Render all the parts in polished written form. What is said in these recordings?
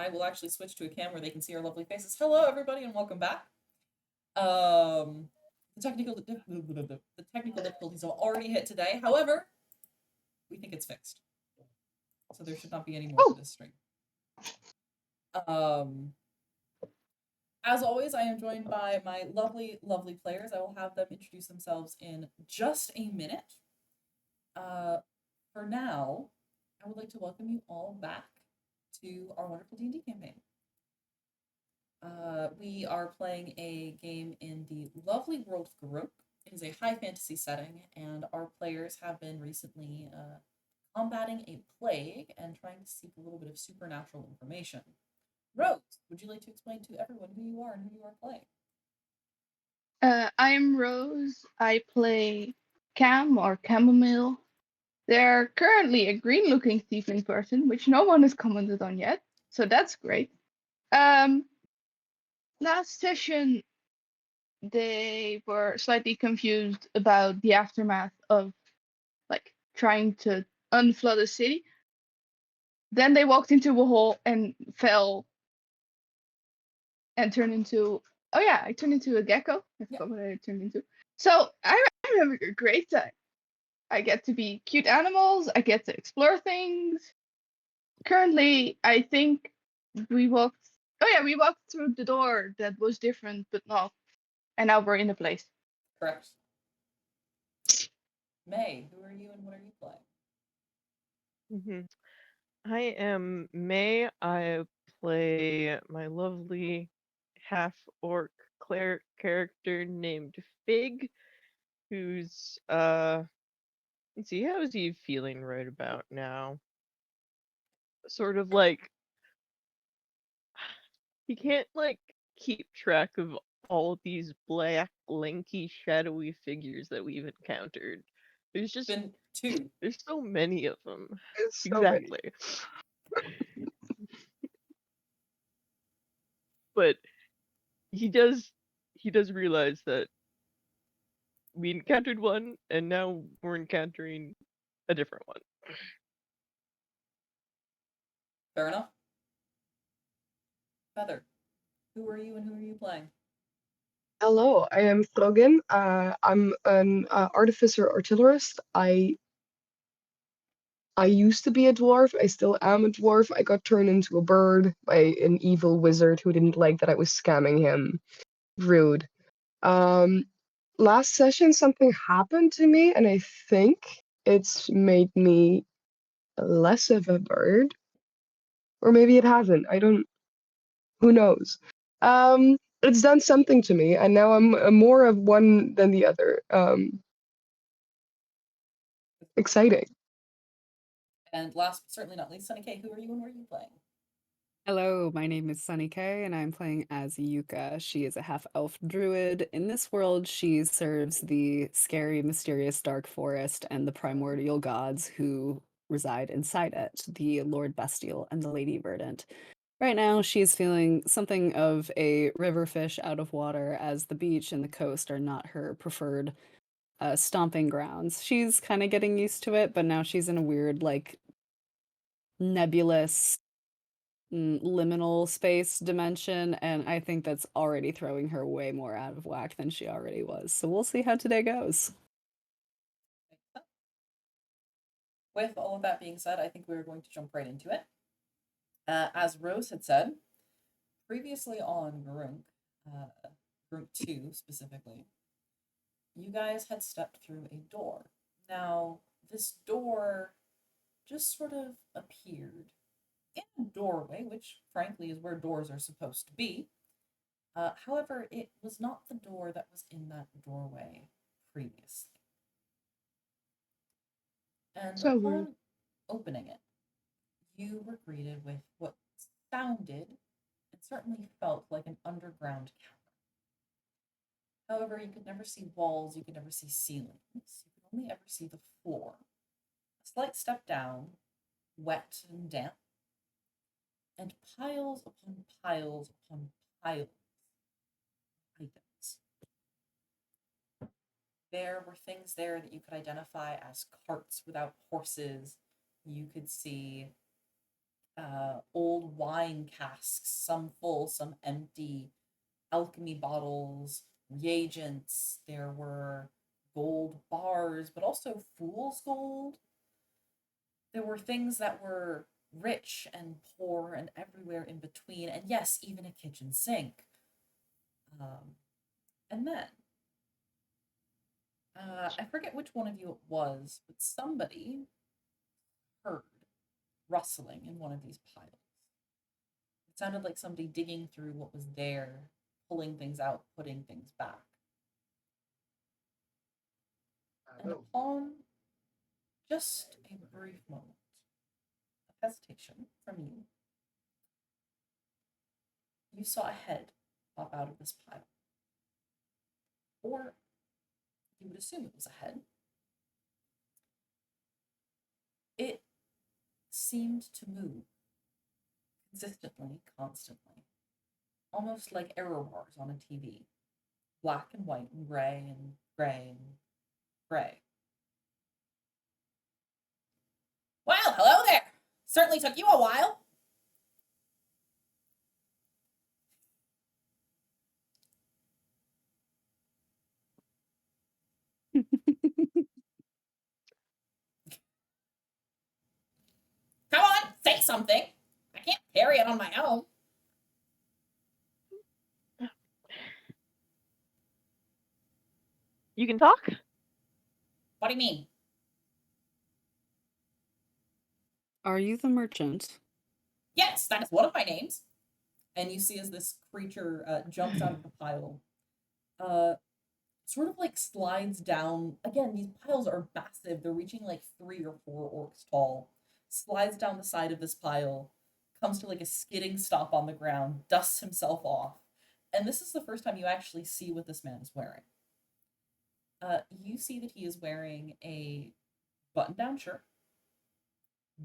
I will actually switch to a cam where they can see our lovely faces. Hello, everybody, and welcome back. Um, the technical difficulties have already hit today. However, we think it's fixed, so there should not be any more for this stream. As always, I am joined by my lovely, lovely players. I will have them introduce themselves in just a minute. For now, I would like to welcome you all back to our wonderful D&D campaign. We are playing a game in the lovely world of Garuk. It is a high fantasy setting, and our players have been recently combating a plague and trying to seek a little bit of supernatural information. Rose, would you like to explain to everyone who you are and who you are playing? I'm Rose. I play Cam or Chamomile. They're currently a green-looking tiefling person, which no one has commented on yet, so that's great. Last session, they were slightly confused about the aftermath of, trying to unflood a city. Then they walked into a hole and fell and turned into... Oh yeah, I turned into a gecko. I forgot what I turned into. So I'm having a great time. I get to be cute animals. I get to explore things. Currently, I think we walked... Oh yeah, we walked through the door that was different, but not. And now we're in a place. Correct. May, who are you and what are you playing? I am May. I play my lovely half-orc cleric character named Fig, who's, let's see, how is he feeling right about now? Sort of like, he can't, keep track of all these black, lanky, shadowy figures that we've encountered. There's just been two. There's so many of them. So exactly. But he does realize that we encountered one, and now we're encountering a different one. Fair enough. Feather, who are you and who are you playing? Hello, I am Throgyn. I'm an artificer artillerist. I used to be a dwarf. I still am a dwarf. I got turned into a bird by an evil wizard who didn't like that I was scamming him. Rude. Last session something happened to me, and I think it's made me less of a bird. Or maybe it hasn't. Who knows? It's done something to me, and now I'm more of one than the other. Exciting. And last but certainly not least, Sunny K, who are you and where are you playing? Hello, my name is Sunny K, and I'm playing as Yuka. She is a half-elf druid. In this world, she serves the scary, mysterious dark forest and the primordial gods who reside inside it, the Lord Bestial and the Lady Verdant. Right now, she's feeling something of a river fish out of water, as the beach and the coast are not her preferred stomping grounds. She's kind of getting used to it, but now she's in a weird, nebulous liminal space dimension, and I think that's already throwing her way more out of whack than she already was. So we'll see how today goes. With all of that being said, I think we're going to jump right into it. As Rose had said, previously on Grunk 2 specifically, you guys had stepped through a door. Now, this door just sort of appeared in a doorway, which frankly is where doors are supposed to be. However, it was not the door that was in that doorway previously. And So upon weird. opening it, you were greeted with what sounded and certainly felt like an underground cavern. However, you could never see walls, you could never see ceilings, you could only ever see the floor. A slight step down, wet and damp, and piles upon piles upon piles of items. There were things there that you could identify as carts without horses. You could see old wine casks, some full, some empty, alchemy bottles, reagents. There were gold bars, but also fool's gold. There were things that were rich and poor and everywhere in between, and yes, even a kitchen sink. And then, I forget which one of you it was, but somebody heard rustling in one of these piles. It sounded like somebody digging through what was there, pulling things out, putting things back. And upon just a brief moment of hesitation from you, you saw a head pop out of this pile. Or you would assume it was a head. It seemed to move consistently, constantly, almost like error bars on a TV. Black and white and gray and gray and gray. Well, hello there. Certainly took you a while. Come on, say something. I can't carry it on my own. You can talk? What do you mean? Are you the merchant? Yes, that is one of my names. And you see as this creature jumps out of the pile, sort of like slides down. Again, these piles are massive. They're reaching like 3 or 4 orcs tall. Slides down the side of this pile, comes to like a skidding stop on the ground, dusts himself off. And this is the first time you actually see what this man is wearing. You see that he is wearing a button-down shirt,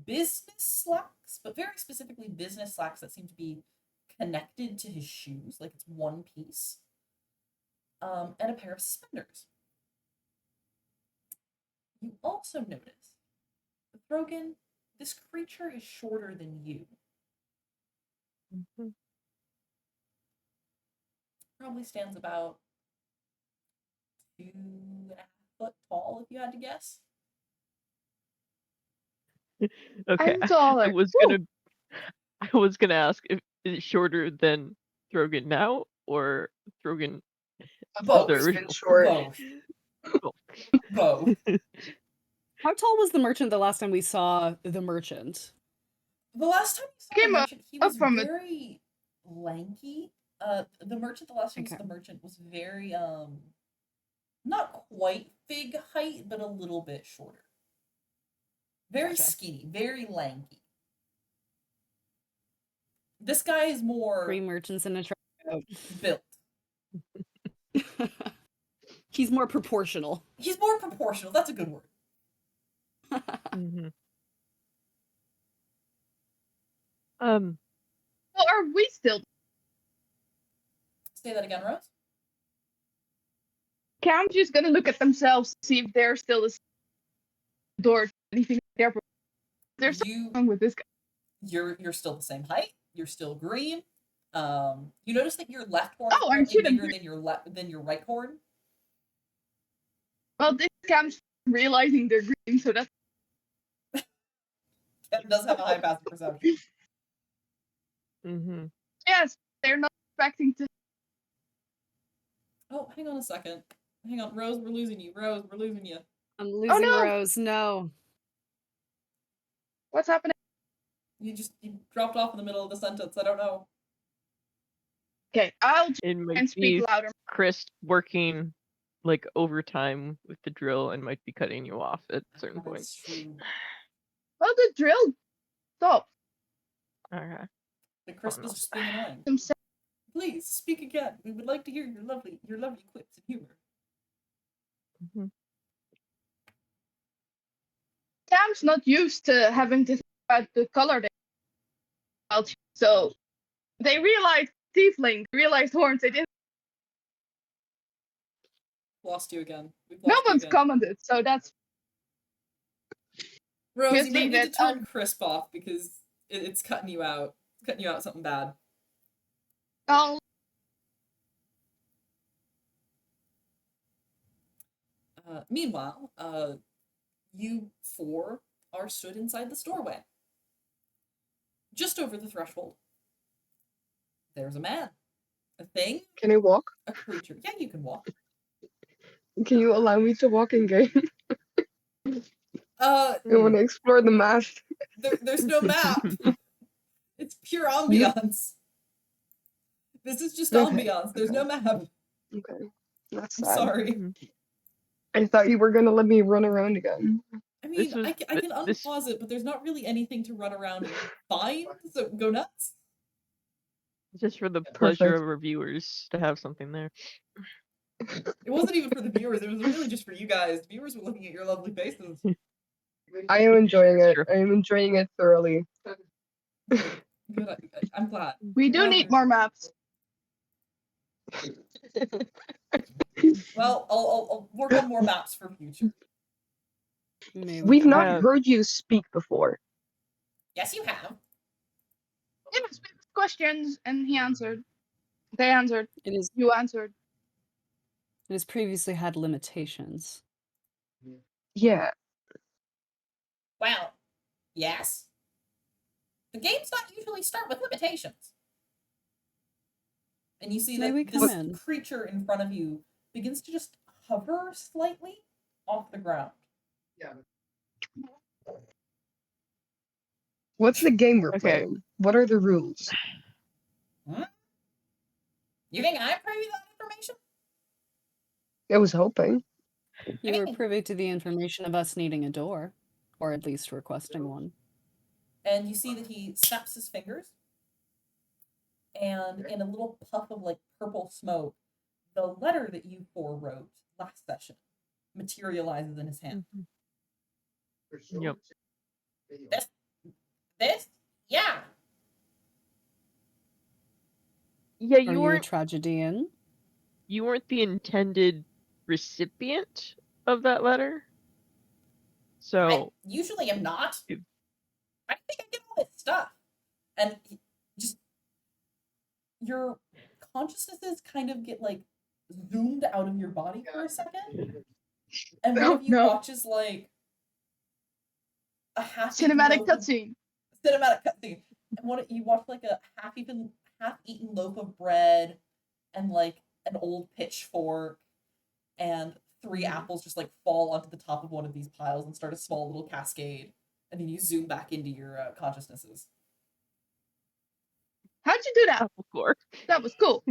business slacks, but very specifically business slacks that seem to be connected to his shoes, like it's one piece, and a pair of suspenders. You also notice, Throgyn, this creature is shorter than you. Mm-hmm. Probably stands about 2.5 foot tall, if you had to guess. Okay, I'm taller. I was gonna ask if is it shorter than Throgyn now or Throgyn I've Both. always been original? short. Both. Both. How tall was the merchant the last time we saw the merchant? The last time you saw Came the up- merchant, he up was from it. very lanky. The merchant the last time you saw Okay. the merchant was very not quite big height, but a little bit shorter. Very Gotcha. skinny, very lanky. This guy is more 3 merchants in a truck. built. He's more proportional. He's more proportional. That's a good word. Mm-hmm. Well, are we still? Say that again, Rose. Cam's just gonna look at themselves, see if they're still the door. Anything there? There's something wrong with this guy. You're still the same height. You're still green. You notice that your left horn Oh, I'm is slightly shooting bigger than your right horn. Well, this Cam's realizing they're green, so that's It does have a high passive perception. Mm-hmm. yes. They're not expecting to. Oh, hang on a second. Hang on, Rose, we're losing you. Rose, we're losing you. I'm losing no! Rose. No. What's happening? You dropped off in the middle of the sentence. I don't know. Okay, I'll try It might and speak be louder. Chris working like overtime with the drill and might be cutting you off at certain That's points. true. Well, the drill stopped Okay. The crisp no. is just being annoying. themselves. Please speak again. We would like to hear your lovely quips and humor. Mm-hmm. Cam's not used to having to think about the color they so they realized tiefling, they realized horns. They didn't. Lost you again. We've No lost you one's again. commented, so that's Rose, Just you might leave need to it turn crisp off because it's cutting you out. It's cutting you out something bad. Oh, Meanwhile, you four are stood inside the doorway. Just over the threshold, there's a man, a thing, Can I walk? a creature. Yeah, you can walk. Can you allow me to walk in game? Uh, I want to explore the map. there's no map. It's pure You- ambiance. This is just Okay, ambiance. There's no map. Okay, that's I'm sad. sorry. I thought you were gonna let me run around again. I mean, This was- I can this- unpause it, but there's not really anything to run around and find, so go nuts. Just for the pleasure Perfect. of our viewers to have something there. It wasn't even for the viewers, it was really just for you guys. The viewers were looking at your lovely faces. I am enjoying it. Sure. I am enjoying it thoroughly. Good, I'm glad. we do Glad need you're- more maps. Well, I'll work on more maps for future. Maybe We've we not have- heard you speak before. Yes, you have. It was questions, and he answered. They answered. It is. You answered. It has previously had limitations. Yeah. Well, yes. The games not usually start with limitations. And you see May that we come this in? creature in front of you begins to just hover slightly off the ground. What's the game we're Okay. playing? What are the rules? You think I'm privy to that information? I was hoping. You were mean- privy to the information of us needing a door, or at least requesting one. And you see that he snaps his fingers, and in a little puff of like purple smoke, the letter that you four wrote last session materializes in his hand. Yep. This? Yeah. Yeah, Are you you a weren't tragedian? you weren't the intended recipient of that letter. I So usually am not. You- I think I get all this stuff. And just your consciousnesses kind of get like zoomed out of your body for a second. And one Oh, of you no. watches like a Cinematic cutscene. cinematic cutscene. And you watch like a half-eaten loaf of bread and like an old pitchfork and 3 apples just like fall onto the top of one of these piles and start a small little cascade. And then you zoom back into your consciousnesses. How'd you do that? apple core. That was cool.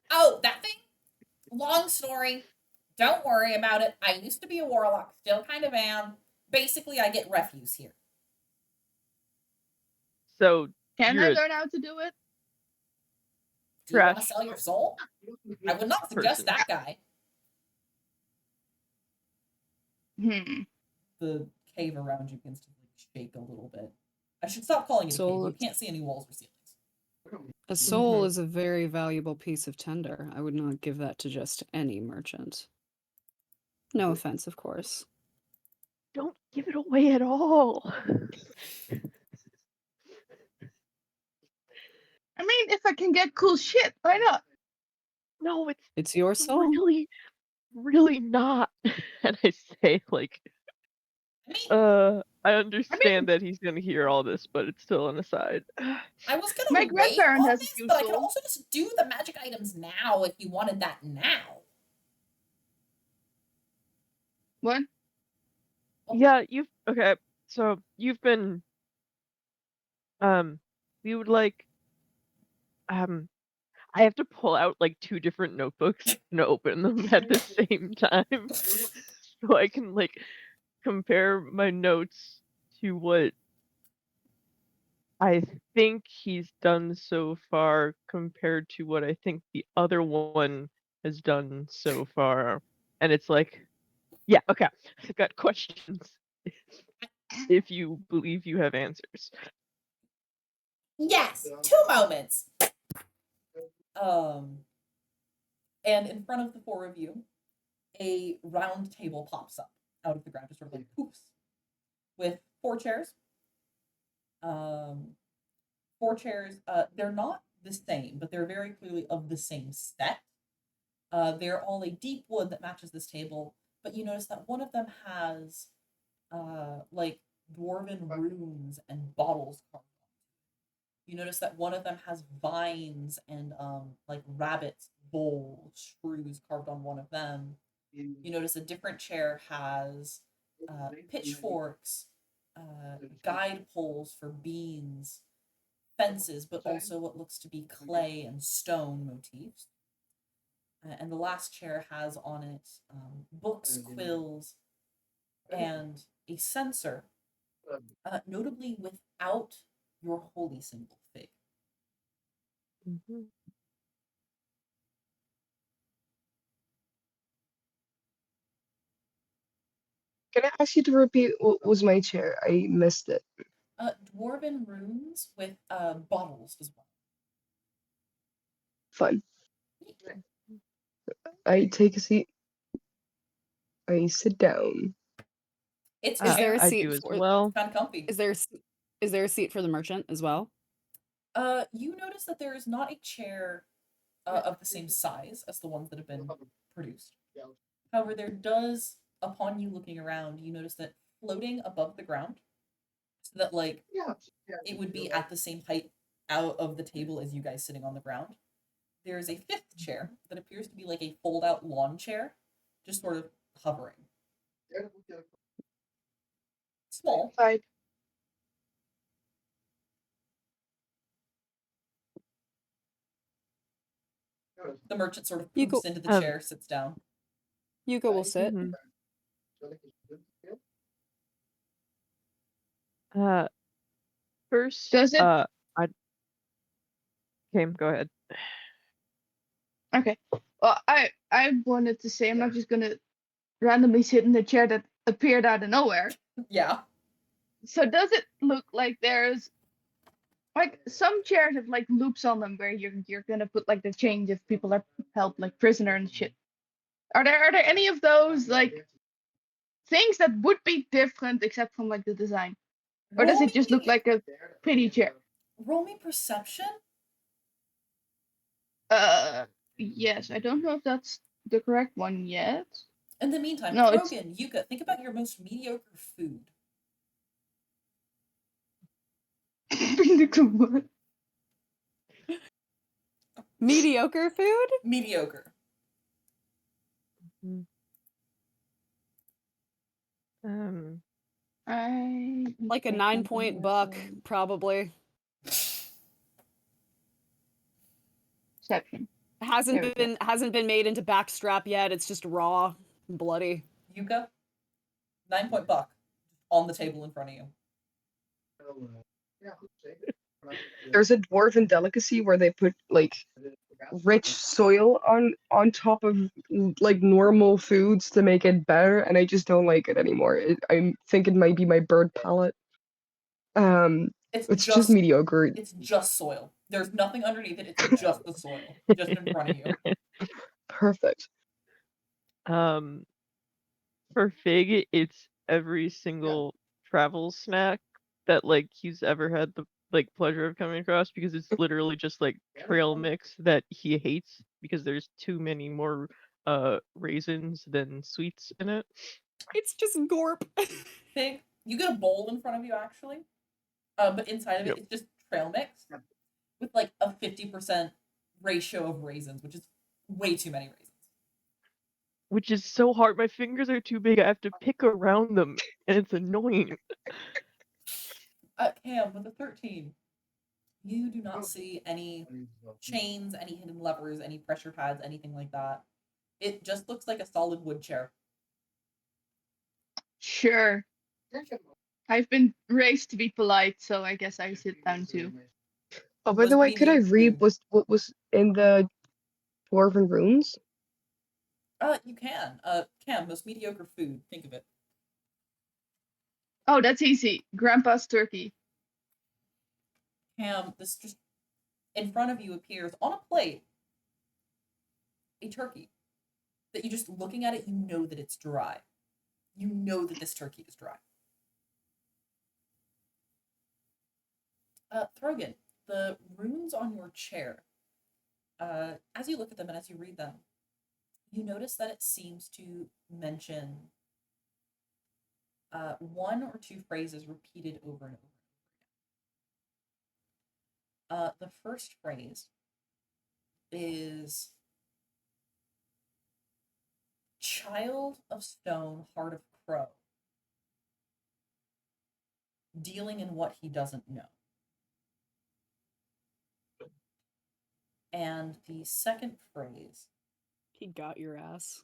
Oh, that thing? Long story. Don't worry about it. I used to be a warlock, still kind of am. Basically, I get refuse here. So Can You're I a learn how to do it? Do you want to Trash. sell your soul? I would not suggest person. that guy. The cave around you begins to shake a little bit. I should stop calling it a Soul cave. You of- can't see any walls or ceilings. A soul Mhm. is a very valuable piece of tinder. I would not give that to just any merchant. No offense, of course. don't give it away at all. I mean, if I can get cool shit, why not? No, it's It's your soul. really, really not. And I say like, I mean, I understand that he's gonna hear all this, but it's still an aside. I was gonna my wait grandparent on has a this, few but I could souls. also just do the magic items now if you wanted that now. What? Yeah, so you've been we would like I have to pull out like 2 different notebooks and open them at the same time so I can like compare my notes to what I think he's done so far compared to what I think the other one has done so far. And it's like, yeah, okay, I've got questions if you believe you have answers. Yes, 2 moments. And in front of the 4 of you, a round table pops up out of the ground, just sort of like poofs, with 4 chairs, 4 chairs, they're not the same, but they're very clearly of the same set. They're all a deep wood that matches this table, but you notice that one of them has like dwarven runes and bottles carved on. You notice that one of them has vines and like rabbits, bowls, shrews carved on one of them. You notice a different chair has pitchforks, guide poles for beans, fences, but also what looks to be clay and stone motifs. And the last chair has on it books, quills, and a censer, notably without your holy symbol fig. Mhm. Can I ask you to repeat what was my chair? I missed it. Dwarven runes with bottles as well. Fun. I take a seat. I sit down. It's Is there a fair. I seat do as for? well. Kind of comfy. Is there a seat for the merchant as well? You notice that there is not a chair of the same size as the ones that have been produced. However, there does, upon you looking around, you notice that floating above the ground, so that like it would be at the same height out of the table as you guys sitting on the ground. There is a 5th chair that appears to be like a fold-out lawn chair, just sort of hovering. Small. Like, The merchant sort of You poops go. into the Um, chair, sits down. Yuka will sit. Mhm. Uh, first, does it? I okay, go ahead. Okay. Well, I wanted to say I'm not just gonna randomly sit in the chair that appeared out of nowhere. Yeah. So does it look like there's like some chairs have like loops on them where you're gonna put like the change if people are held like prisoner and shit? Are there any of those like things that would be different except from like the design? Or does Roll it just look me, like a pretty chair? roll me perception. Yes, I don't know if that's the correct one yet. In the meantime, No, it's Throgyn, Yuka, think about your most mediocre food. Mediocre food? Mediocre. Mhm. Um, I Like a 9-point buck, probably. Perception. Hasn't There we go. been made into backstrap yet. It's just raw, and bloody. Yuka, 9-point buck on the table in front of you. There's a dwarven delicacy where they put like rich soil on top of like normal foods to make it better, and I just don't like it anymore. I think it might be my bird palate. It's just mediocre. It's just soil. There's nothing underneath it. It's just the soil, just in front of you. Perfect. For Fig, it's every single travel snack that like he's ever had the like pleasure of coming across because it's literally just like trail mix that he hates because there's too many more raisins than sweets in it. It's just gorp. Fig, you get a bowl in front of you actually, but inside of it, Yep. it's just trail mix with like a 50% ratio of raisins, which is way too many raisins. Which is so hard. My fingers are too big. I have to pick around them, and it's annoying. Cam, with a 13, you do not see any chains, any hidden levers, any pressure pads, anything like that. It just looks like a solid wood chair. Sure. I've been raised to be polite, so I guess I sit down too. Oh, by the way, could I mediocre read food. what was in the dwarven runes? You can. Cam, most mediocre food. Think of it. Oh, that's easy. Grandpa's turkey. Cam, this just in front of you appears on a plate a turkey that you just looking at it, you know that it's dry. You know that this turkey is dry. Throgyn, the runes on your chair, as you look at them and as you read them, you notice that it seems to mention one or two phrases repeated over and over. The first phrase is child of stone, heart of crow, dealing in what he doesn't know. And the second phrase, He got your ass.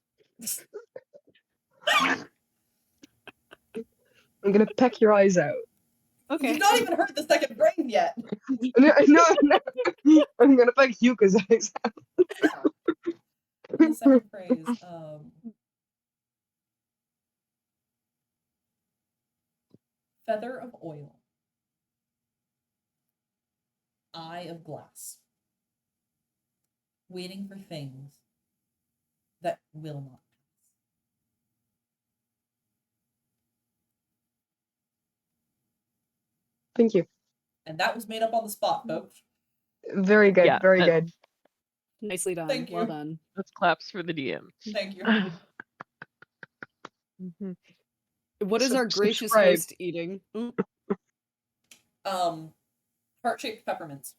I'm gonna peck your eyes out. Okay. you've not even heard the second phrase yet. No, I'm gonna peck Yuka's eyes out. The second phrase, feather of oil, eye of glass, waiting for things that will not pass. Thank you. And that was made up on the spot, folks. Very good. Yeah, very that- good. Nicely done. Thank Well you. done. Let's claps for the DM. Thank you. Mhm. What is our gracious Subscribe. host eating? Heart-shaped peppermints.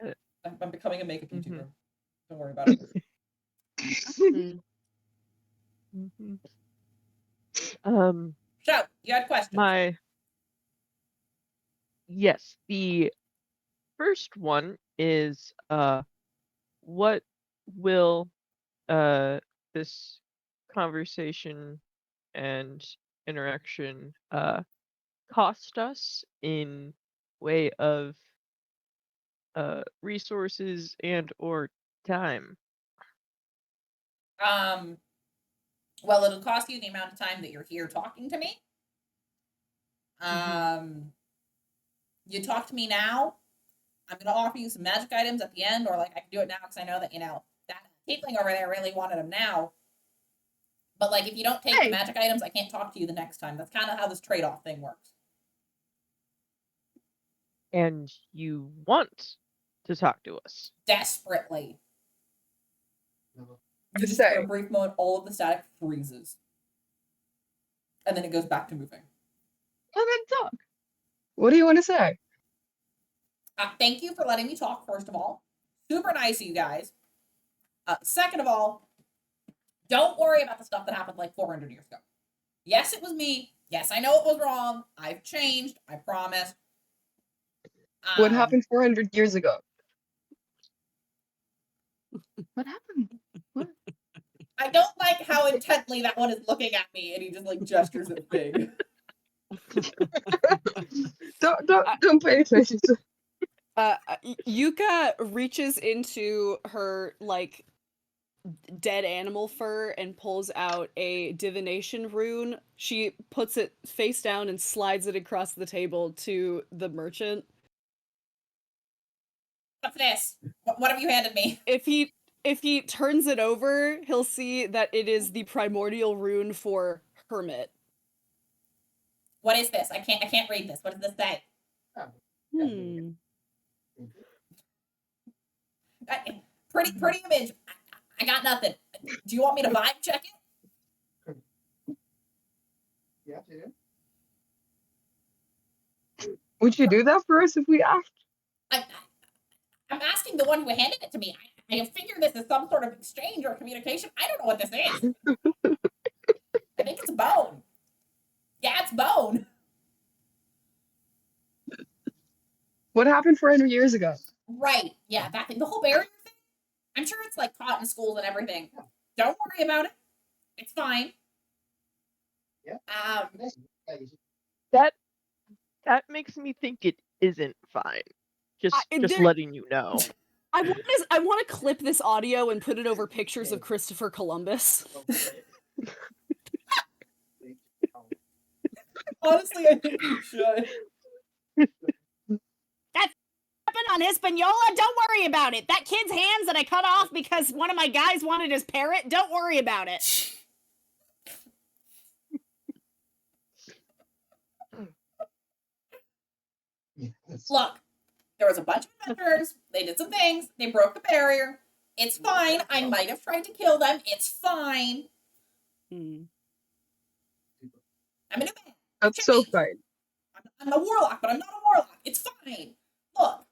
Uh, I'm becoming a makeup mhm. YouTuber. Don't worry about it. Mhm. Shout, you had questions. Yes, the first one is what will this conversation and interaction cost us in way of resources and or time? Well, it'll cost you the amount of time that you're here talking to me. You talk to me now. I'm gonna offer you some magic items at the end, or like I can do it now because I know that that tiefling over there really wanted them now. But like, if you don't take the magic items, I can't talk to you the next time. That's kind of how this trade-off thing works. And you want to talk to us? Desperately. You just say. for a brief moment, all of the static freezes, and then it goes back to moving. Well, then talk. What do you want to say? Thank you for letting me talk, first of all. Super nice of you guys. Second of all, don't worry about the stuff that happened like 400 years ago. Yes, it was me. Yes, I know it was wrong. I've changed. I promise. What happened 400 years ago? What happened? What? I don't like how intently that one is looking at me, and he just like gestures it big. Don't pay attention to. Yuka reaches into her like dead animal fur and pulls out a divination rune. She puts it face down and slides it across the table to the merchant. What's this? What have you handed me? If he turns it over, he'll see that it is the primordial rune for hermit. What is this? I can't read this. What does this say? Pretty image. I got nothing. Do you want me to vibe check it? Yeah, Would you do that for us if we asked? I'm asking the one who handed it to me. I figure this is some sort of exchange or communication. I don't know what this is. I think it's bone. Yeah, it's bone. What happened 400 years ago? Right. Yeah, that thing. The whole barrier thing. I'm sure it's like taught in schools and everything. Don't worry about it. It's fine. Yeah. That makes me think it isn't fine. Just there- letting you know. I want to clip this audio and put it over pictures of Christopher Columbus. Honestly, I think you should. That's happened on Hispaniola. Don't worry about it. That kid's hands that I cut off because one of my guys wanted his parrot. Don't worry about it. Look, there was a bunch of adventurers. They did some things. They broke the barrier. It's fine. I might have tried to kill them. It's fine. Hmm. I'm a new man. That's so fine. I'm a warlock, but I'm not a warlock. It's fine. Look.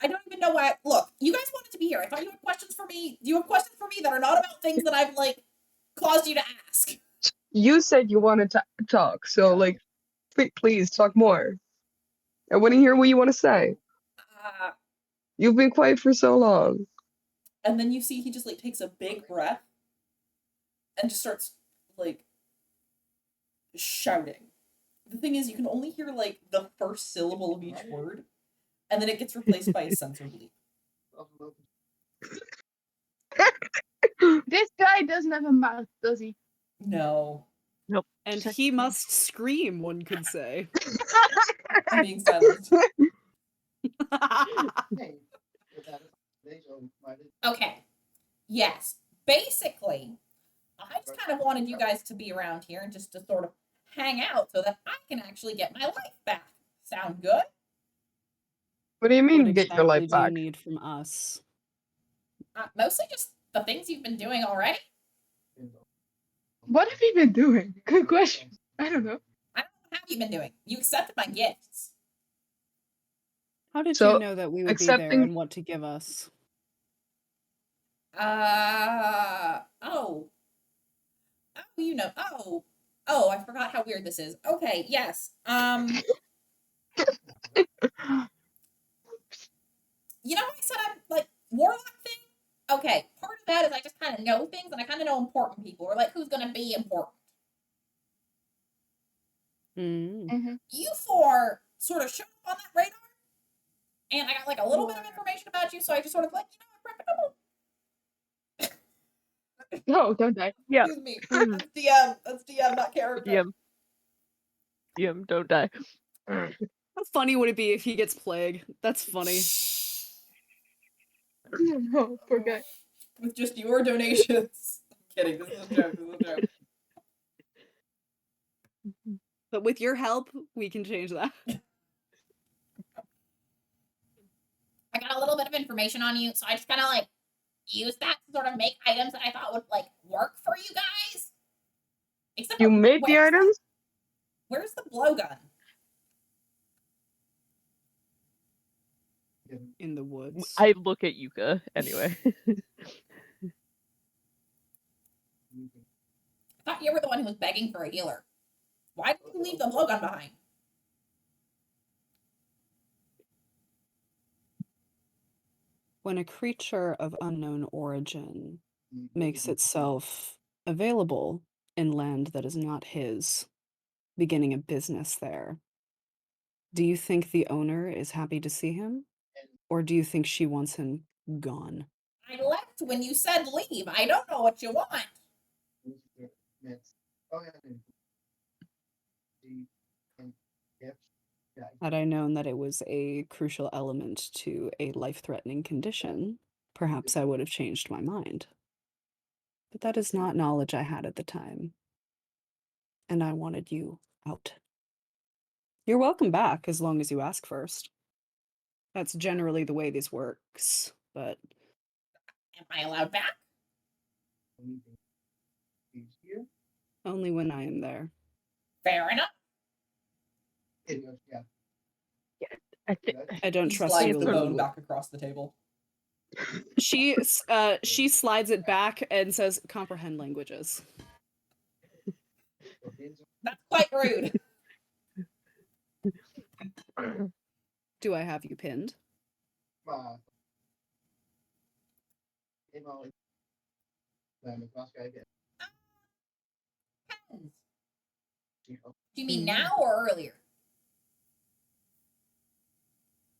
I don't even know why. Look, you guys wanted to be here. I thought you had questions for me. Do you have questions for me that are not about things that I've, like, caused you to ask? You said you wanted to talk, so, like, please talk more. I want to hear what you want to say. You've been quiet for so long. And then you see he just, like, takes a big breath and just starts, like, shouting. The thing is, you can only hear, like, the first syllable of each word, and then it gets replaced by a sensor bleep. This guy doesn't have a mouth, does he? No. Nope. And he must scream, one could say. I'm being silenced. Okay. Yes. Basically, I just kind of wanted you guys to be around here and just to sort of hang out so that I can actually get my life back. Sound good? What do you mean, What get your life exactly do back? you need from us? Mostly just the things you've been doing already. What have you been doing? Good question. I don't know. What have you been doing? You accepted my gifts. How did So, you know that we would be there accepting- and what to give us? Oh, you know. Oh, I forgot how weird this is. Okay, yes. You know how I said I'm, like, warlock thing? Okay, part of that is I just kind of know things, and I kind of know important people, or, like, who's gonna be important. Mm. You four sort of showed up on that radar, and I got, like, a little bit of information about you, so I just sort of, like, you know, reputable. No, don't die. Yeah. Excuse me. That's DM. That's DM, not character. DM, don't die. How funny would it be if he gets plague? That's funny. No, poor guy. With just your donations. I'm kidding. This is a joke. This is a joke. But with your help, we can change that. I got a little bit of information on you, so I just kind of, like, used that to sort of make items that I thought would, like, work for you guys. Except You made the items? Where's the blowgun? In the woods. I look at Yuka anyway. I thought you were the one who was begging for a healer. Why did you leave the blowgun behind? When a creature of unknown origin makes itself available in land that is not his, beginning a business there, do you think the owner is happy to see him? Or do you think she wants him gone? I left when you said leave. I don't know what you want. Had I known that it was a crucial element to a life-threatening condition, perhaps I would have changed my mind. But that is not knowledge I had at the time. And I wanted you out. You're welcome back as long as you ask first. That's generally the way this works, but Am I allowed back? only when I am there. Fair enough. I think I don't He trust slides you the bone alone. back across the table. She slides it back and says, "Comprehend languages." That's quite rude. Do I have you pinned? Do you mean now or earlier?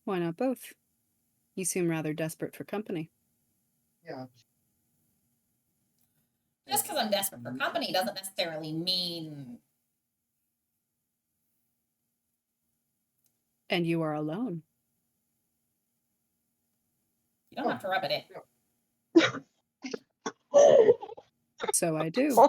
Why not both? You seem rather desperate for company. Just because I'm desperate for company doesn't necessarily mean... And you are alone. You don't have to rub it in. So I do.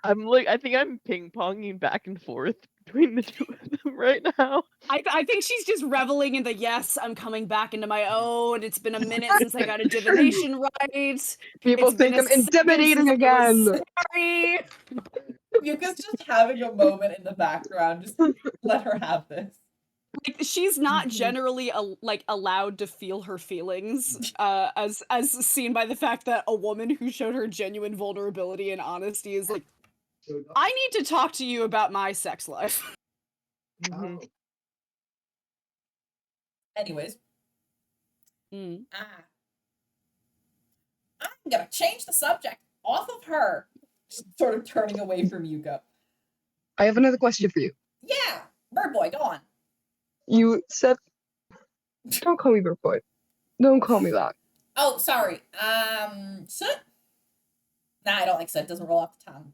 I'm like, I think I'm ping-ponging back and forth between the two of them right now. I think she's just reveling in the yes, I'm coming back into my own. It's been a minute since I got a divination right. People It's been think a I'm second intimidating since I was again. sorry. Yuka's just having a moment in the background. Just let her have this. Like, she's not Mhm. generally like allowed to feel her feelings, as seen by the fact that a woman who showed her genuine vulnerability and honesty is like, I need to talk to you about my sex life. Mhm. Anyways, Mm. I'm gonna change the subject off of her. Sort of turning away from Yuka. I have another question for you. Yeah, bird boy, go on. You said, don't call me Bird Boy. Don't call me that. Oh, sorry. Soot? Nah, I don't like soot. Doesn't roll off the tongue.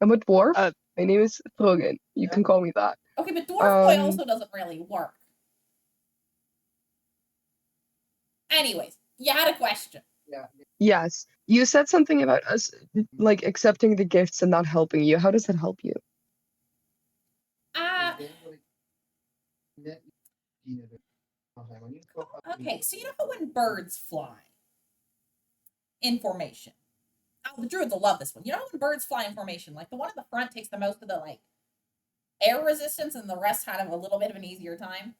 I'm a dwarf. Uh, My name is Throgyn. You can call me that. Okay, but dwarf boy also doesn't really work. Anyways, you had a question. Yes. You said something about us, like, accepting the gifts and not helping you. How does that help you? Okay, so you know how when birds fly in formation? Oh, the druids will love this one. You know how when birds fly in formation, like the one in the front takes the most of the like air resistance and the rest kind of a little bit of an easier time?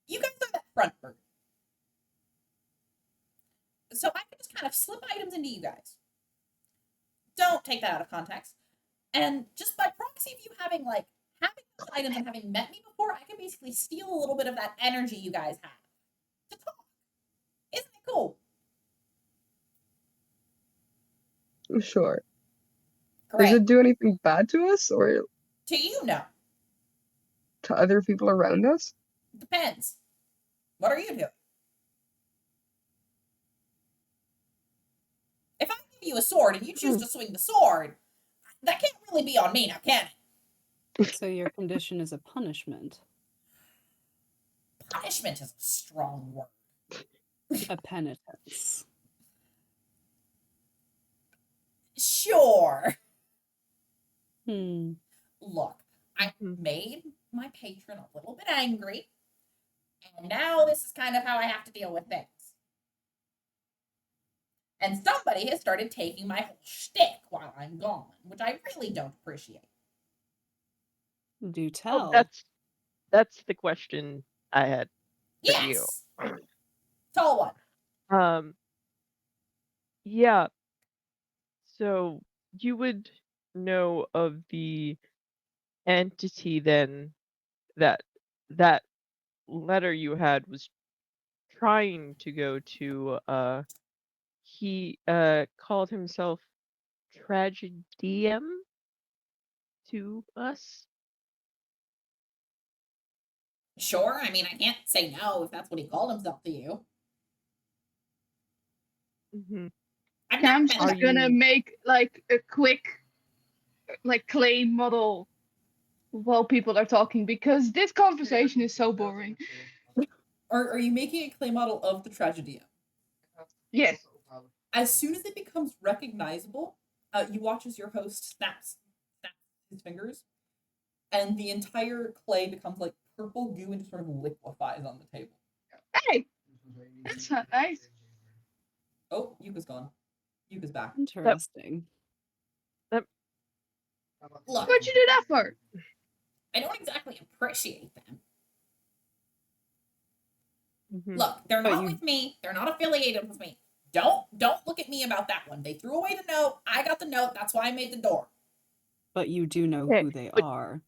You guys are that front bird. So I can just kind of slip items into you guys. Don't take that out of context. And just by proxy of you having those items and having met me before, I can basically steal a little bit of that energy you guys have to talk. Isn't it cool? Sure. Great. Does it do anything bad to us or To you, no. to other people around us? Depends. What are you doing? If I give you a sword and you choose to swing the sword, that can't really be on me now, can it? So your condition is a punishment. Punishment is a strong word. A penitence. Sure. Look, I made my patron a little bit angry, and now this is kind of how I have to deal with things. And somebody has started taking my whole shtick while I'm gone, which I really don't appreciate. Do tell. Oh, that's the question I had for Yes. Tall one. you. Yeah. So you would know of the entity then that letter you had was trying to go to. He called himself Tragedium to us. Sure. I mean, I can't say no if that's what he called himself to you. Mm-hmm. I've never Cam's met just him. gonna make like a quick like clay model while people are talking because this conversation is so boring. Are you making a clay model of the Tragedium? Yes. As soon as it becomes recognizable, you watch as your host snaps his fingers, and the entire clay becomes like purple goo and just sort of liquefies on the table. Hey, that's not nice. Oh, Yuka's gone. Yuka's back. Interesting. Look, What'd you do that for? I don't exactly appreciate them. Mm-hmm. Look, they're But not you- with me. They're not affiliated with me. Don't look at me about that one. They threw away the note. I got the note. That's why I made the door. But you do know Okay, who they but- are.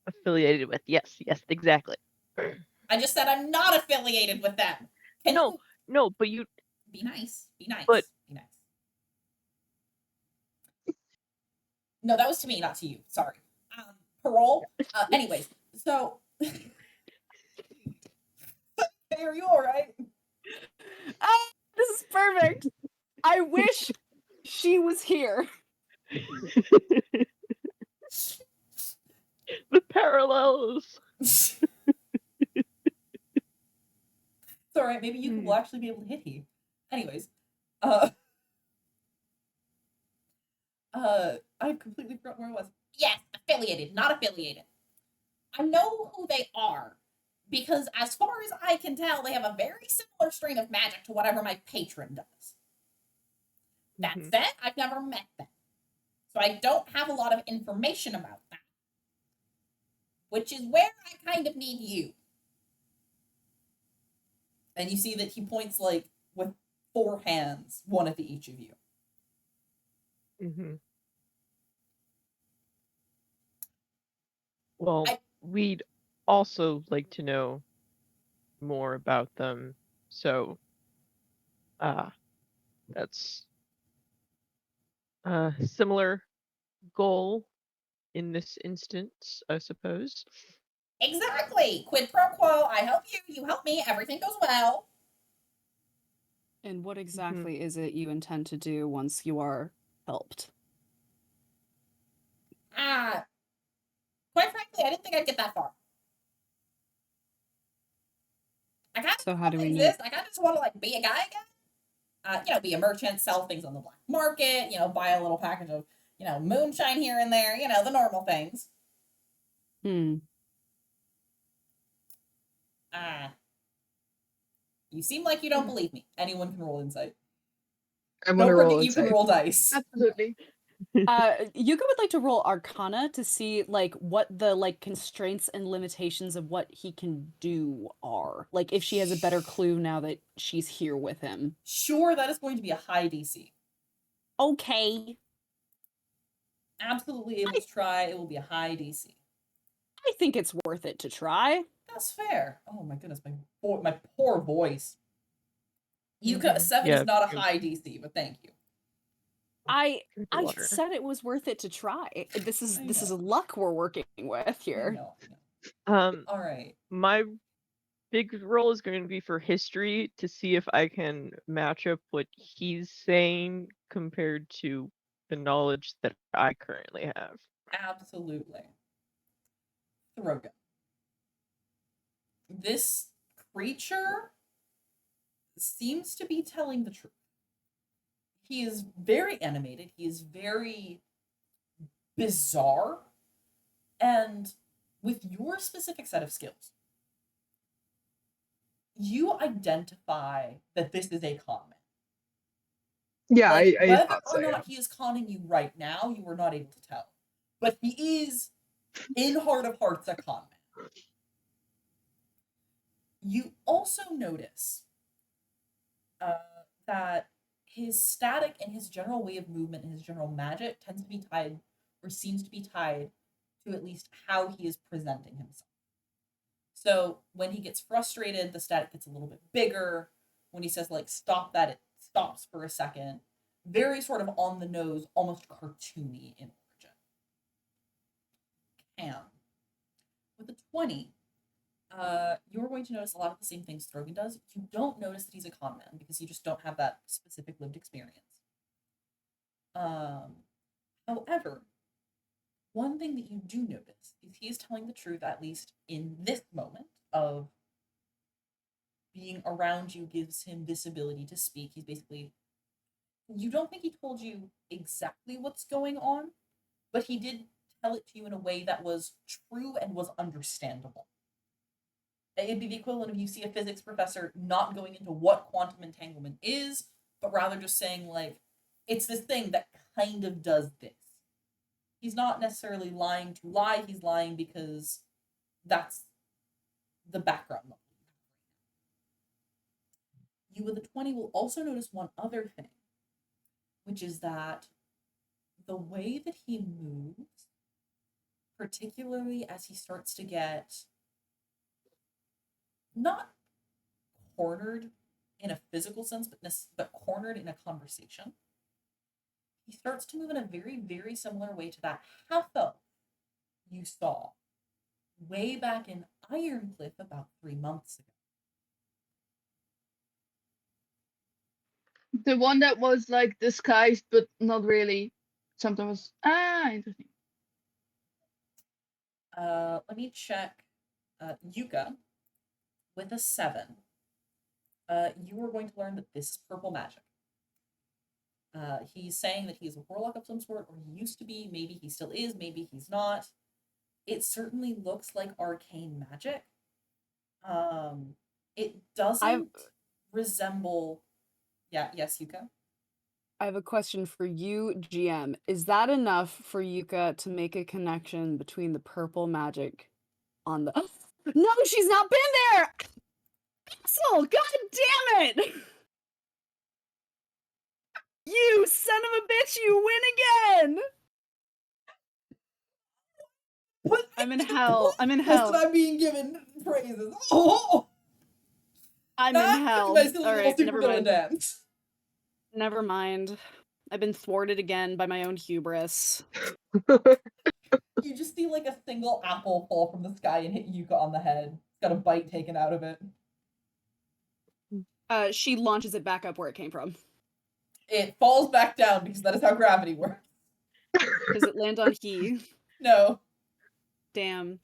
Affiliated with. Yes, exactly. I just said I'm not affiliated with them. Can No, you no, but you. be nice? Be nice. But- Be nice. No, that was to me, not to you. Sorry. Parole. Anyways, so hey, are you all right? Oh, this is perfect. I wish she was here. The parallels. It's all right. Maybe you will actually be able to hit he. Anyways, I completely forgot where I was. Yes, affiliated, not affiliated. I know who they are because, as far as I can tell, they have a very similar strain of magic to whatever my patron does. That said, I've never met them, so I don't have a lot of information about that. Which is where I kind of need you. And you see that he points like with 4 hands, one at each of you. Well, we'd also like to know more about them. So, that's a similar goal in this instance, I suppose. Exactly. Quid pro quo. I help you. You help me. Everything goes well. And what exactly is it you intend to do once you are helped? Quite frankly, I didn't think I'd get that far. I kind of So how do we exist. I kind of just want to like be a guy again. Be a merchant, sell things on the black market. Buy a little package of moonshine here and there. The normal things. You seem like you don't believe me. Anyone can roll insight. I'm gonna roll You can insight. roll dice. Absolutely. Yuka would like to roll Arcana to see like what the like constraints and limitations of what he can do are. Like if she has a better clue now that she's here with him. Sure, that is going to be a high DC. Okay. Absolutely able to try. It will be a high DC. I think it's worth it to try. That's fair. Oh my goodness, my poor voice. Yuka, 7 is not a high DC, but thank you. I said it was worth it to try. This is luck we're working with here. All right. My big roll is going to be for history to see if I can match up what he's saying compared to the knowledge that I currently have. Absolutely. Throgyn. This creature seems to be telling the truth. He is very animated. He is very bizarre. And with your specific set of skills, you identify that this is a con man. Yeah, like, I whether thought or so, not yeah. he is conning you right now, you were not able to tell. But he is, in heart of hearts, a con man. You also notice that his static and his general way of movement and his general magic tends to be tied, or seems to be tied, to at least how he is presenting himself. So when he gets frustrated, the static gets a little bit bigger. When he says, like, stop that, it stops for a second. Very sort of on the nose, almost cartoony in origin. Cam. With a 20, you're going to notice a lot of the same things Throgyn does. You don't notice that he's a con man because you just don't have that specific lived experience. However, one thing that you do notice is he is telling the truth, at least in this moment, of being around you gives him this ability to speak. He's basically, you don't think he told you exactly what's going on, but he did tell it to you in a way that was true and was understandable. It'd be the equivalent of you see a physics professor not going into what quantum entanglement is, but rather just saying, like, it's this thing that kind of does this. He's not necessarily lying to lie, he's lying because that's the background level. You with a 20 will also notice one other thing, which is that the way that he moves, particularly as he starts to get not cornered in a physical sense, but cornered in a conversation, he starts to move in a very, very similar way to that half-elf you saw way back in Ironcliff about 3 months ago. The one that was like disguised, but not really. Something was interesting. Let me check. Yuka, with a 7, you are going to learn that this is purple magic. He's saying that he's a warlock of some sort, or he used to be. Maybe he still is, maybe he's not. It certainly looks like arcane magic. It doesn't resemble... Yeah, yes, Yuka? I have a question for you, GM. Is that enough for Yuka to make a connection between the purple magic on the... No, she's not been there! Asshole! God damn it! You son of a bitch, you win again! What? I'm in hell. I'm in Listen, hell. I'm being given praises. Oh! I'm in hell. My silly little Alright, never supervillain mind. dance. Never mind. I've been thwarted again by my own hubris. You just see like a single apple fall from the sky and hit Yuka on the head. It's got a bite taken out of it. She launches it back up where it came from. It falls back down because that is how gravity works. Does it land on he? No, Damn.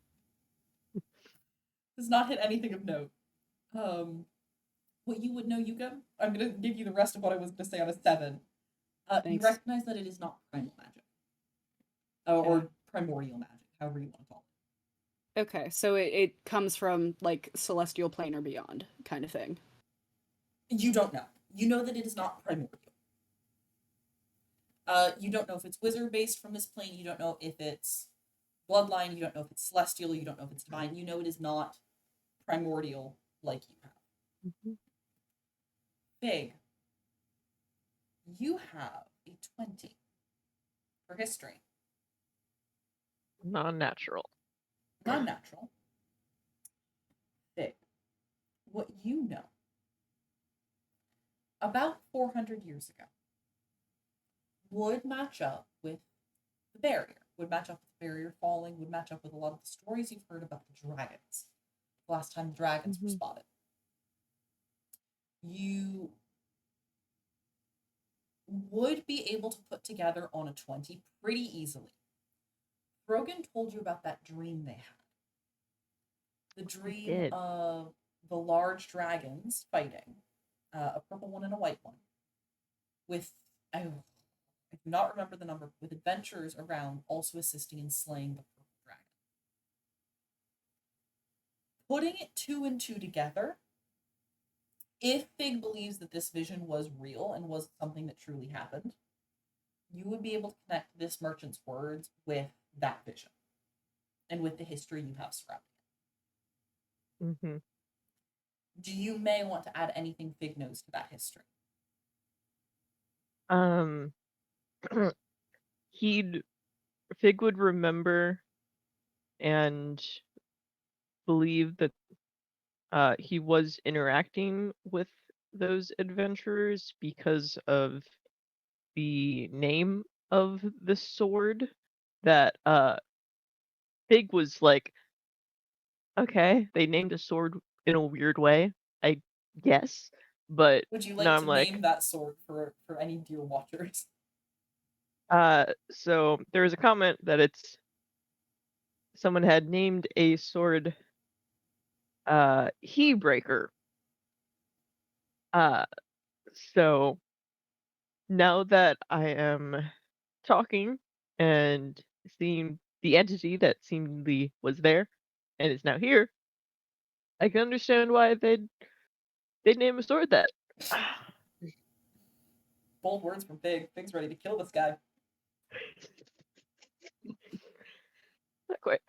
does not hit anything of note. What you would know, Yuka, I'm gonna give you the rest of what I was gonna say on a 7. You Thanks. recognize that it is not primal magic. Or primordial magic, however you want to call it. Okay, so it comes from, like, celestial plane or beyond kind of thing. You don't know. You know that it is not primordial. You don't know if it's wizard-based from this plane. You don't know if it's bloodline. You don't know if it's celestial. You don't know if it's divine. You know it is not primordial like you have. Mm-hmm. Big. You have a 20 for history. Non-natural. Non-natural. Big. What you know. About 400 years ago, would match up with the barrier, would match up with the barrier falling, would match up with a lot of the stories you've heard about the dragons. The last time the dragons were spotted. You would be able to put together on a 20 pretty easily. Throgyn told you about that dream they had. The dream of the large dragons fighting, a purple one and a white one, with, I do not remember the number, with adventurers around also assisting in slaying the purple dragon. Putting it 2 and 2 together, if Fig believes that this vision was real and was something that truly happened, you would be able to connect this merchant's words with that vision and with the history you have surrounding it. Mm-hmm. Do you may want to add anything Fig knows to that history? Fig would remember and believe that he was interacting with those adventurers because of the name of the sword that Fig was like, okay, they named a sword in a weird way, I guess, but Would you like now to I'm like, name that sword for any dear watchers? so there was a comment that it's someone had named a sword He Breaker. So now that I am talking and seeing the entity that seemingly was there and is now here, I can understand why they'd name a sword that. Bold words from Fig. Fig's ready to kill this guy. Not quite.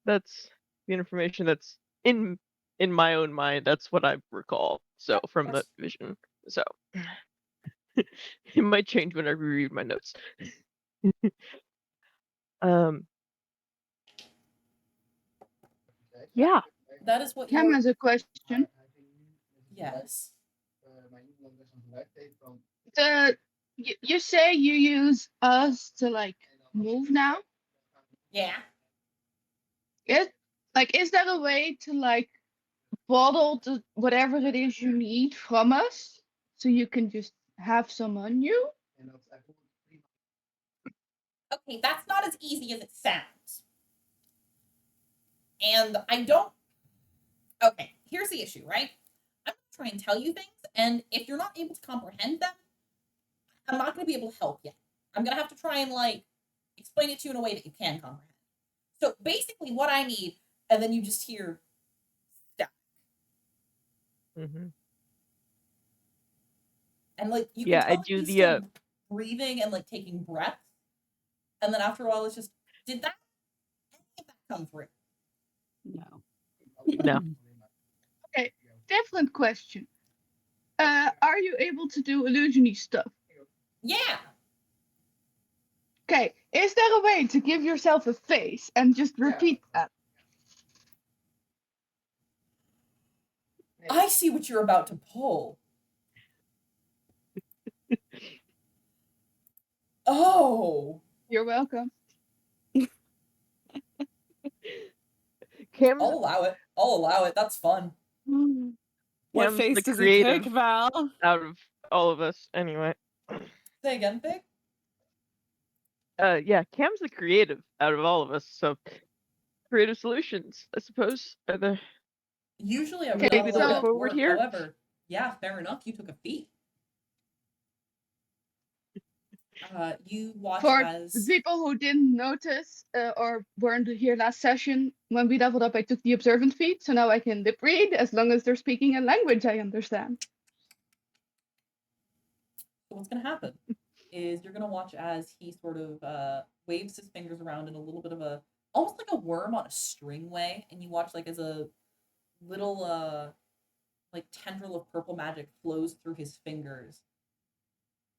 That's the information that's in my own mind. That's what I recall. So from the vision. So it might change when I reread my notes. Yeah. That is what Cam has a question. Yes. You say you use us to like move now? Yeah. Is there a way to like bottle whatever it is you need from us so you can just have some on you? Okay, that's not as easy as it sounds. And I don't... Okay, here's the issue, right? I'm going to try and tell you things, and if you're not able to comprehend them, I'm not going to be able to help you. I'm going to have to try and, like, explain it to you in a way that you can comprehend. So basically what I need, and then you just hear stuff. Mm-hmm. And, like, you Yeah, can I tell that do he's the still breathing and, like, taking breaths. And then after a while, it's just, did that, any of that come through? No. no. Okay, different question. Are you able to do illusiony stuff? Yeah. Okay, is there a way to give yourself a face and just repeat that? I see what you're about to pull. Oh. You're welcome. Cam's I'll allow it. That's fun. What Cam's face the does he pick, creative Val? out of all of us, anyway. Say again, Pig? Yeah, Cam's the creative out of all of us, so creative solutions, I suppose, are the Usually I would Okay, not maybe the allow way that to forward work. here. However, yeah, fair enough. You took a feat. You watch For the as people who didn't notice or weren't here last session, when we leveled up, I took the observant feat, so now I can lip read as long as they're speaking a language I understand. what's going to happen is you're going to watch as he sort of waves his fingers around in a little bit of a, almost like a worm on a string way, and you watch like as a little like tendril of purple magic flows through his fingers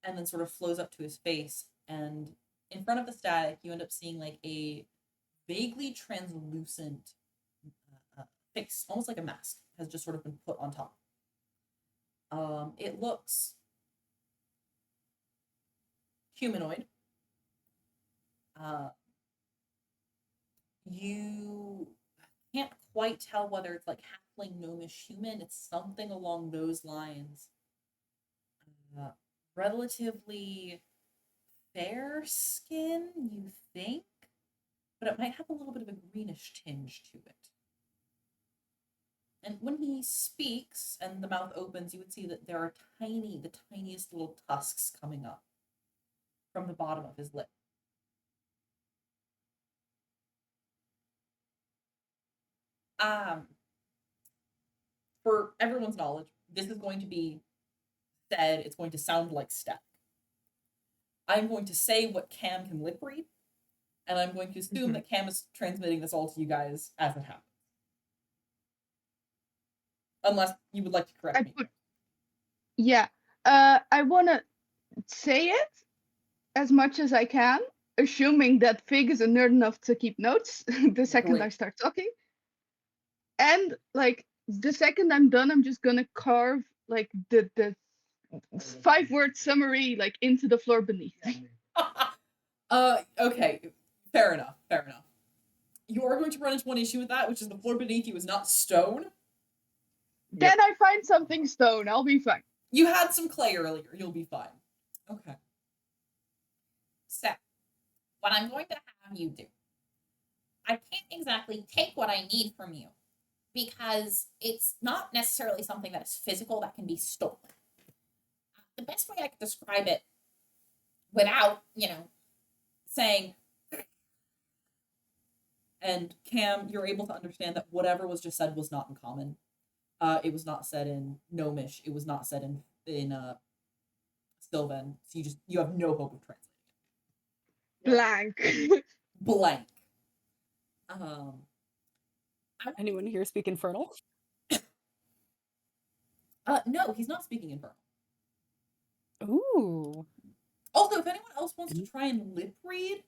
and then sort of flows up to his face, and in front of the static you end up seeing like a vaguely translucent face, almost like a mask has just sort of been put on top. It looks humanoid. You can't quite tell whether it's like halfling, gnomish, human. It's something along those lines. Relatively fair skin, you think, but it might have a little bit of a greenish tinge to it. And when he speaks and the mouth opens, you would see that there are the tiniest little tusks coming up from the bottom of his lip. For everyone's knowledge, this is going to be said, it's going to sound like static. I'm going to say what Cam can lip read, and I'm going to assume that Cam is transmitting this all to you guys as it happens. Unless you would like to correct me. Yeah, I want to say it as much as I can, assuming that Fig is a nerd enough to keep notes the second I Great. start talking. And like the second I'm done, I'm just gonna carve like the 5-word summary like into the floor beneath me. Okay, fair enough. You are going to run into one issue with that, which is the floor beneath you is not stone. Then I find something stone, I'll be fine. You had some clay earlier, you'll be fine. Okay. So, what I'm going to have you do, I can't exactly take what I need from you, because it's not necessarily something that is physical that can be stolen. The best way I could describe it without, saying, and Cam, you're able to understand that whatever was just said was not in common. It was not said in Gnomish. It was not said in Sylvan. So you have no hope of translating it. Blank. Anyone here speak Infernal? No, he's not speaking Infernal. Ooh. Also, if anyone else wants to try and lip read,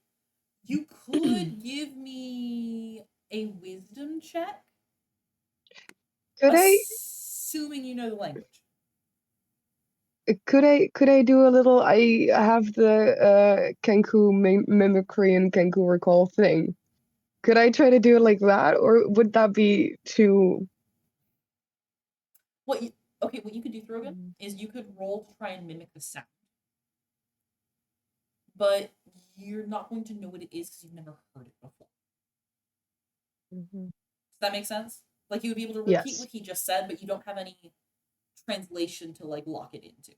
you could give me a wisdom check. Could Assuming you know the language. could I do a little? I have the Kenku mimicry and Kenku recall thing. Could I try to do it like that, or would that be too? What you could do, Throgyn, is you could roll to try and mimic the sound. But you're not going to know what it is because you've never heard it before. Does that make sense? Like, you would be able to repeat Yes. what he just said, but you don't have any translation to like lock it into.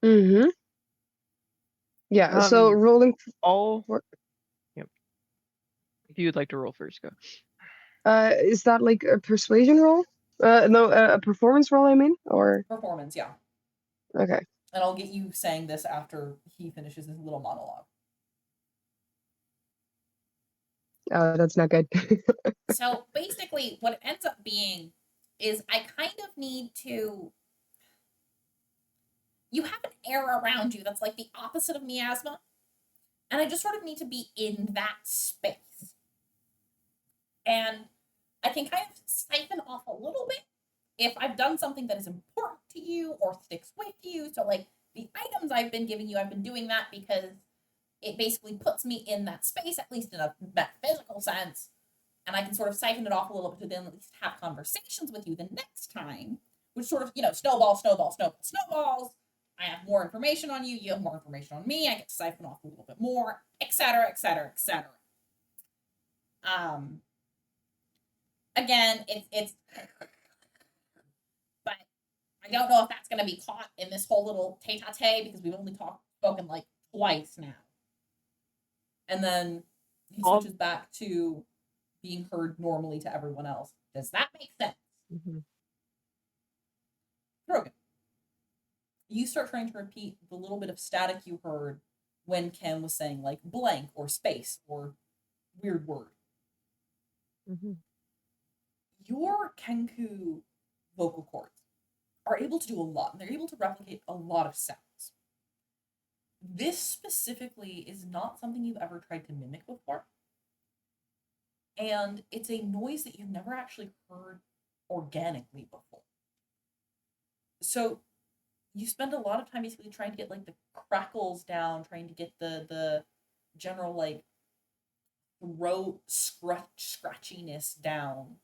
Mm-hmm. Yeah, so rolling all. for Yep. If you would like to roll first, go. is that like a persuasion roll? No, a performance roll, I mean, or Performance, yeah. okay. And I'll get you saying this after he finishes his little monologue. That's not good. So basically, what it ends up being is I kind of need to. You have an air around you that's like the opposite of miasma, and I just sort of need to be in that space. And I can kind of siphon off a little bit if I've done something that is important to you or sticks with you. So, like the items I've been giving you, I've been doing that because it basically puts me in that space, at least in a metaphysical sense. And I can sort of siphon it off a little bit to then at least have conversations with you the next time, which sort of, snowballs. I have more information on you, you have more information on me, I get to siphon off a little bit more, etc., etc., etc. Again, it's but I don't know if that's going to be caught in this whole little tete-a-tete because we've only spoken like twice now. And then he switches back to being heard normally to everyone else. Does that make sense? Mm-hmm. Throgyn, you start trying to repeat the little bit of static you heard when Ken was saying like blank or space or weird word. Mm-hmm. Your Kenku vocal cords are able to do a lot, and they're able to replicate a lot of sounds. This specifically is not something you've ever tried to mimic before. And it's a noise that you've never actually heard organically before. So you spend a lot of time basically trying to get like the crackles down, trying to get the general like throat scratchiness down.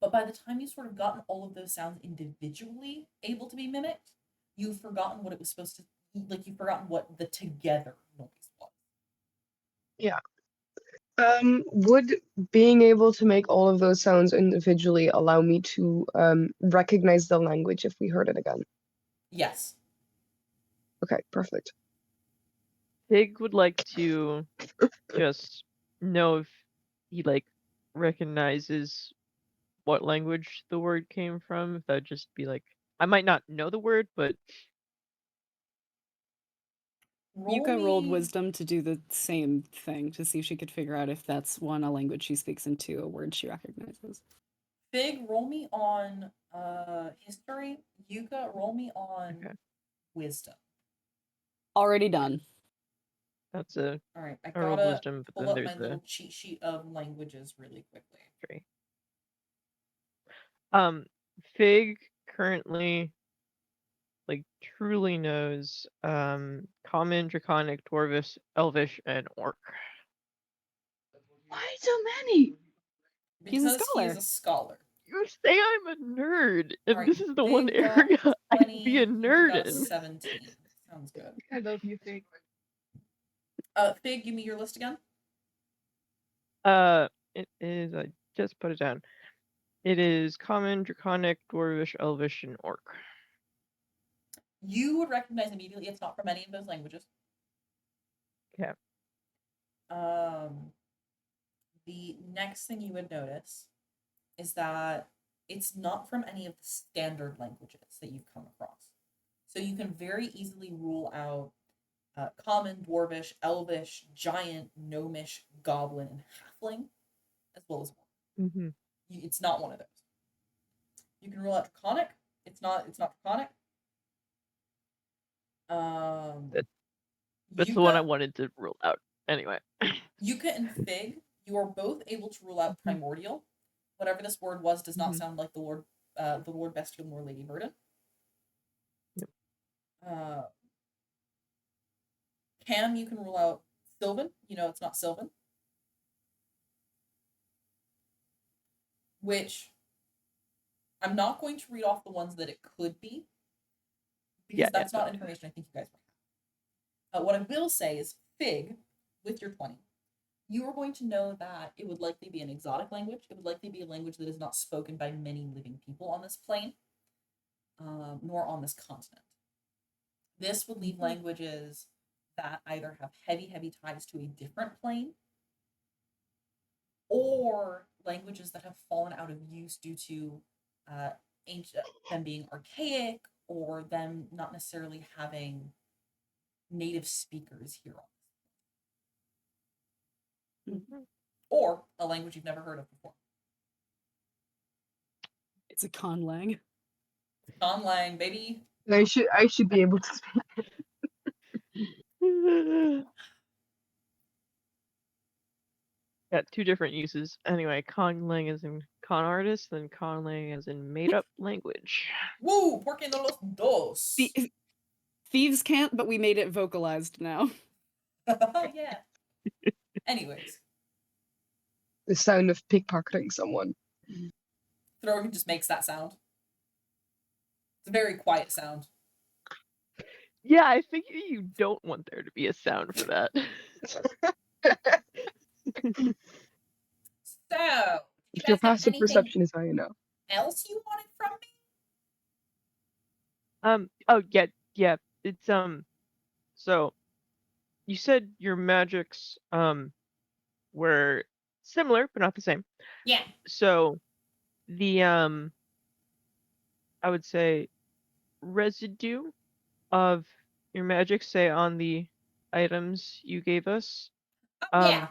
But by the time you've sort of gotten all of those sounds individually able to be mimicked, you've forgotten what it was supposed to like. You've forgotten what the together noise was. Yeah. Would being able to make all of those sounds individually allow me to recognize the language if we heard it again? Yes. Okay, perfect. Pig would like to just know if he like recognizes what language the word came from. If that'd just be like, I might not know the word, but Yuka rolled wisdom to do the same thing to see if she could figure out if that's one, a language she speaks, and two, a word she recognizes. Fig, roll me on history. Yuka, roll me on wisdom. Already done. That's a All right, I I rolled gotta wisdom, but pull then up there's my the little cheat sheet of languages really quickly. three. Fig currently like truly knows common, draconic, dwarvish, elvish, and orc. Why so many? Because He's a he scholar. is a scholar. You say I'm a nerd, and Alright, this is the one Fig got area I can 20, be a Yuka nerd got in. 17. Sounds good. I love you, Fig. Fig, give me your list again. It is. I just put it down. It is common, draconic, dwarvish, elvish, and orc. You would recognize immediately it's not from any of those languages. Okay. The next thing you would notice is that it's not from any of the standard languages that you've come across. So you can very easily rule out common, dwarvish, elvish, giant, gnomish, goblin, and halfling, as well as orc. Mm-hmm. It's not one of those. You can rule out draconic. It's not draconic. That's Yuka, the one I wanted to rule out. Anyway. Yuka and Fig, you are both able to rule out primordial. Whatever this word was does not sound like the Lord Bestial nor Lady Verdant. Yep. Cam, you can rule out Sylvan. You know it's not Sylvan. Which I'm not going to read off the ones that it could be, because that's not information I think you guys will have. What I will say is Fig, with your 20, you are going to know that it would likely be an exotic language. It would likely be a language that is not spoken by many living people on this plane. nor on this continent. This would leave languages that either have heavy ties to a different plane, or languages that have fallen out of use due to them being archaic, or them not necessarily having native speakers here on, or a language you've never heard of before. It's a conlang. Conlang, baby. I should be able to speak. Got two different uses. Anyway, conlang is in con artist, then conlang is in made up language. Woo! Porque no los dos. Thieves can't, but we made it vocalized now. Yeah. Anyways, The sound of pickpocketing someone. Throgyn just makes that sound. It's a very quiet sound. Yeah, I think you don't want there to be a sound for that. So, you If your guys have passive anything perception is high enough. else you wanted from me? Oh yeah. It's so you said your magics were similar but not the same. Yeah. So the I would say residue of your magic, say on the items you gave us. Yeah.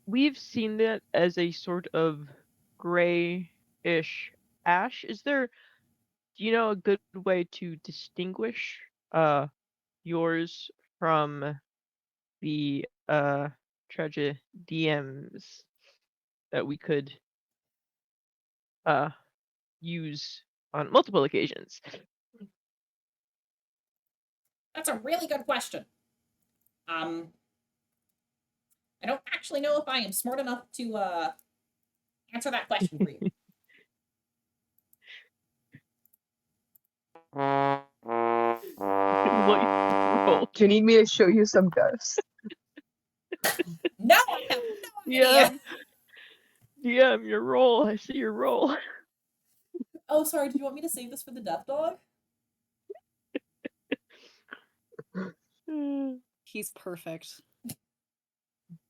We've seen that as a sort of grayish ash. Do you know a good way to distinguish yours from the tragedians that we could use on multiple occasions? That's a really good question. I don't actually know if I am smart enough to answer that question for you. Roll. Do you need me to show you some dust? No, I have no idea. DM, your roll. I see your roll. Oh, sorry. Did you want me to save this for the death dog? He's perfect.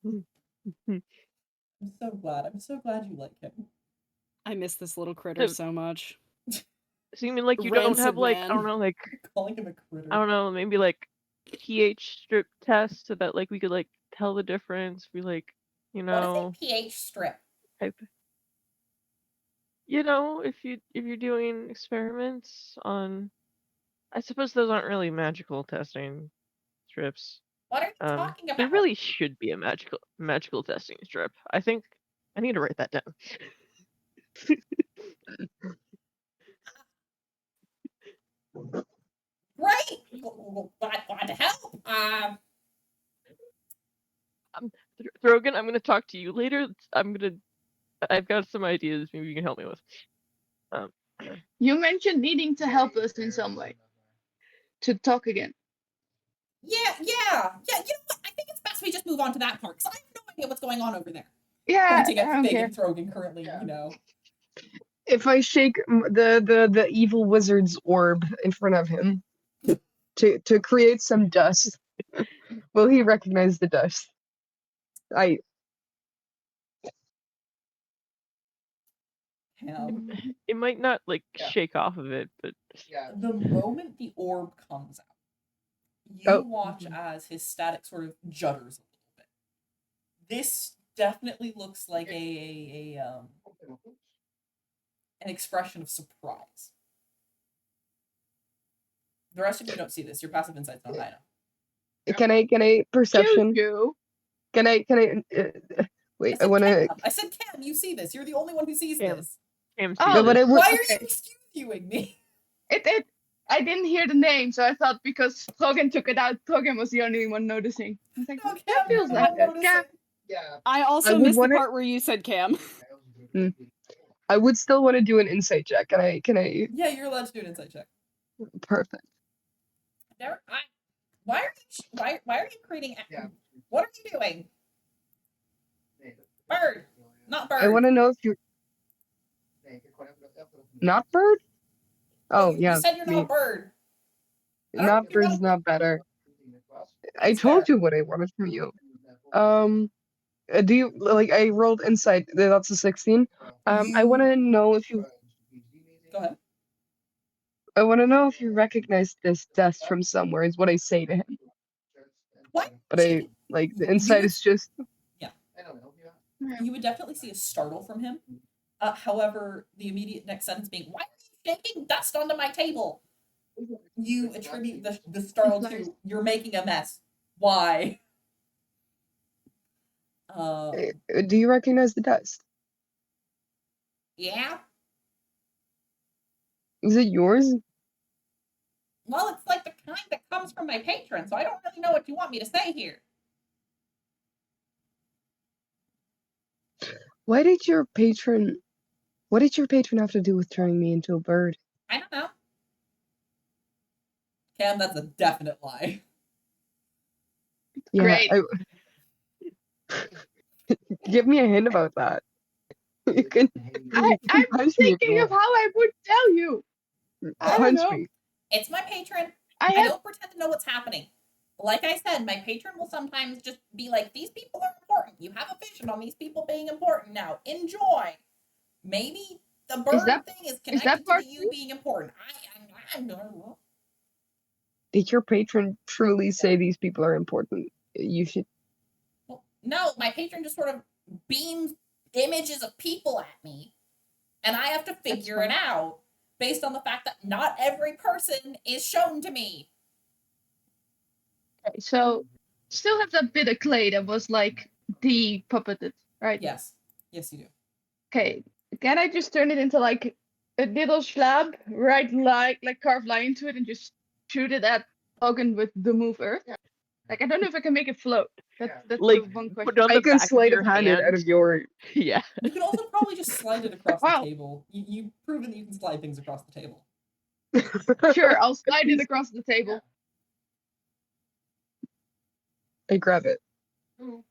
I'm so glad. I'm so glad you like him. I miss this little critter so much. So you mean like you don't have Rancid like man. I don't know like Calling him a critter. I don't know maybe like pH strip test so that like we could like tell the difference. We like you What know is a pH strip? type. You know if you're doing experiments on, I suppose those aren't really magical testing strips. What are you talking about? There really should be a magical testing strip. I think I need to write that down. Right. Glad to help. Throgyn, I'm gonna talk to you later. I've got some ideas. Maybe you can help me with. You mentioned needing to help us in some way. To talk again. Yeah. You know what? I think it's best we just move on to that part because I have no idea what's going on over there. Yeah, Pointing I at don't Fig care. and Throgyn currently, you know. If I shake the evil wizard's orb in front of him to create some dust, will he recognize the dust? It might not like shake off of it, but The moment the orb comes out, you watch as his static sort of judders a little bit. This definitely looks like an expression of surprise. The rest of you don't see this. Your passive insight's not high enough. Can I perception? Choo-choo. Can I wait? I want to. I said, Cam, you see this. You're the only one who sees this. Cam Oh, No, but I would. Why are you excusing me? I didn't hear the name, so I thought because Throgyn took it out, Throgyn was the only one noticing. I was like, No, that Cam, feels you're like not it. Cam, Yeah. I I also would missed the wanna- part where you said Cam. I would still want to do an insight check. Can I? Yeah, you're allowed to do an insight check. Perfect. Why are you creating? Yeah. What are you doing? Bird, not bird. I want to know if you. Not bird? Oh, You yeah. said you're not a bird. Not You're bird's not better. I That's told fair. you what I wanted from you. Do you like? I rolled insight. That's a 16. I want to know if you. Go ahead. I want to know if you recognize this desk from somewhere. Is what I say to him. What? But I like the insight would- is just. Yeah. You would definitely see a startle from him. However, the immediate next sentence being, "Why are you shaking dust onto my table?" You attribute the startle to, "You're making a mess. Why?" Do you recognize the desk? Yeah. Is it yours? Well, it's like the kind that comes from my patron, so I don't really know what you want me to say here. What did your patron have to do with turning me into a bird? I don't know. Cam, that's a definite lie. Yeah, Great. give me a hint about that. You can I'm punch me if you thinking of want. how I would tell you. I don't Punch know. me. It's my patron. I I have don't pretend to know what's happening. Like I said, my patron will sometimes just be like, "These people are important. You have a vision on these people being important now. Enjoy." Maybe the bird that- thing is that connected to part you true? being important. I don't know. Did your patron truly say these people are important? You should. Well, no, my patron just sort of beams images of people at me, and I have to figure it out based on the fact that not every person is shown to me. Okay, so still have that bit of clay that was like depuppeted, right? Yes. Yes, you do. Okay. Can I just turn it into like a little slab, right? Like carve line into it and just shoot it at Throgyn with the move earth? Like I don't know if I can make it float. That's Like, the one put question. it on I the can back sleight of of your hand it out of your. Yeah. You can also probably just slide it across Wow. the table. You've proven that you can slide things across the table. Sure, I'll slide it across the table. I grab it. You're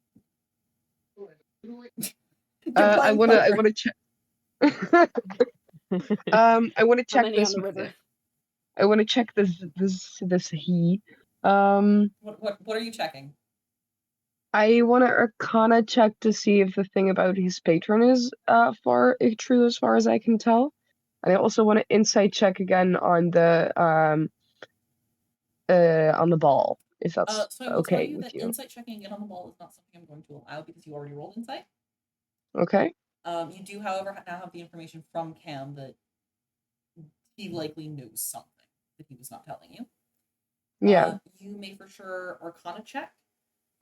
I playing wanna poker. check. I wanna How check many on this. the river? I wanna check this he. What are you checking? I wanna Arcana check to see if the thing about his patron is true as far as I can tell. And I also want to insight check again on the ball, if that's So I will tell okay you with that you. insight checking again on the ball is not something I'm going to allow because you already rolled insight. Okay. You do, however, now have the information from Cam that he likely knows something that he was not telling you. Yeah. You may for sure Arcana check.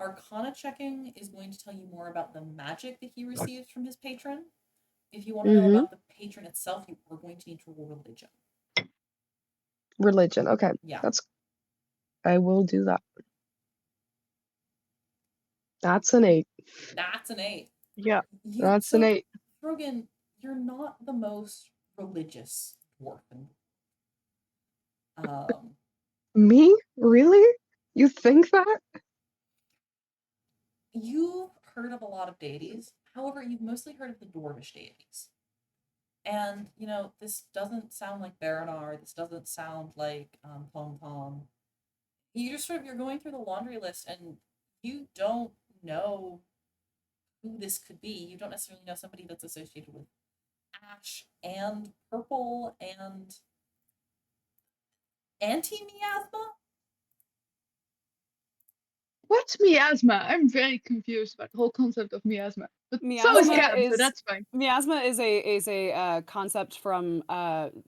Arcana checking is going to tell you more about the magic that he receives from his patron. If you want to know about the patron itself, you are going to need to roll religion. Religion. Okay. Yeah. I will do that. That's an 8. That's an 8. Yeah. That's an 8. Throgyn, you're not the most religious dwarf. Me? Really? You think that? You've heard of a lot of deities. However, you've mostly heard of the dwarvish deities. And, this doesn't sound like Baranar. This doesn't sound like Pom Pom. You're going through the laundry list and you don't know who this could be. You don't necessarily know somebody that's associated with ash and purple and anti-miasma. What's miasma? I'm very confused about the whole concept of miasma. But so is Miasma Cam, so is- that's fine. Miasma is a concept from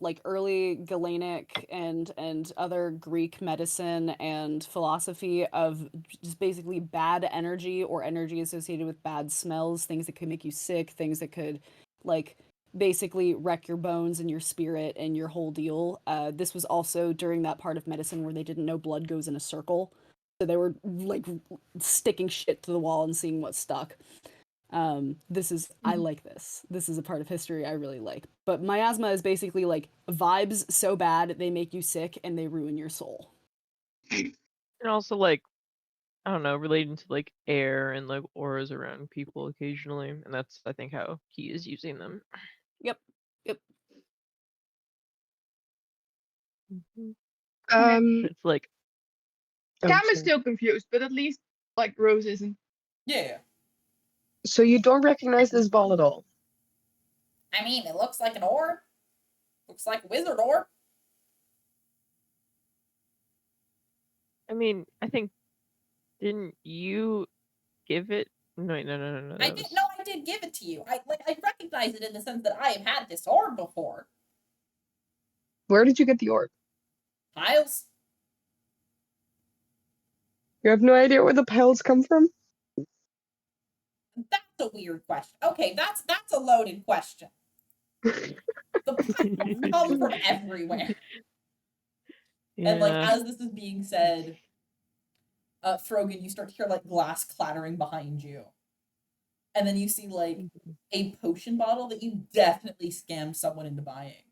like early Galenic and other Greek medicine and philosophy of just basically bad energy or energy associated with bad smells, things that could make you sick, things that could like basically wreck your bones and your spirit and your whole deal. This was also during that part of medicine where they didn't know blood goes in a circle. So they were like sticking shit to the wall and seeing what stuck. I like this. This is a part of history I really like. But miasma is basically like vibes so bad they make you sick and they ruin your soul. And also like, I don't know, relating to like air and like auras around people occasionally. And that's, I think, how he is using them. Yep. Mhm. It's like, Cam is still confused, but at least like Rose isn't. Yeah. So you don't recognize this ball at all? I mean, it looks like an orb. Looks like a wizard orb. I mean, I think, didn't you give it? No, no. I That did was... no, I did give it to you. I recognize it in the sense that I have had this orb before. Where did you get the orb? Piles. You have no idea where the piles come from? That's a weird question. Okay, that's a loaded question. The piles come from everywhere. And like Yeah. as this is being said, Throgyn, you start to hear like glass clattering behind you. And then you see like a potion bottle that you definitely scammed someone into buying.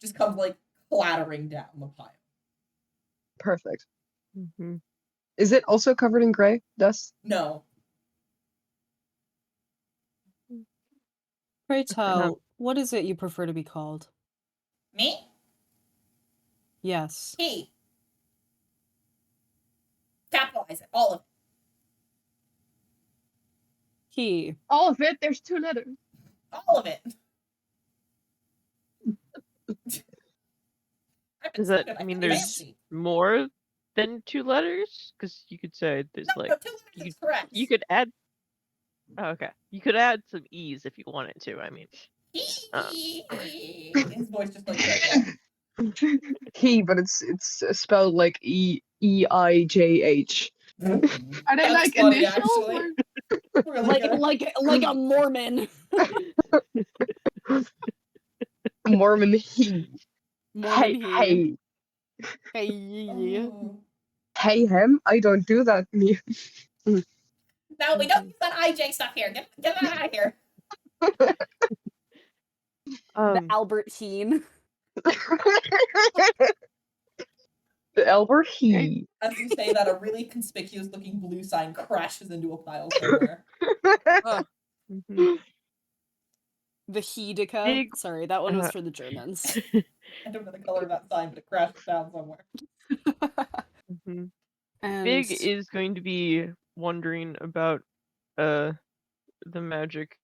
Just comes like clattering down the pile. Perfect. Mhm. Is it also covered in gray dust? No. Pray tell, what is it you prefer to be called? Me? Yes. He. Capitalize it. All of it. He. All of it. There's 2 letters. All of it. Is that, I mean, there's more than 2 letters? Because you could say there's no, like... no, 2 letters is correct. You could add... Oh, okay. You could add some E's if you wanted to, I mean. His voice just like that. He, but it's spelled like EIJH. Are they That's like funny, initials? actually. Or... Really like a Mormon. Mormon he. Mormon Hey. Oh. Hey him? I don't do that. No, we don't use that IJ stuff here. Get that out of here. The Albert Heen. The Albert he. As you say that, a really conspicuous looking blue sign crashes into a pile somewhere. The Hedeka. Big- Sorry, that one was for the Germans. I don't know the color of that sign, but it crashed down somewhere. And Big is going to be wondering about the magic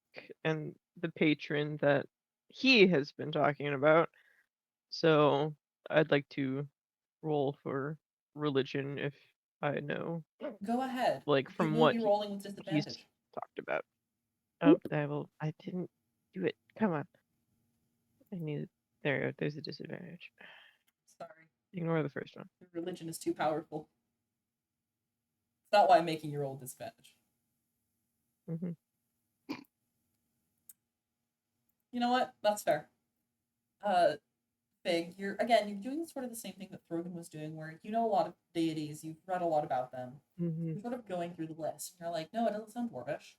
and the patron that he has been talking about. So I'd like to roll for religion if I know. Go ahead. Like You from will what be rolling with he's disadvantage. talked about. Oh, I didn't do it. Come on. I need there's a disadvantage. Sorry. Ignore the first one. Your religion is too powerful. It's not why I'm making you roll disadvantage. You know what? That's fair. Fig, you're doing sort of the same thing that Throgyn was doing, where you know a lot of deities, you've read a lot about them. You're sort of going through the list, and you're like, no, it doesn't sound dwarvish.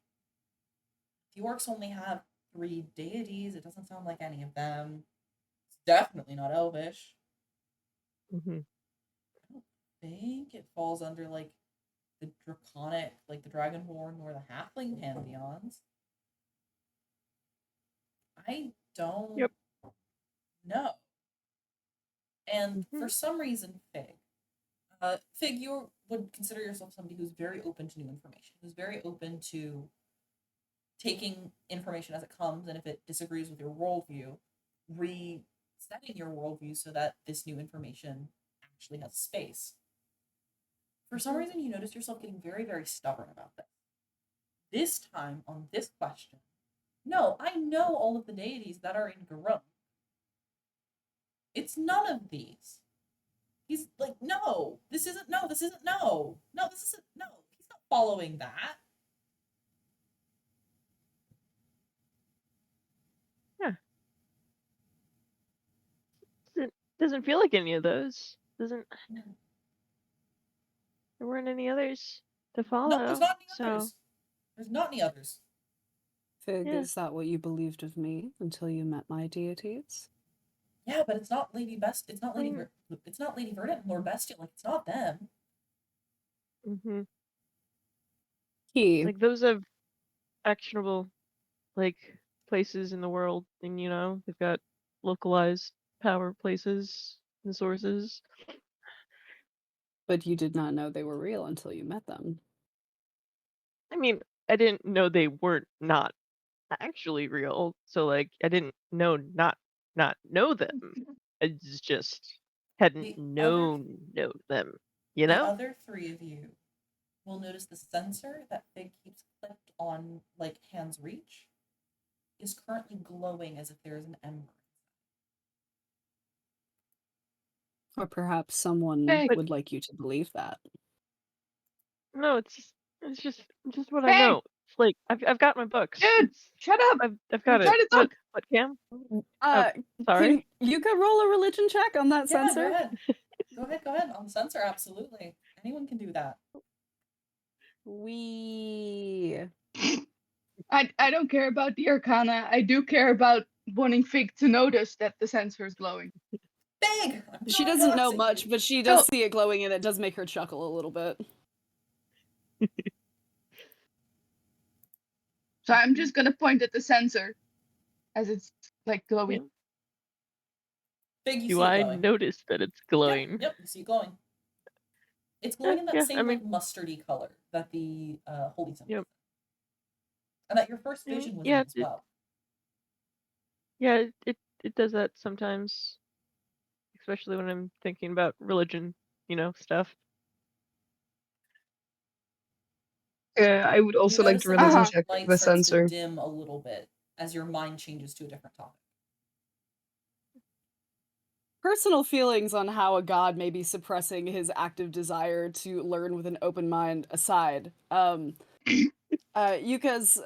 The orcs only have 3 deities. It doesn't sound like any of them. It's definitely not elvish. I don't think it falls under like the draconic, like the dragonborn or the halfling pantheons. I don't know. And for some reason, Fig, you would consider yourself somebody who's very open to new information, who's very open to taking information as it comes, and if it disagrees with your worldview, resetting your worldview so that this new information actually has space. For some reason, you notice yourself getting very, very stubborn about this. This time, on this question, no, I know all of the deities that are in Garung. It's none of these. He's like, no, this isn't, no, this isn't, no, this isn't, no. He's not following that. Doesn't feel like any of those. There weren't any others to follow. No, there's not any others. There's not any others. Fig, is that what you believed of me until you met my deities? Yeah, but it's not Lady Best. It's not Lady. It's not Lady Verdant and Lord Bestial. Like, it's not them. Like, those have actionable, like, places in the world, and they've got localized power places. sources. But you did not know they were real until you met them. I mean, I didn't know they weren't not actually real, so like I didn't not know them. I just hadn't The know them, you The know? other three of you will notice the sensor that Fig keeps clipped on like hand's reach is currently glowing as if there is an ember. Or perhaps someone Hey. would like you to believe that. No, it's just what I Hey! know. It's like I've got my books. Dude, shut up! I've got I'm it. trying to talk. What Cam? Can Sorry. Yuka roll a religion check on that Yeah, sensor? go ahead. On the sensor, absolutely. Anyone can do that. I don't care about the arcana. I do care about wanting Fig to notice that the sensor is glowing. Big! She doesn't know much, but she does see it glowing, and it does make her chuckle a little bit. So I'm just gonna point at the sensor as it's like glowing. Big, you Do see it I glowing. notice that it's glowing? Yep, you see it glowing. It's glowing in that Yeah, same I mean- like mustardy color that the holy symbol. Yep. And that your first vision was in Yeah, as well. Yeah, it does that sometimes, especially when I'm thinking about religion, stuff. Yeah, I would also You like notice to that religion Uh-huh. check light the starts to sensor. dim a little bit as your mind changes to a different topic. Personal feelings on how a god may be suppressing his active desire to learn with an open mind aside, Yuka's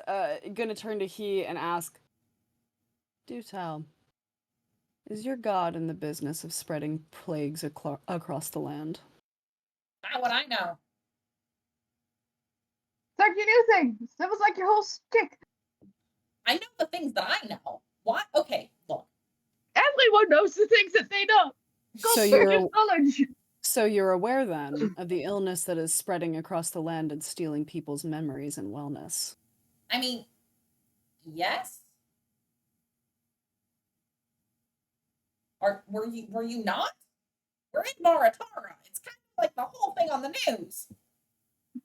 gonna turn to he and ask, "Do tell, is your god in the business of spreading plagues across the land?" How would I know? It's like your new thing. That was like your whole stick. I know the things that I know. What? Okay, look. Everyone knows the things that they know. So Go you're- your knowledge. So you're aware then of the illness that is spreading across the land and stealing people's memories and wellness. I mean, yes. Were you not? We're in Baratara. It's kind of like the whole thing on the news.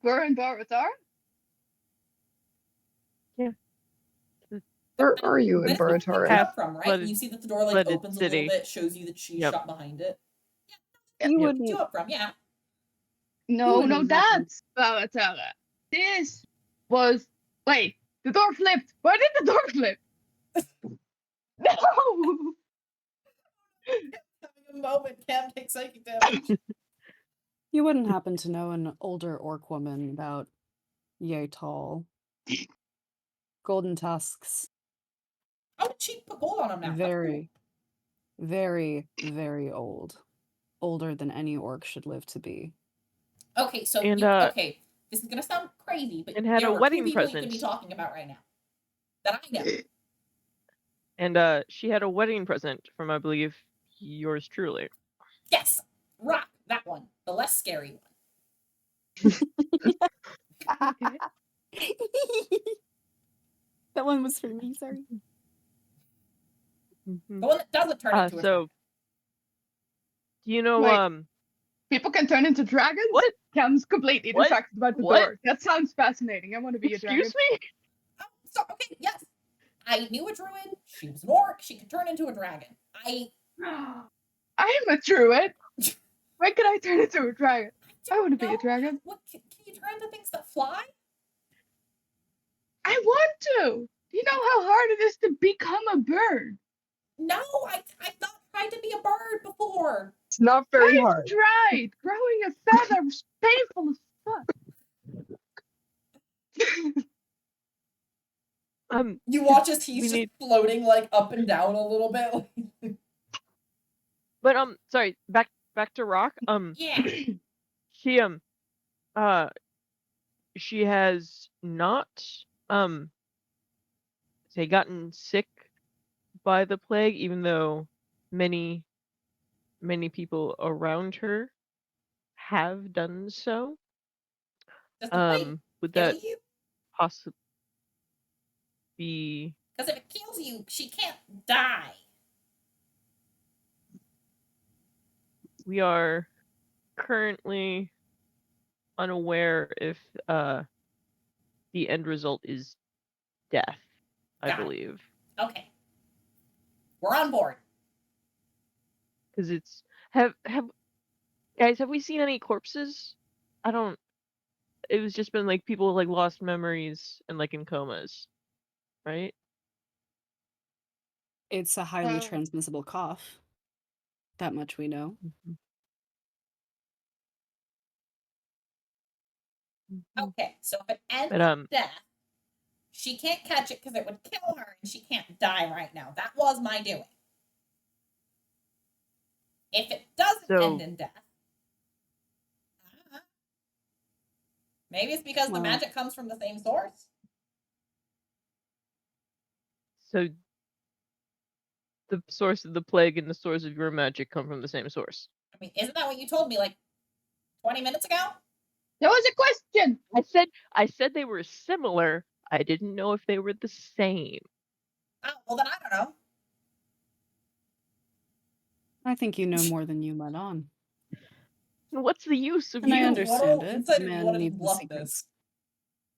We're in Baratar. Where are you in But it's where we Baratara? picked up from, right? Flooded- You see that the door like flooded opens a city. little bit, shows you that she's Yep. shut behind it. You Where wouldn't. picked you up from, yeah. No, wouldn't that's Baratar. This was. Wait, the door flipped. Why did the door flip? No! Having a moment, Cam takes psychic damage. You wouldn't happen to know an older orc woman about yay tall, golden tusks, How did she put gold on him now? That's cool. very, very, very old, older than any orc should live to be. Okay, so And, okay, this is gonna sound crazy, but and had there a are wedding two people you could be present. talking about right now that I know. And she had a wedding present from, I believe, yours truly. Yes, Rock, that one, the less scary one. That one was for me, sorry. Mhm. The one that doesn't turn into a So, dragon. do you know, Wait. People can turn into dragons? what? Cam's completely What? distracted about the What? door. That sounds fascinating. I want to be a dragon. Excuse me? Oh, so, okay, yes. I knew a druid. She was an orc. She could turn into a dragon. I am a druid. When can I turn into a dragon? I want to be a know. dragon. What can you turn into things that fly? I want to. You know how hard it is to become a bird? No, I've not tried to be a bird before. It's not very I've hard. tried. Growing a feather is painful as fuck. You watch as he's We just need- floating like up and down a little bit. But sorry, back to Rock. Yeah. She has not say gotten sick by the plague, even though many people around her have done so. Does the plague Would kill that you? possibly be? Because if it kills you, she can't die. we are currently unaware if the end result is death, I Got it. believe. Okay. We're on board. Because it's have guys, have we seen any corpses? I don't. It was just been like people like lost memories and like in comas, right? It's a highly transmissible cough. That much we know. Okay, so if it ends But in death, she can't catch it because it would kill her and she can't die right now. That was my doing. If it doesn't end in death, maybe it's because the Well- magic comes from the same source. so the source of the plague and the source of your magic come from the same source. I mean, isn't that what you told me like 20 minutes ago? That was a question. I said they were similar. I didn't know if they were the same. Oh, well then I don't know. I think you know more than you let on. What's the use of And I you? understand roll it. insight or do you Man wanna needs the bluff secrets.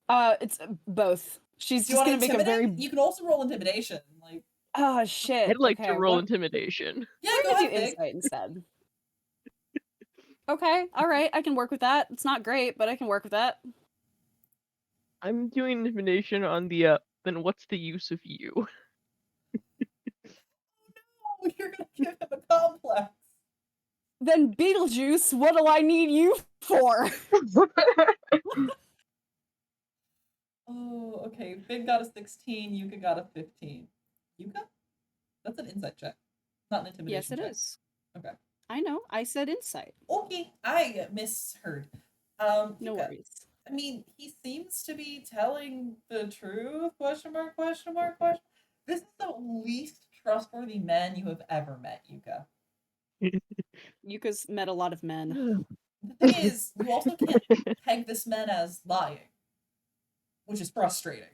this? It's both. She's Do you just want gonna make a very. You can also roll intimidation. Like, Oh shit. I'd like okay, to roll what- intimidation. yeah, We're go gonna do ahead, Fig. insight instead. Okay, all right, I can work with that. It's not great, but I can work with that. I'm doing intimidation on the then what's the use of you? Oh, you're gonna give him a complex. Then Beetlejuice, what do I need you for? Oh, okay. Fig got a 16, Yuka got a 15. Yuka? That's an insight check, not an intimidation Yes, it check. is. Okay. I know. I said insight. Okay, I misheard. No Yuka, worries. I mean, he seems to be telling the truth, question mark, question mark, question. This is the least trustworthy man you have ever met, Yuka. Yuka's met a lot of men. The thing is, you also can't peg this man as lying, which is frustrating.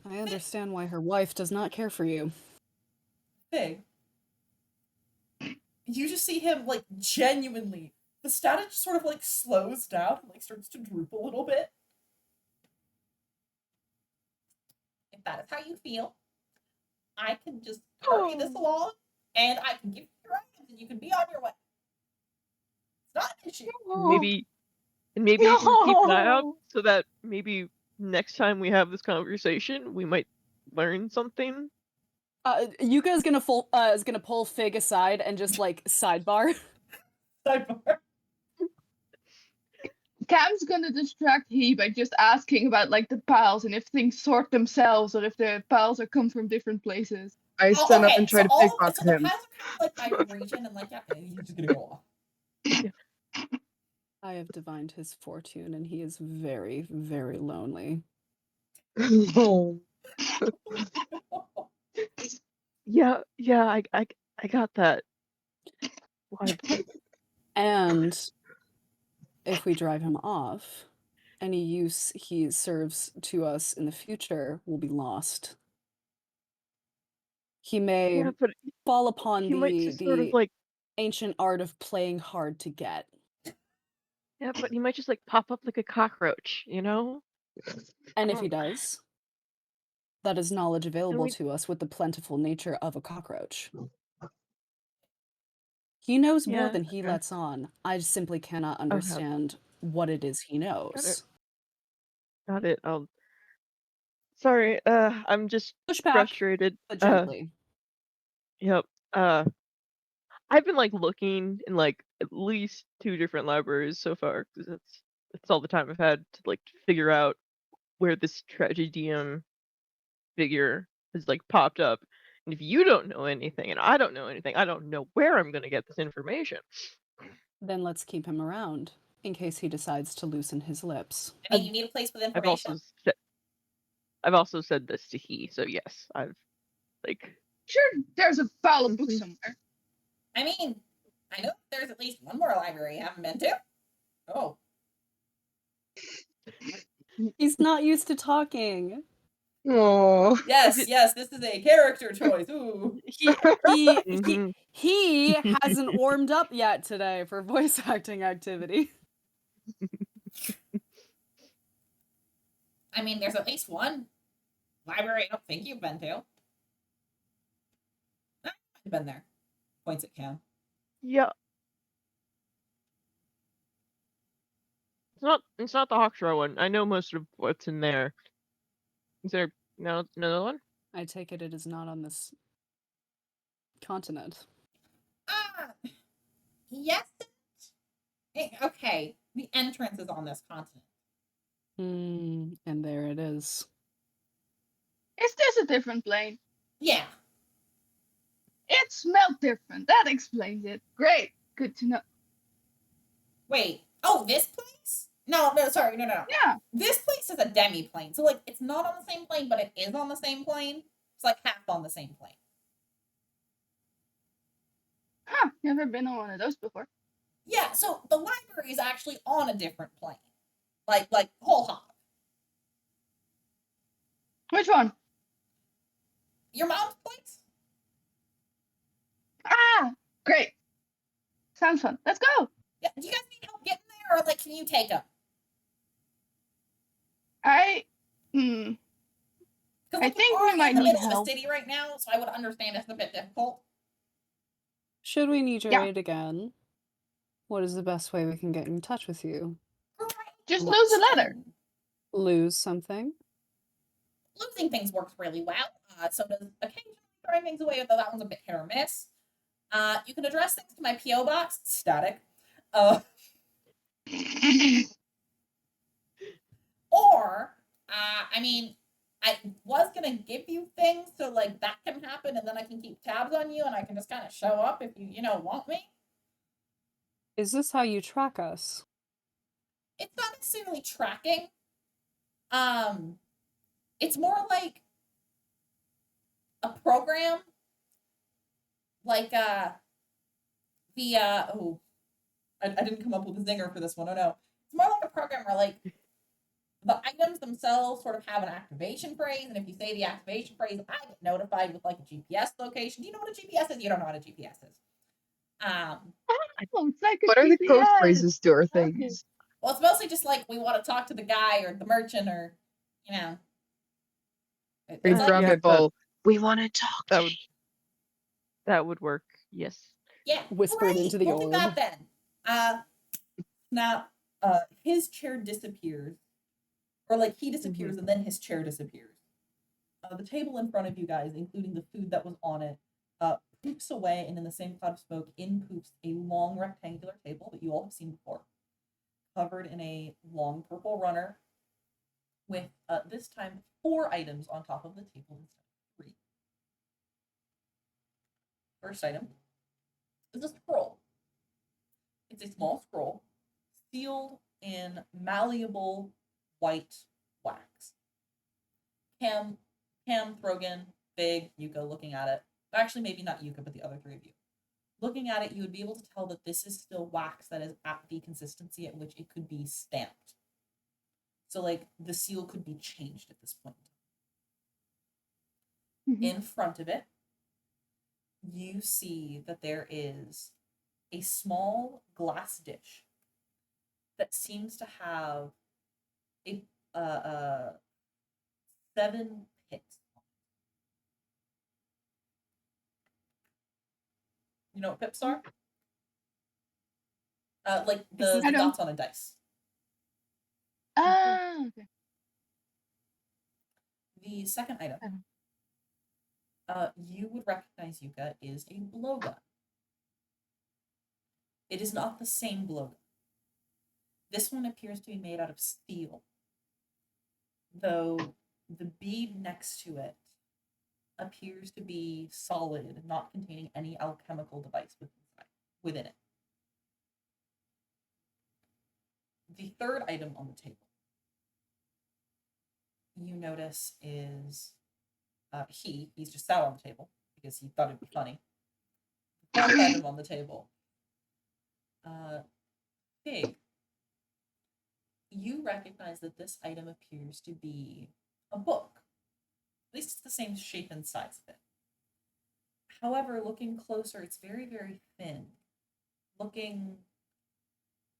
I understand why her wife does not care for you. Fig, you just see him, like, genuinely, the status just sort of, like, slows down and, like, starts to droop a little bit. If that is how you feel, I can just hurry this along, and I can give you your items, and you can be on your way. It's not an issue. Maybe you can keep an eye out so that maybe next time we have this conversation, we might learn something. Yuka is gonna pull Fig aside and just like sidebar. Sidebar. Cam's gonna distract he by just asking about like the piles and if things sort themselves or if the piles are come from different places. I stand up okay, and try so to all of pickpocket so the him. piles are kind of like by region, and like yeah, you're just gonna go off. I have divined his fortune, and he is very, very lonely. No. Yeah, I got that. Vibe. And if we drive him off, any use he serves to us in the future will be lost. He may Yeah, but fall upon he might just sort of the like ancient art of playing hard to get. yeah, but he might just like pop up like a cockroach, you know? And if he Oh. does, that is knowledge available we- to us with the plentiful nature of a cockroach. He knows more Yeah, than he okay. lets on. I simply cannot understand what it is he knows. Got it. Sorry, I'm just Push back, frustrated. but gently. Yep. I've been like looking in like at least 2 different libraries so far because that's all the time I've had to like figure out where this tragedium figure has like popped up. And if you don't know anything and I don't know anything, I don't know where I'm gonna get this information. Then let's keep him around in case he decides to loosen his lips. I mean, you need a place with information. I've also said this to he, so yes, I've like Sure, there's a pile of books somewhere. I mean, I know there's at least one more library you haven't been to. Oh, He's not used to talking. Oh. Yes, it- yes, this is a character choice. Ooh. He hasn't warmed up yet today for voice acting activity. I mean, there's at least one library I don't think you've been to. I've been there. Points at Cam. Yeah. It's not the Hawkshaw one. I know most of what's in there. Is there another one? I take it is not on this continent. Ah, yes. Okay, the entrance is on this continent. And there it is. Is this a different plane? Yeah. It smelled different. That explains it. Great. Good to know. Wait. Oh, this place? No, sorry, no. Yeah. This place is a demi-plane. So, like, it's not on the same plane, but it is on the same plane. It's like half on the same plane. Huh. Never been on one of those before. Yeah, so the library is actually on a different plane. Like whole hog. Which one? Your mom's place? Ah, great. Sounds fun. Let's go. Yeah, do you guys need help getting there, or, like, can you take them? Hmm. Because, I like, think we're we in might the need middle of help. a city right now, so I would understand it's a bit difficult. Should we need your Yeah. aid again? What is the best way we can get in touch with you? Just lose a letter. Lose something? Losing things works really well. So does occasionally throwing things away, although that one's a bit hit or miss. You can address things to my P.O. box, static. Or, I mean, I was gonna give you things so, like, that can happen, and then I can keep tabs on you, and I can just kind of show up if you want me. Is this how you track us? It's not necessarily tracking. It's more like a program. Like, I didn't come up with a zinger for this one. Oh no. It's more like a program where, like, the items themselves sort of have an activation phrase, and if you say the activation phrase, I get notified with, like, a GPS location. Do you know what a GPS is? You don't know what a GPS is. Oh, it's like a What are the code GPS. phrases to our Okay. things? Well, it's mostly just like we want to talk to the guy or the merchant or, you know. Big It's like, yeah, rabbit ball. We want to talk that to would that would work. Yes. yeah, Whispered great, into the we'll do that orb. then. Now, his chair disappears, or, like, he disappears and then his chair disappears. The table in front of you guys, including the food that was on it, poops away, and in the same cloud of smoke, in poops a long rectangular table that you all have seen before, covered in a long purple runner, with this time 4 items on top of the table instead of 3. First item is a scroll. It's a small scroll sealed in malleable white wax. Cam, Throgyn, Big, Yuka looking at it. Actually, maybe not Yuka, but the other 3 of you. Looking at it, you would be able to tell that this is still wax that is at the consistency at which it could be stamped. So, like, the seal could be changed at this point. In front of it, you see that there is a small glass dish that seems to have a 7 pits. You know what pips are? Like the I don't. dots on a dice. Ah, okay. The second item, you would recognize, Yuka, is a blowgun. It is not the same blowgun. This one appears to be made out of steel, though the bead next to it appears to be solid, not containing any alchemical device within it. The third item on the table, you notice, is he's just sat on the table because he thought it'd be funny. The fourth item on the table, Pig. You recognize that this item appears to be a book. least it's the same shape and size of it. However, looking closer, it's very, very thin, looking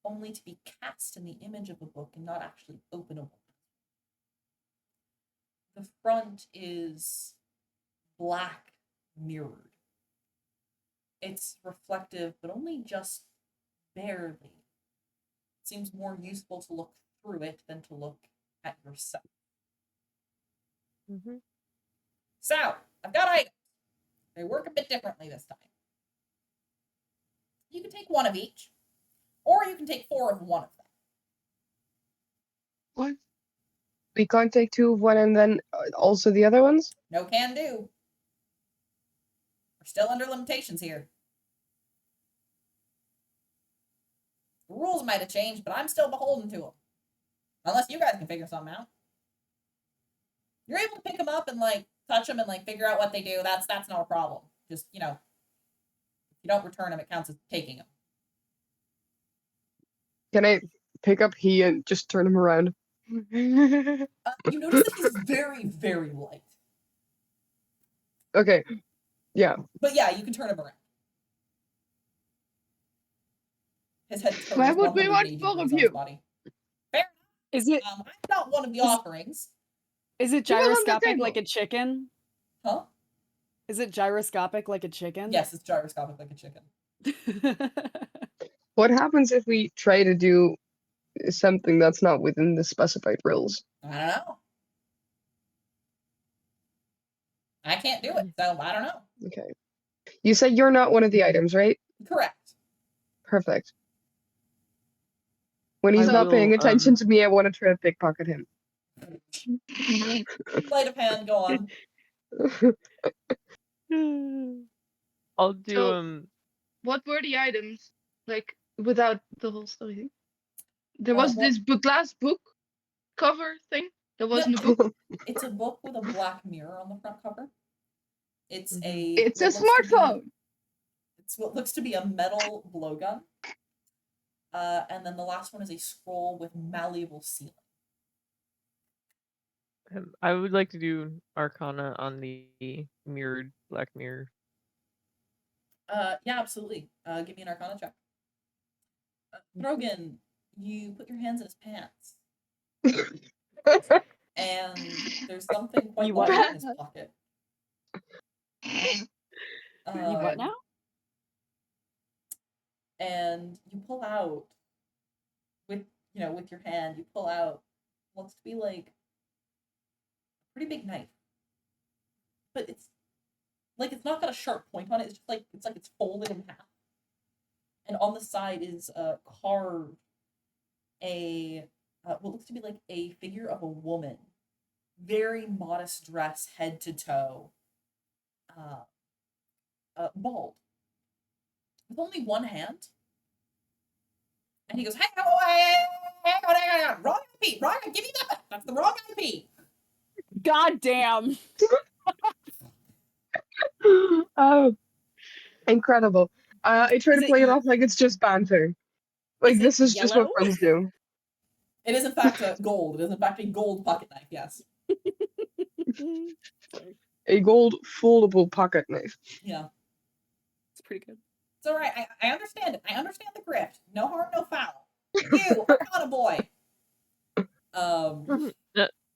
only to be cast in the image of a book and not actually openable. The front is black mirrored. It's reflective, but only just barely. It seems more useful to look through it than to look at yourself. Mm-hmm. So, I've got items. They work a bit differently this time. You can take one of each, or you can take 4 of one of them. What? We can't take 2 of one and then also the other ones? No can do. We're still under limitations here. The rules might have changed, but I'm still beholden to them. Unless you guys can figure something out. You're able to pick them up and like touch them and like figure out what they do. That's not a problem. Just, you know, if you don't return them, it counts as taking them. Can I pick up he and just turn him around? You notice that he's very, very light. Okay. Yeah. But yeah, you can turn him around. His head turns Why would we 180 want degrees both on of his you? body. Fair Is it enough. I'm not one of the offerings. is it He was on the gyroscopic table. like a chicken? Huh? Is it gyroscopic like a chicken? Yes, it's gyroscopic like a chicken. What happens if we try to do something that's not within the specified rules? I don't know. I can't do it, so I don't know. Okay. You said you're not one of the items, right? Correct. Perfect. When he's I not paying will, attention to me, I want to try to pickpocket him. Sleight of hand, go on. I'll do So- What were the items? Like, without the whole story. There was well- this glass book cover thing that wasn't a book. It's a book with a black mirror on the front cover. It's a. It's a what looks to be- smartphone. It's what looks to be a metal blowgun. And then the last one is a scroll with malleable sealing. I would like to do Arcana on the mirrored black mirror. Yeah, absolutely. Give me an Arcana check. Throgyn, you put your hands in his pants, and there's something quite You what? large in his pocket. You what now? And you pull out with your hand, you pull out what looks to be like a pretty big knife. But it's not got a sharp point on it, it's folded in half. And on the side is carved a what looks to be like a figure of a woman. Very modest dress, head to toe. Bald. With only one hand. And he goes, hang on, wrong IP, give me that, that's the wrong IP. God damn. Oh, incredible. I try Is to it play it y- off like it's just banter. Like, Is it this is just what yellow? friends do. It is in fact gold. It is in fact a gold pocket knife, yes. A gold foldable pocket knife. Yeah. It's pretty good. It's alright, I understand it. I understand the grift. No harm, no foul. You, Arcana boy.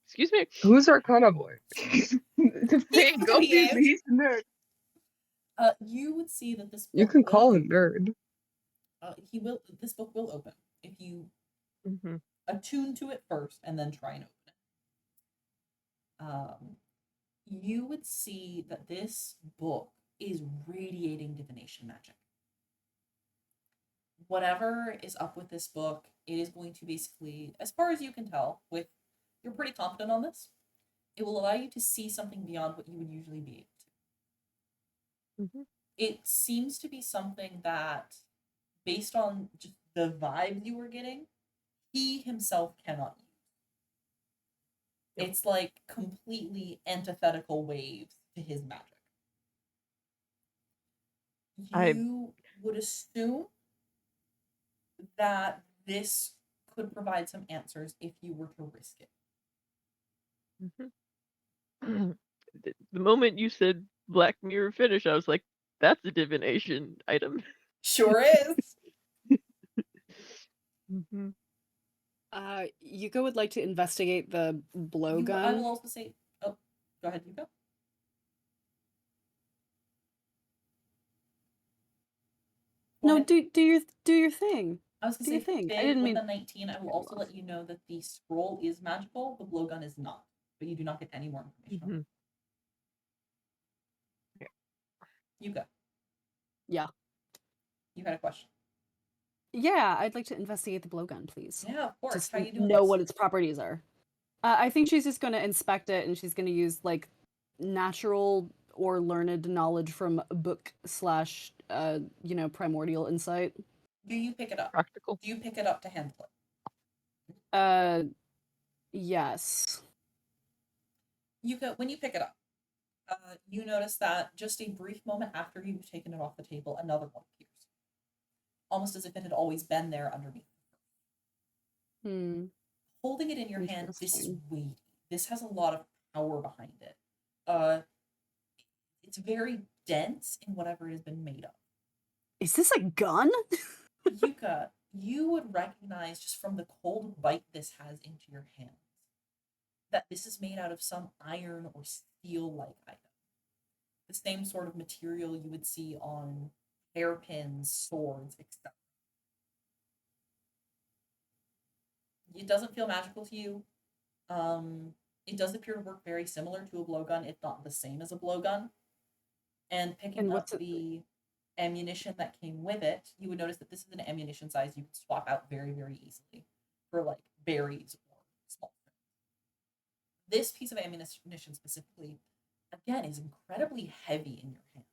Excuse me. Who's Arcana boy? Hey, Go, he is. he's a nerd. You would see that this book You can will call open. him nerd. This book will open if you Mm-hmm. attune to it first and then try and open it. You would see that this book is radiating divination magic. Whatever is up with this book, it is going to basically, as far as you can tell, you're pretty confident on this, it will allow you to see something beyond what you would usually be able to. Mm-hmm. It seems to be something that, based on just the vibes you were getting, he himself cannot use. Yep. It's like completely antithetical waves to his magic. You would assume that this could provide some answers if you were to risk it. Mm-hmm. the moment you said Black Mirror finish, I was like, that's a divination item. Sure is. Mhm. Yuka would like to investigate the I will blowgun. also say. Oh, go ahead, Yuka. Go No, ahead. do your thing. I was gonna do your say, thing. I Fig, didn't with mean the 19, I will cut you also off. let you know that the scroll is magical, the blowgun is not, but you do not get any more information on Mhm. it. Yuka, Yeah. you had a question. Yeah, I'd like to investigate the blowgun, please. Yeah, of course. Just How you doing know this? what its properties are. I think she's just going to inspect it, and she's going to use like natural or learned knowledge from a book slash, primordial insight. Do you pick it up? Practical. Do you pick it up to handle it? Yes. Yuka, when you pick it up, you notice that just a brief moment after you've taken it off the table, another one appears. Almost as if it had always been there underneath. Hmm. Holding it in your hand, this is Interesting. weighty. This has a lot of power behind it. It's very dense in whatever it has been made of. Is this a gun? Yuka, you would recognize just from the cold bite this has into your hands that this is made out of some iron or steel-like item. The same sort of material you would see on hairpins, swords, etc. It doesn't feel magical to you. It does appear to work very similar to a blowgun, if not the same as a blowgun. And picking And up what's it? the ammunition that came with it, you would notice that this is an ammunition size you could swap out very, very easily for like berries or small things. This piece of ammunition specifically, again, is incredibly heavy in your hand,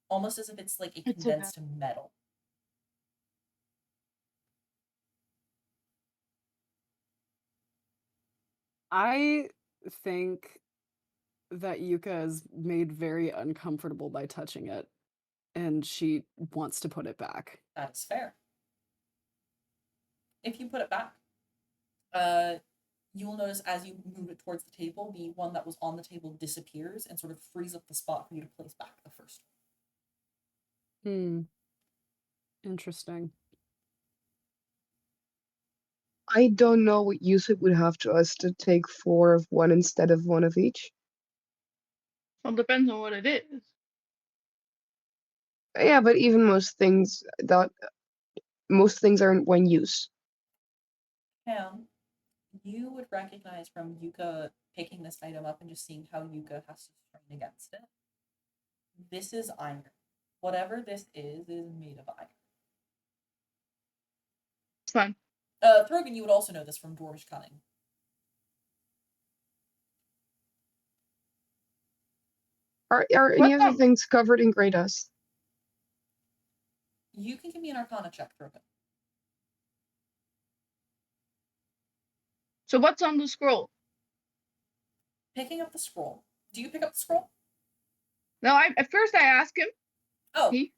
almost as if it's like a It's okay. condensed metal. I think that Yuka is made very uncomfortable by touching it, and she wants to put it back. That is fair. If you put it back, you will notice as you move it towards the table, the one that was on the table disappears and sort of frees up the spot for you to place back the first Hmm. Interesting. I don't know what use it would have to us to take 4 of one instead of 1 of each. Well, depends on what it is. Yeah, but even most things are in one use. Pam, you would recognize from Yuka picking this item up and just seeing how Yuka has to strain against it. This is iron. Whatever this is made of iron. It's fine. Throgyn, you would also know this from Dwarvish Cunning. Are any of the things covered in grey dust? You can give me an Arcana check, Throgyn. So what's on the scroll? Picking up the scroll. Do you pick up the scroll? No, at first I ask him. Oh, He?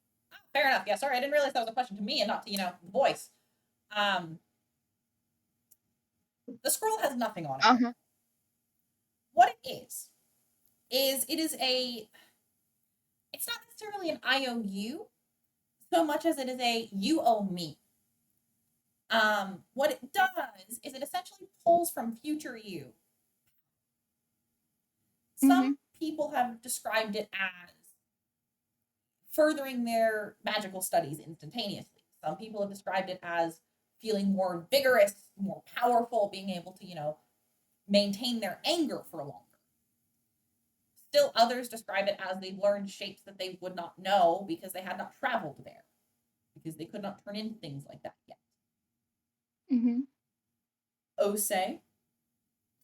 fair enough. Yeah, sorry, I didn't realize that was a question to me and not to, the voice. The scroll has nothing on it. Uh-huh. What it is it is it's not necessarily an IOU so much as it is a you owe me. What it does is it essentially pulls from future you. Some people have described it as furthering their magical studies instantaneously. Some people have described it as feeling more vigorous, more powerful, being able to, maintain their anger for longer. Still others describe it as they've learned shapes that they would not know because they had not traveled there, because they could not turn into things like that yet. Mm-hmm. Osei,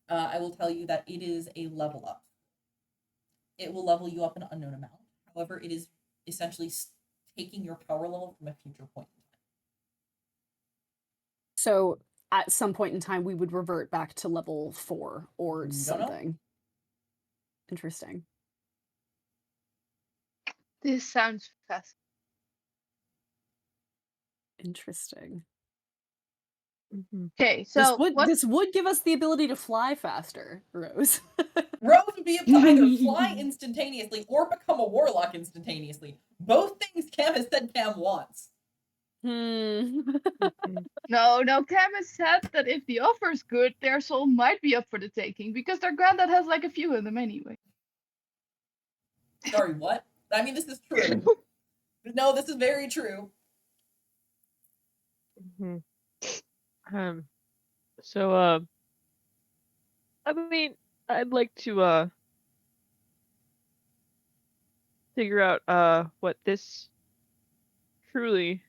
I will tell you that it is a level up. It will level you up an unknown amount. However, it is essentially taking your power level from a future point in time. So at some point in time, we would revert back to level 4 or Don't know. something. Interesting. This sounds fascinating. Interesting. Okay, so what? This would give us the ability to fly faster, Rose. Rose would be able to either fly instantaneously or become a warlock instantaneously. Both things Cam has said Cam wants. Hmm. No, Cam has said that if the offer's good, their soul might be up for the taking because their granddad has like a few of them anyway. Sorry, what? I mean, this is true. No, this is very true. So, I mean, I'd like to figure out what this truly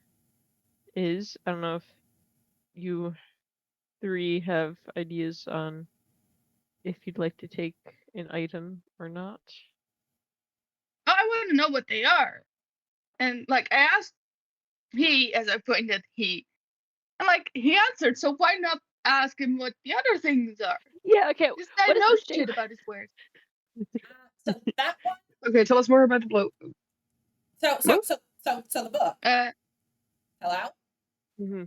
is. I don't know if you three have ideas on if you'd like to take an item or not. I want to know what they are. And like I asked he, as I pointed he, and like he answered, so why not ask him what the other things are? Yeah, okay. This guy What is knows the shit shape? about his wares. So that one. Okay, tell us more about the blow. So the book. Hello. Mm-hmm.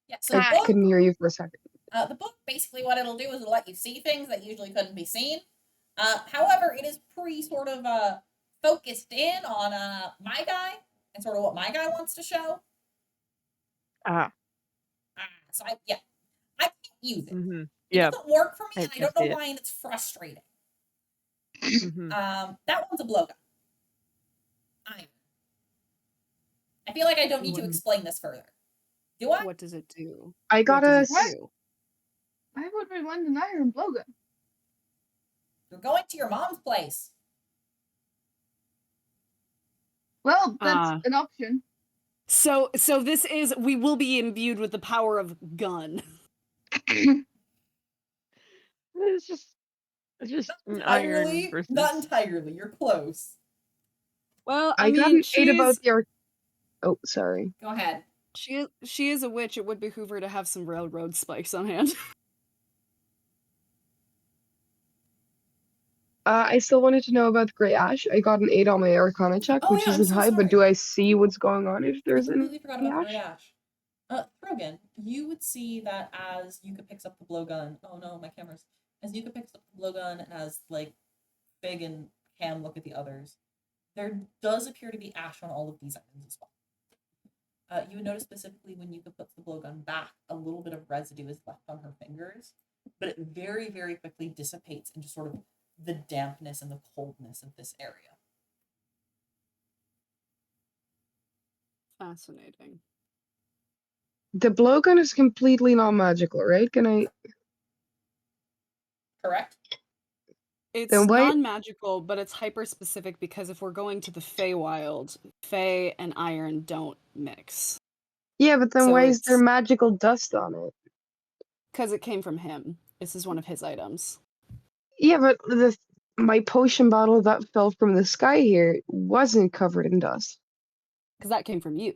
Yeah. So the I book. couldn't hear you for a second. The book basically what it'll do is it'll let you see things that usually couldn't be seen. However, it is pretty sort of focused in on my guy and sort of what my guy wants to show. So I can't use it. Mm-hmm. It Yeah. doesn't work for me, and I I don't know see it. why, and it's frustrating. Mm-hmm. That one's a blowgun. I feel like I don't need to explain this further. Do I? What does it do? I got a. Why would we want an iron blowgun? You're going to your mom's place. Well, that's an option. So this is we will be imbued with the power of gun. It's just an Entirely, iron versus. not entirely. You're close. Well, I got mean, an 8 about the art. Oh, sorry. Go ahead. She is a witch. It would behoove her to have some railroad spikes on hand. I still wanted to know about the Grey Ash. I got an 8 on my Arcana check, Oh, which yeah, I'm isn't so high, but sorry. do I see what's going on if I there's any completely forgot about the Great ash? Ash. Throgyn, you would see that as Yuka picks up the blowgun. Oh no, my camera's. As Yuka picks up the blowgun and as like Fig and Cam look at the others, there does appear to be ash on all of these items as well. You would notice specifically when Yuka puts the blowgun back, a little bit of residue is left on her fingers, but it very, very quickly dissipates into sort of the dampness and the coldness of this area. Fascinating. The blowgun is completely non-magical, right? Can I? Correct? It's Then why- non-magical, but it's hyper-specific because if we're going to the Feywild, Fey and iron don't mix. Yeah, but then So why is there it's- magical dust on it? Because it came from him. This is one of his items. Yeah, but my potion bottle that fell from the sky here wasn't covered in dust. Because that came from you.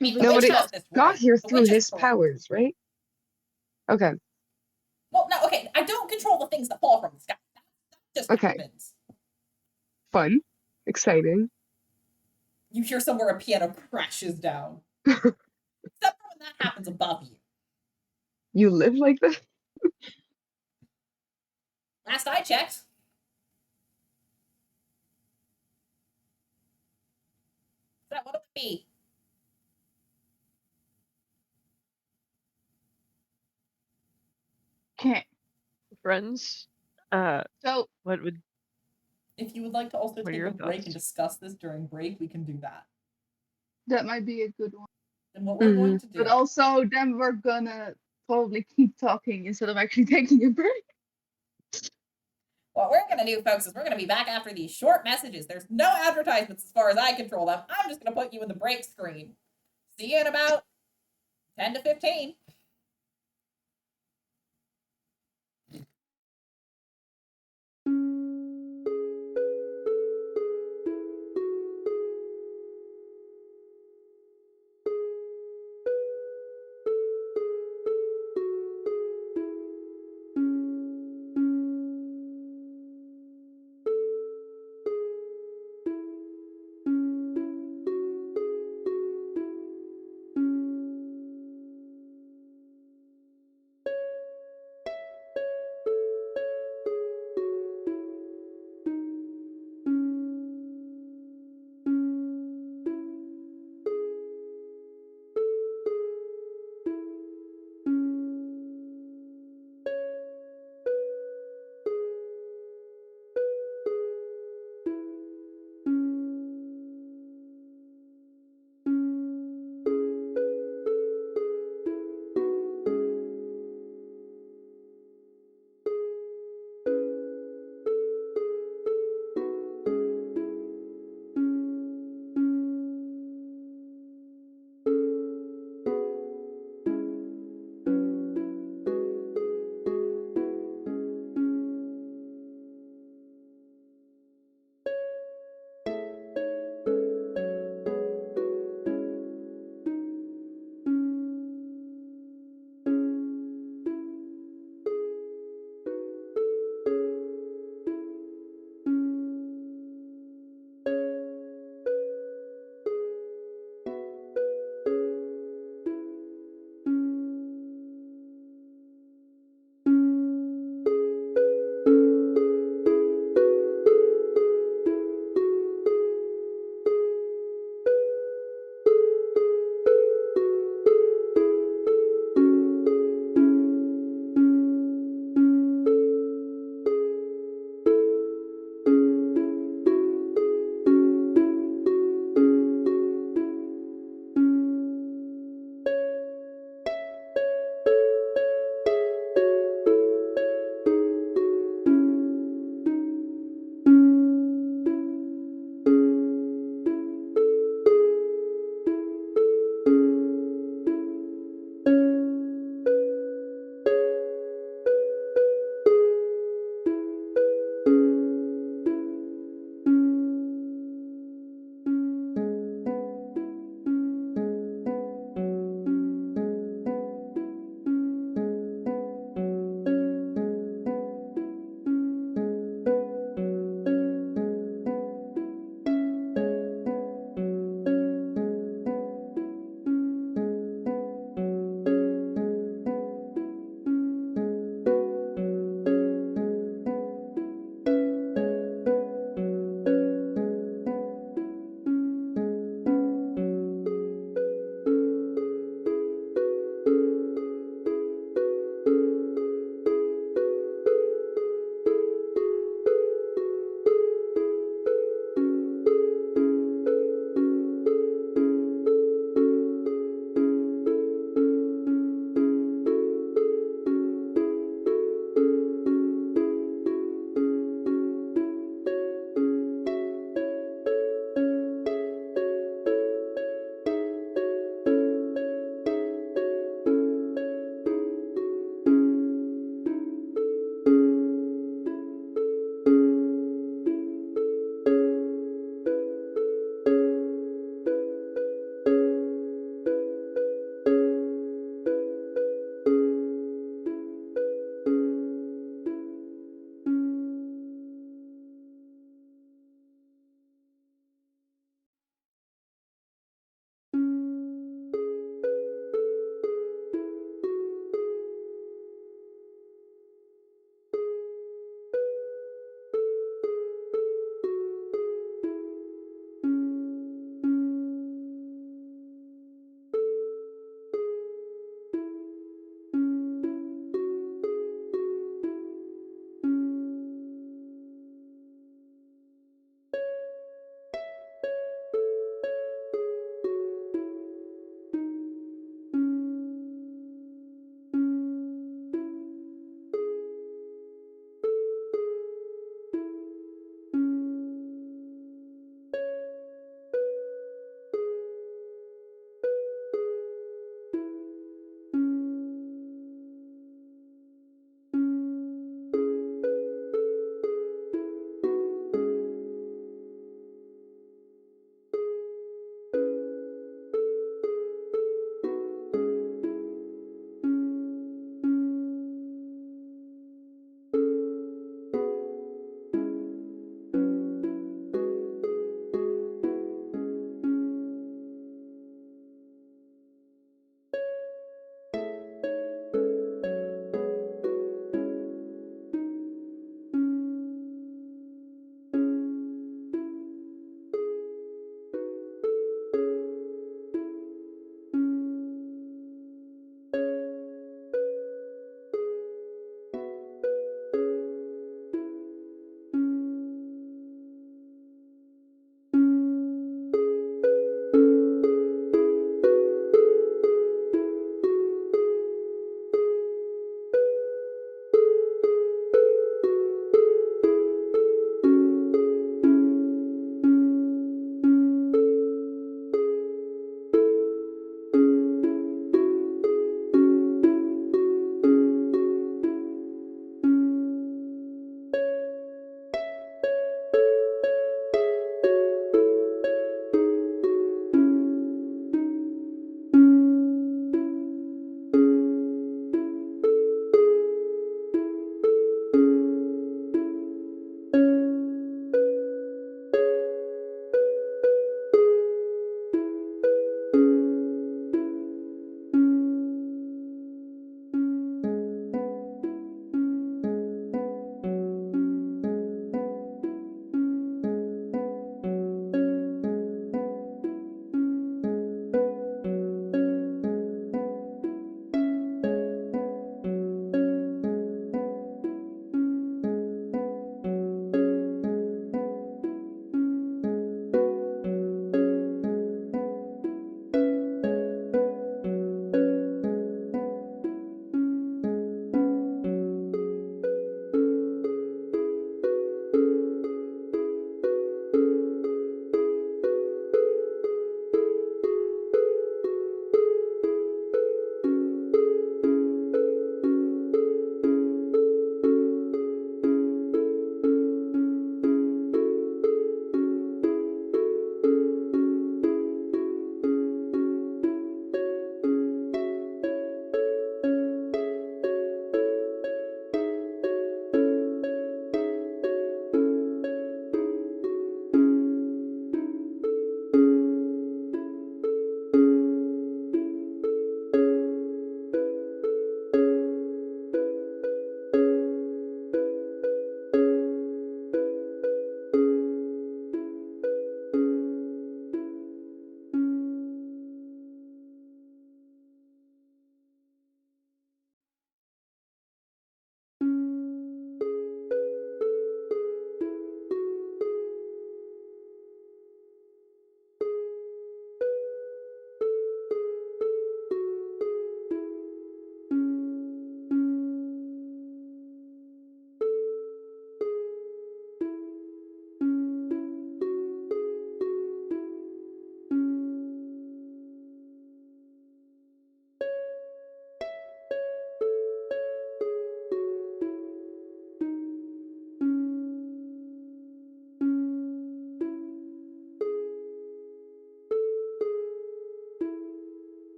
I mean, the No, witch but it has this got right. here The through witch is his correct. powers, right? Okay. Well, no, okay. I don't control the things that fall from the sky. That just Okay. happens. Fun. Exciting. You hear somewhere a piano crashes down. Except for when that happens above you. You live like that? Last I checked. That would be. Okay. Friends. So What would? If you would like to also What are take your a break and thoughts? discuss this during break, we can do that. that might be a good one. And what we're going to do. But also, then we're gonna probably keep talking instead of actually taking a break. What we're going to do, folks, is we're going to be back after these short messages. There's no advertisements as far as I control them. I'm just going to put you in the break screen. See you in about 10 to 15.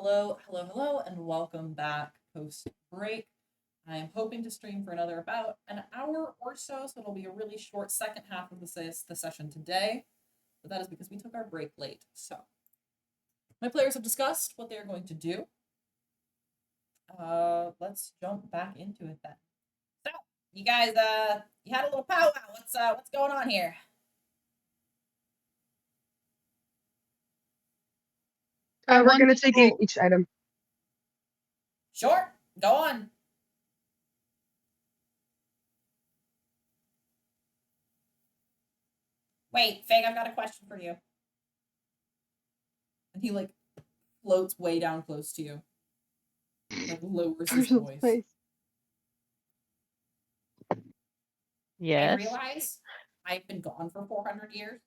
Hello, and welcome back post break. I am hoping to stream for another about an hour or so it'll be a really short second half of the session today. But that is because we took our break late. So, my players have discussed what they're going to do. Let's jump back into it then. So, you guys, you had a little powwow. What's going on here? We're want gonna to take scroll. each item. Sure, go on. Wait, Fig, I've got a question for you. And he, like, floats way down close to you. Like, lowers his Personal voice. space. I Yes. realize I've been gone for 400 years.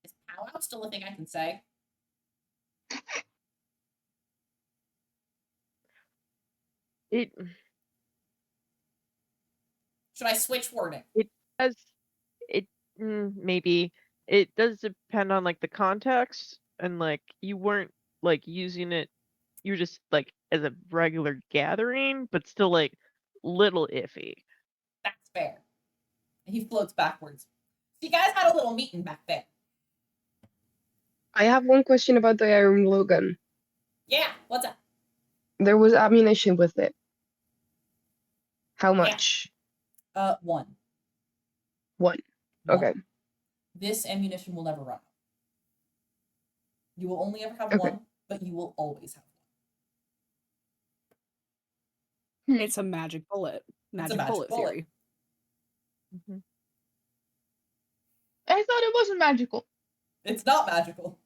Is powwow still a thing I can say? It Should I switch wording? does it maybe it does depend on like the context, and like you weren't like using it, you were just like as a regular gathering, but still like little iffy. That's fair. And he floats backwards. So you guys had a little meeting back there. I have one question about the iron blowgun. Yeah, what's up? There was ammunition with it. How much? 1. One. Okay. This ammunition will never run out. You will only ever have Okay. one, but you will always have one. It's a magic bullet. Magic, magic bullet, bullet. theory. Mhm. I thought it wasn't magical. It's not magical.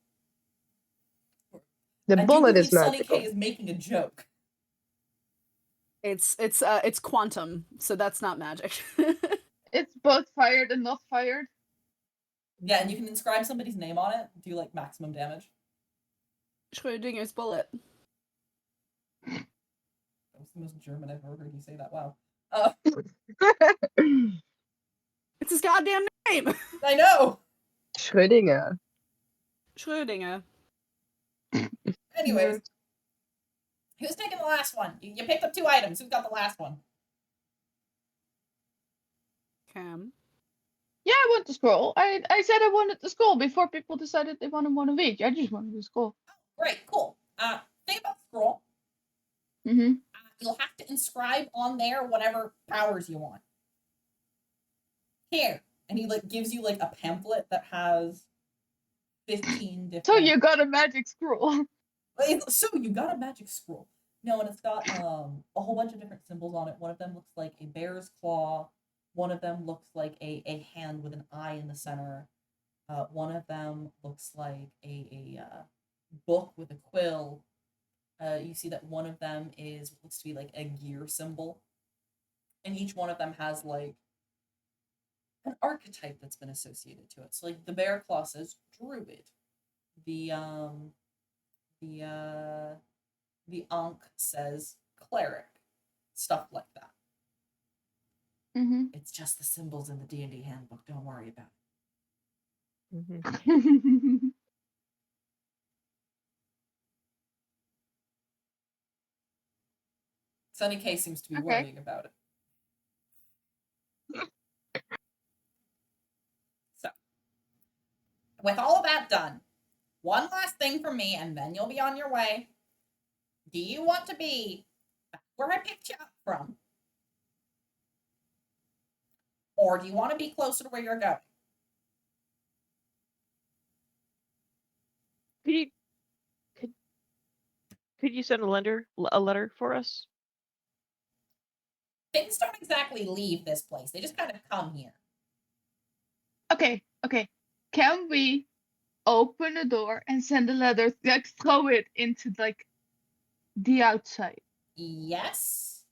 The I do bullet believe is Sunny magical. K is making a joke. It's quantum, so that's not magic. It's both fired and not fired. Yeah, and you can inscribe somebody's name on it, do like maximum damage. Schrödinger's bullet. That was the most German I've ever heard you say that. Wow. It's his goddamn name. I know! Schrödinger. Schrödinger. Anyways, Who's taking the last one? You picked up 2 items. Who's got the last one? Cam. Yeah, I want the scroll. I said I wanted the scroll before people decided they wanted one of each. I just wanted the scroll. Great, cool. Think about the scroll. Mm-hmm. You'll have to inscribe on there whatever powers you want. Here. and he like gives you like a pamphlet that has 15 different. So you got a magic scroll. So you got a magic scroll. No, and it's got a whole bunch of different symbols on it. One of them looks like a bear's claw. One of them looks like a hand with an eye in the center. One of them looks like a book with a quill. You see that one of them is what looks to be like a gear symbol. And each one of them has like an archetype that's been associated to it. So like the bear claw says druid. The Ankh says cleric. Stuff like that. Mm-hmm. It's just the symbols in the D&D handbook. Don't worry about it. Mm-hmm. Sunny K seems to be Okay. worrying about it. So, with all of that done, one last thing from me, and then you'll be on your way. Do you want to be back where I picked you up from? Or do you want to be closer to where you're going? Could you send a letter for us? Things don't exactly leave this place. They just kind of come here. Okay. Can we open the door and send a letter, like throw it into like the outside? Yes.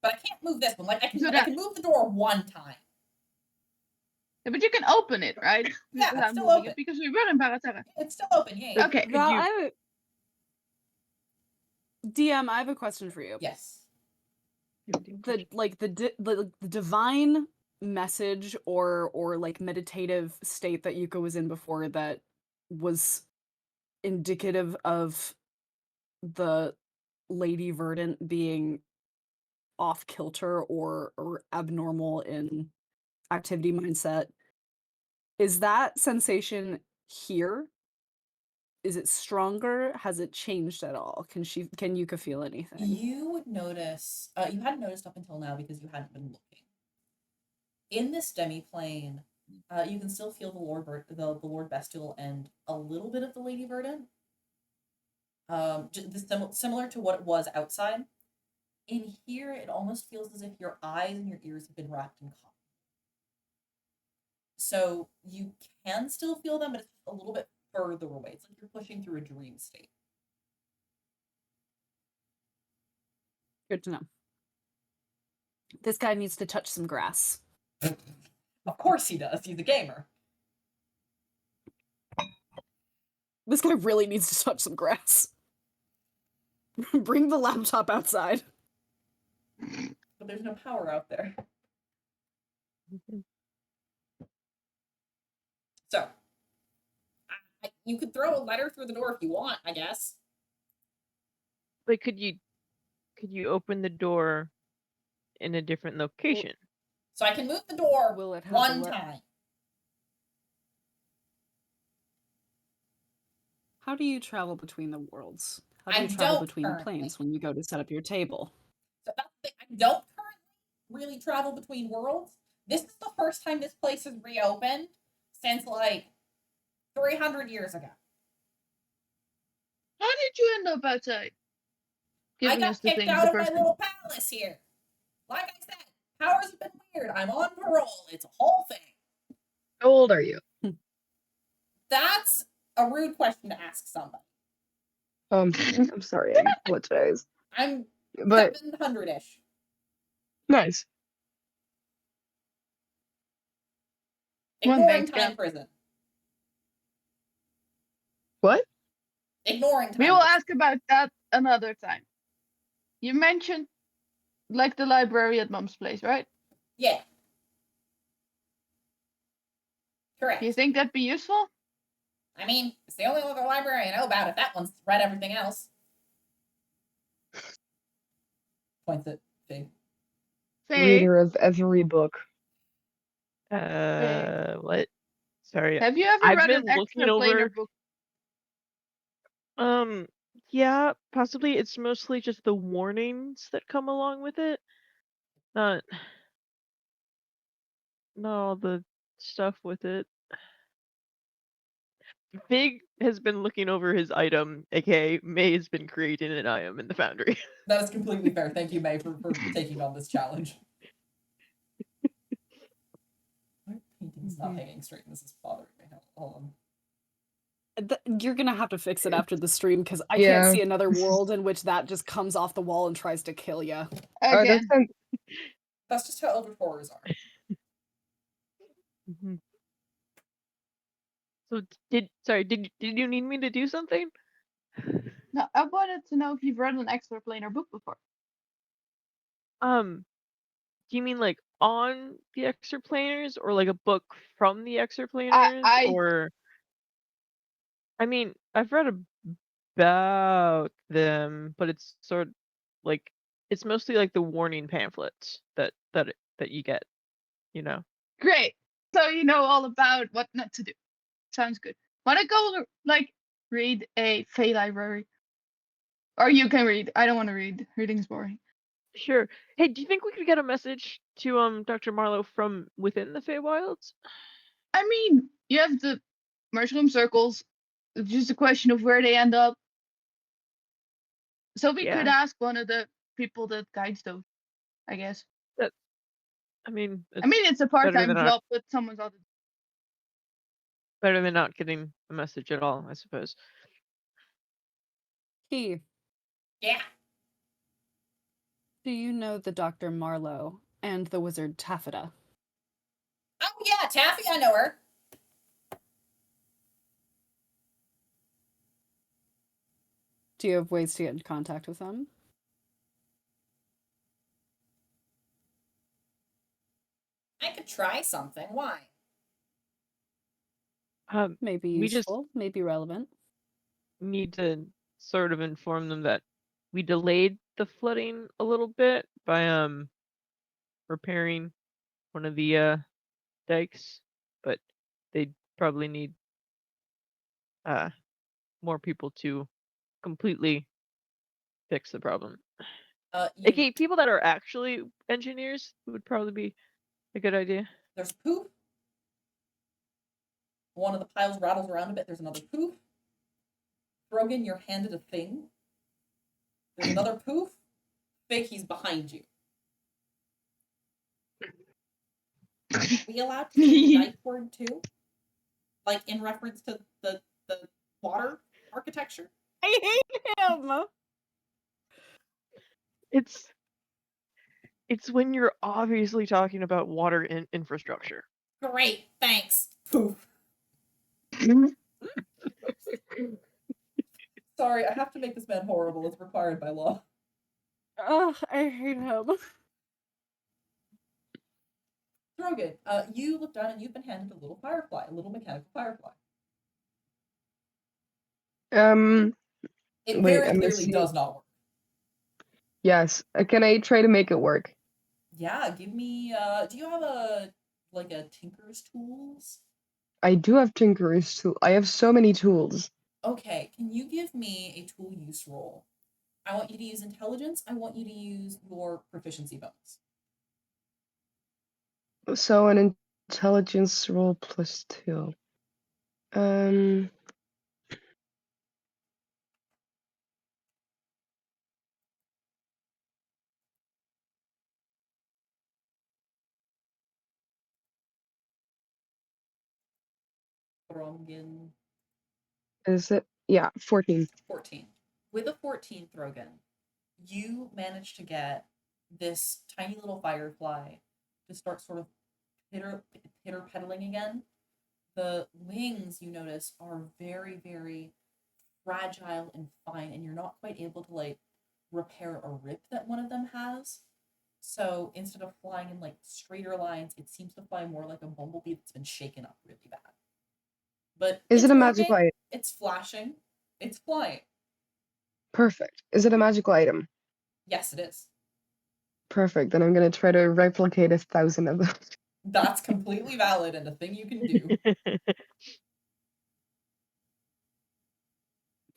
But I can't move this one. Like I So can move the door one time. Yeah, but you can open it, right? Yeah, it's Without still moving open. it, because we were in Baraterra. It's still open, yeah. Okay. Could Val, you- DM, I have a question for you. Yes. The divine message or like meditative state that Yuka was in before that was indicative of the Lady Verdant being off kilter or abnormal in activity mindset. Is that sensation here? Is it stronger? Has it changed at all? Can Yuka feel anything? You would notice, you hadn't noticed up until now because you hadn't been looking. In this demi-plane, you can still feel the Lord Bestial and a little bit of the Lady Verdant. Similar to what it was outside. In here, it almost feels as if your eyes and your ears have been wrapped in cotton. So you can still feel them, but it's a little bit further away. It's like you're pushing through a dream state. Good to know. This guy needs to touch some grass. Of course he does. He's a gamer. This guy really needs to touch some grass. Bring the laptop outside. But there's no power out there. So, you could throw a letter through the door if you want, I guess. But could you open the door in a different location? So I can move the door Will it have one time. How do you travel between the worlds? How do I you travel don't between the currently. planes when you go to set up your table? So that's the thing. I don't currently really travel between worlds. This is the first time this place has reopened since like 300 years ago. How did you end up outside? I Giving us got the kicked things out the of my first time. little palace here. Like I said, powers have been weird. I'm on parole. It's a whole thing. How old are you? That's a rude question to ask somebody. I'm sorry. I apologize. I'm But 700-ish. nice. One Ignoring bank time account. prison. What? Ignoring time We will prison. ask about that another time. You mentioned like the library at Mom's place, right? Yeah. Correct. Do you think that'd be useful? I mean, it's the only other library I know about. If that one's read everything else. Points at Fig. Faye, Reader of every book. What? Sorry. have you ever I've read been an looking extra planar over. book? Yeah, possibly. It's mostly just the warnings that come along with it. Not all the stuff with it. Fig has been looking over his item, aka May has been creating an item in the foundry. That is completely fair. Thank you, May, for taking on this challenge. My painting's not hanging straight, and this is bothering me. Hold on. You're gonna have to fix it after the stream because I Yeah. can't see another world in which that just comes off the wall and tries to kill you. Again. That's just how Eldritch Horrors are. So did you need me to do something? No, I wanted to know if you've read an extra planar book before. Do you mean like on the extraplaners or like a book from the extraplaners? Or I mean, I've read about them, but it's sort of like it's mostly like the warning pamphlets that you get, you know. Great. So you know all about what not to do. Sounds good. Wanna go like read a Fey library? Or you can read. I don't want to read. Reading's boring. Sure. Hey, do you think we could get a message to Dr. Marlowe from within the Feywilds? I mean, you have the mushroom circles. It's just a question of where they end up. So we could ask one of the people that guides those, I guess. I mean, it's a part-time job, but someone's got to. Better than not getting a message at all, I suppose. Key. Yeah. Do you know the Dr. Marlowe and the wizard Taffeta? Oh yeah, Taffy, I know her. Do you have ways to get in contact with them? I could try something. Why? Maybe we useful, maybe relevant. need to sort of inform them that we delayed the flooding a little bit by repairing one of the dikes, but they probably need more people to completely fix the problem. You, People that are actually engineers would probably be a good idea. there's poop. One of the piles rattles around a bit. There's another poof. Throgyn, you're handed a thing. There's another poof. Fig, he's behind you. Are we allowed to say the dike word too? Like in reference to the water architecture? I hate him. It's when you're obviously talking about water infrastructure. Great, thanks. Poof. Sorry, I have to make this man horrible. It's required by law. Ugh, I hate him. Throgyn, you look down and you've been handed a little firefly, a little mechanical firefly. It Wait, very I'm clearly missing. does not work. Yes. Can I try to make it work? Yeah, give me. Do you have a Tinker's tools? I do have Tinker's tool. I have so many tools. Okay, can you give me a tool use roll? I want you to use intelligence. I want you to use your proficiency bonus. So an intelligence roll +2. Throgyn. Is it? Yeah, 14. 14. With a 14, Throgyn, you manage to get this tiny little firefly to start sort of pitter pedaling again. The wings, you notice, are very, very fragile and fine, and you're not quite able to like repair a rip that one of them has. So instead of flying in like straighter lines, it seems to fly more like a bumblebee that's been shaken up really bad. But Is it's it a working, magical item? it's flashing, it's flying. Perfect. Is it a magical item? Yes, it is. Perfect. Then I'm gonna try to replicate 1,000 of those. That's completely valid and a thing you can do.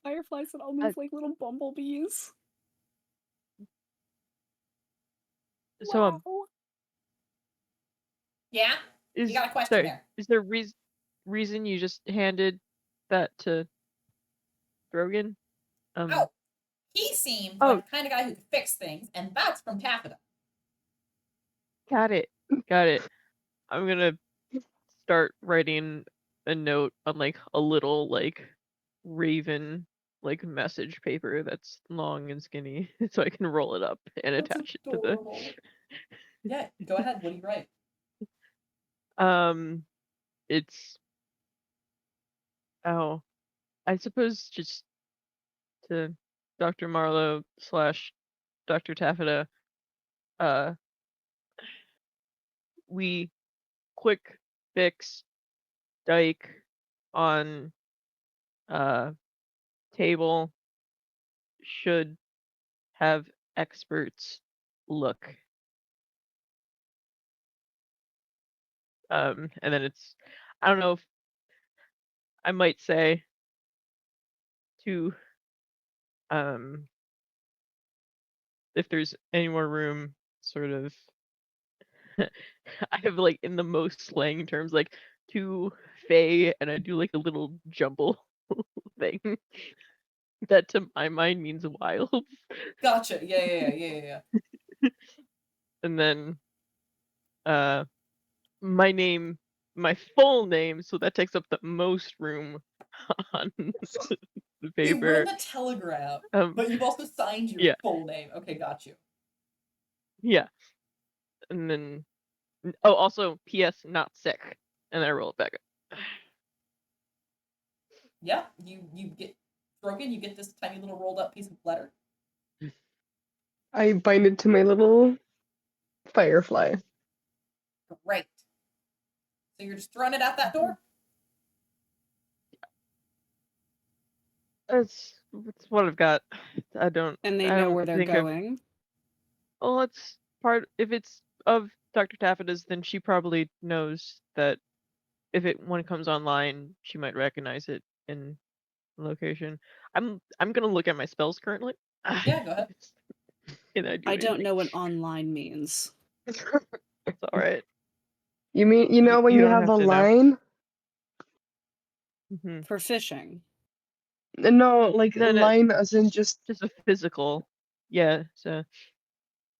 Fireflies that all move like little bumblebees. So Wow. Yeah? is You got a question sorry, there. is there reason you just handed that to Throgyn? Oh, he seemed Oh. like the kind of guy who could fix things, and that's from Taffeta. Got it. I'm gonna start writing a note on like a little like raven like message paper that's long and skinny so I can roll it up and That's attach adorable. it to Yeah, go ahead. What do you write? the it's I suppose just to Dr. Marlowe / Dr. Taffeta, we quick fix dike on table should have experts look. And then it's I don't know if I might say to if there's any more room, sort of I have like in the most slang terms like to Fae, and I do like a little jumble thing that to my mind means wild. Gotcha. Yeah. And then my full name, so that takes up the most room on the You've paper. written a telegram, but you've also signed your full name. Okay, got you. Yeah. And then also P.S. not sick. And then I roll it back up. Yeah, you get Throgyn, you get this tiny little rolled up piece of letter. I bind it to my little firefly. Great. So you're just throwing it out that door? It's what I've got. I don't. And they I know don't where they're think going. Well, it's part. If it's of Dr. Taffeta's, then she probably knows that if one comes online, she might recognize it in location. I'm gonna look at my spells currently. Yeah, go ahead. Can I do I don't anything? know what online means. It's all right. You mean when you you don't have a to know. line? Mhm. For fishing. No, like No, a no, line as in just just a physical. Yeah. So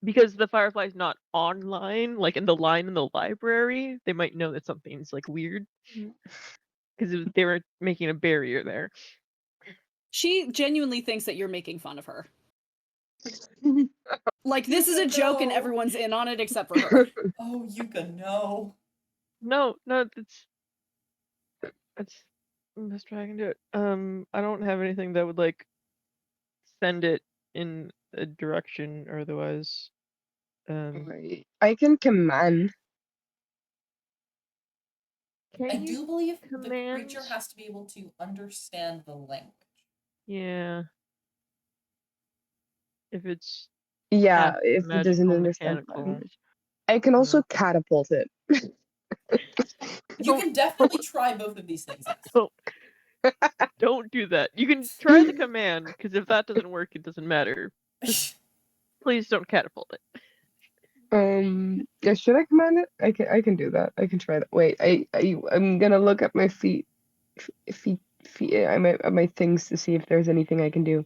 because the Firefly's not online, like in the line in the library, they might know that something's like weird because they were making a barrier there. She genuinely thinks that you're making fun of her. Like, this is a joke and No. everyone's in on it except for her. Oh, Yuka, no. No, that's I'm just trying to do it. I don't have anything that would like send it in a direction or otherwise. Right. I can command. Can I you do believe the command? creature has to be able to understand the language. Yeah. If it's Yeah, half if it doesn't magical, understand mechanical. language. I can also catapult it. You can definitely try both of these things. Don't, don't do that. You can try the command, because if that doesn't work, it doesn't matter. Just please don't catapult it. Yeah, should I command it? I can do that. I can try that. Wait, I'm gonna look at my feet, my things to see if there's anything I can do.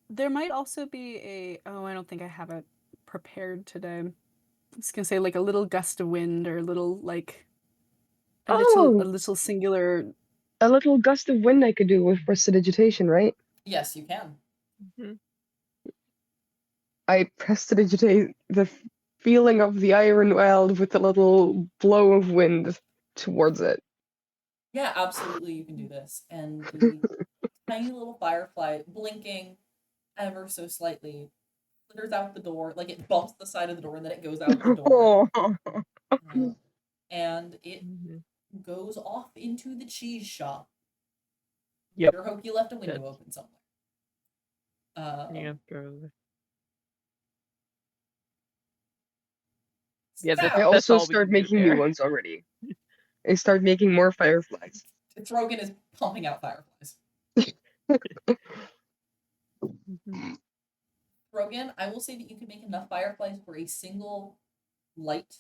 There might also be I don't think I have it prepared today. I was gonna say like a little gust of wind or a little like a little singular. A little gust of wind I could do with prestidigitation, right? Yes, you can. Mm-hmm. I prestidigitate the feeling of the iron weld with a little blow of wind towards it. Yeah, absolutely, you can do this. And the tiny little firefly, blinking ever so slightly, flitters out the door, like it bumps the side of the door and then it goes out the door. And it goes off into the cheese shop. Yep. Sure hope you left a window open somewhere. Yeah, probably. So, Yeah, I also start making new ones already. I start making more fireflies. Throgyn is pumping out fireflies. Throgyn, I will say that you can make enough fireflies for a single light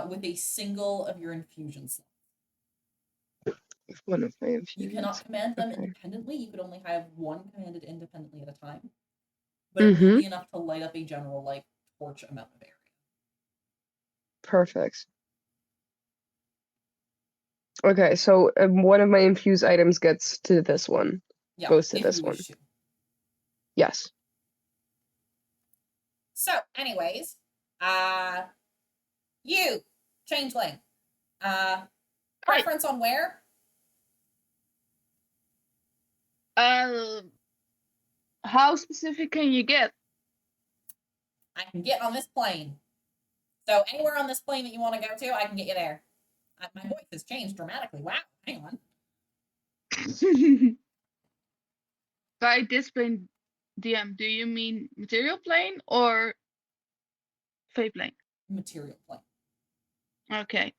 with a single of your infusion slots. One of my infusions. You cannot command them independently. You could only have one commanded independently at a time. But it will be enough to light up a general, like, torch amount of area. Perfect. Okay, so one of my infused items gets to this one. Yeah, goes to if this you one. wish to. Yes. So, anyways, you, changeling, preference on where? How specific can you get? I can get on this plane. So anywhere on this plane that you want to go to, I can get you there. My voice has changed dramatically. Wow, hang on. By this plane, DM, do you mean material plane or fey plane? Material plane. Okay.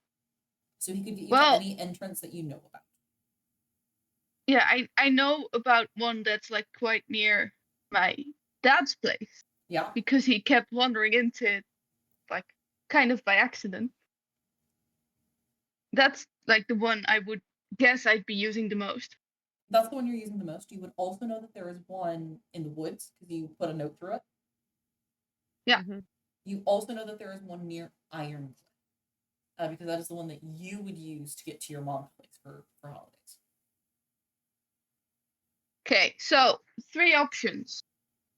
So he could get you to any entrance that you know about. Yeah, I know about one that's like quite near my dad's place. Yeah. Because he kept wandering into it, like kind of by accident. That's like the one I would guess I'd be using the most. That's the one you're using the most. You would also know that there is one in the woods because you put a note through it. Yeah. You also know that there is one near Ironcliff because that is the one that you would use to get to your mom's place for holidays. Okay, so 3 options.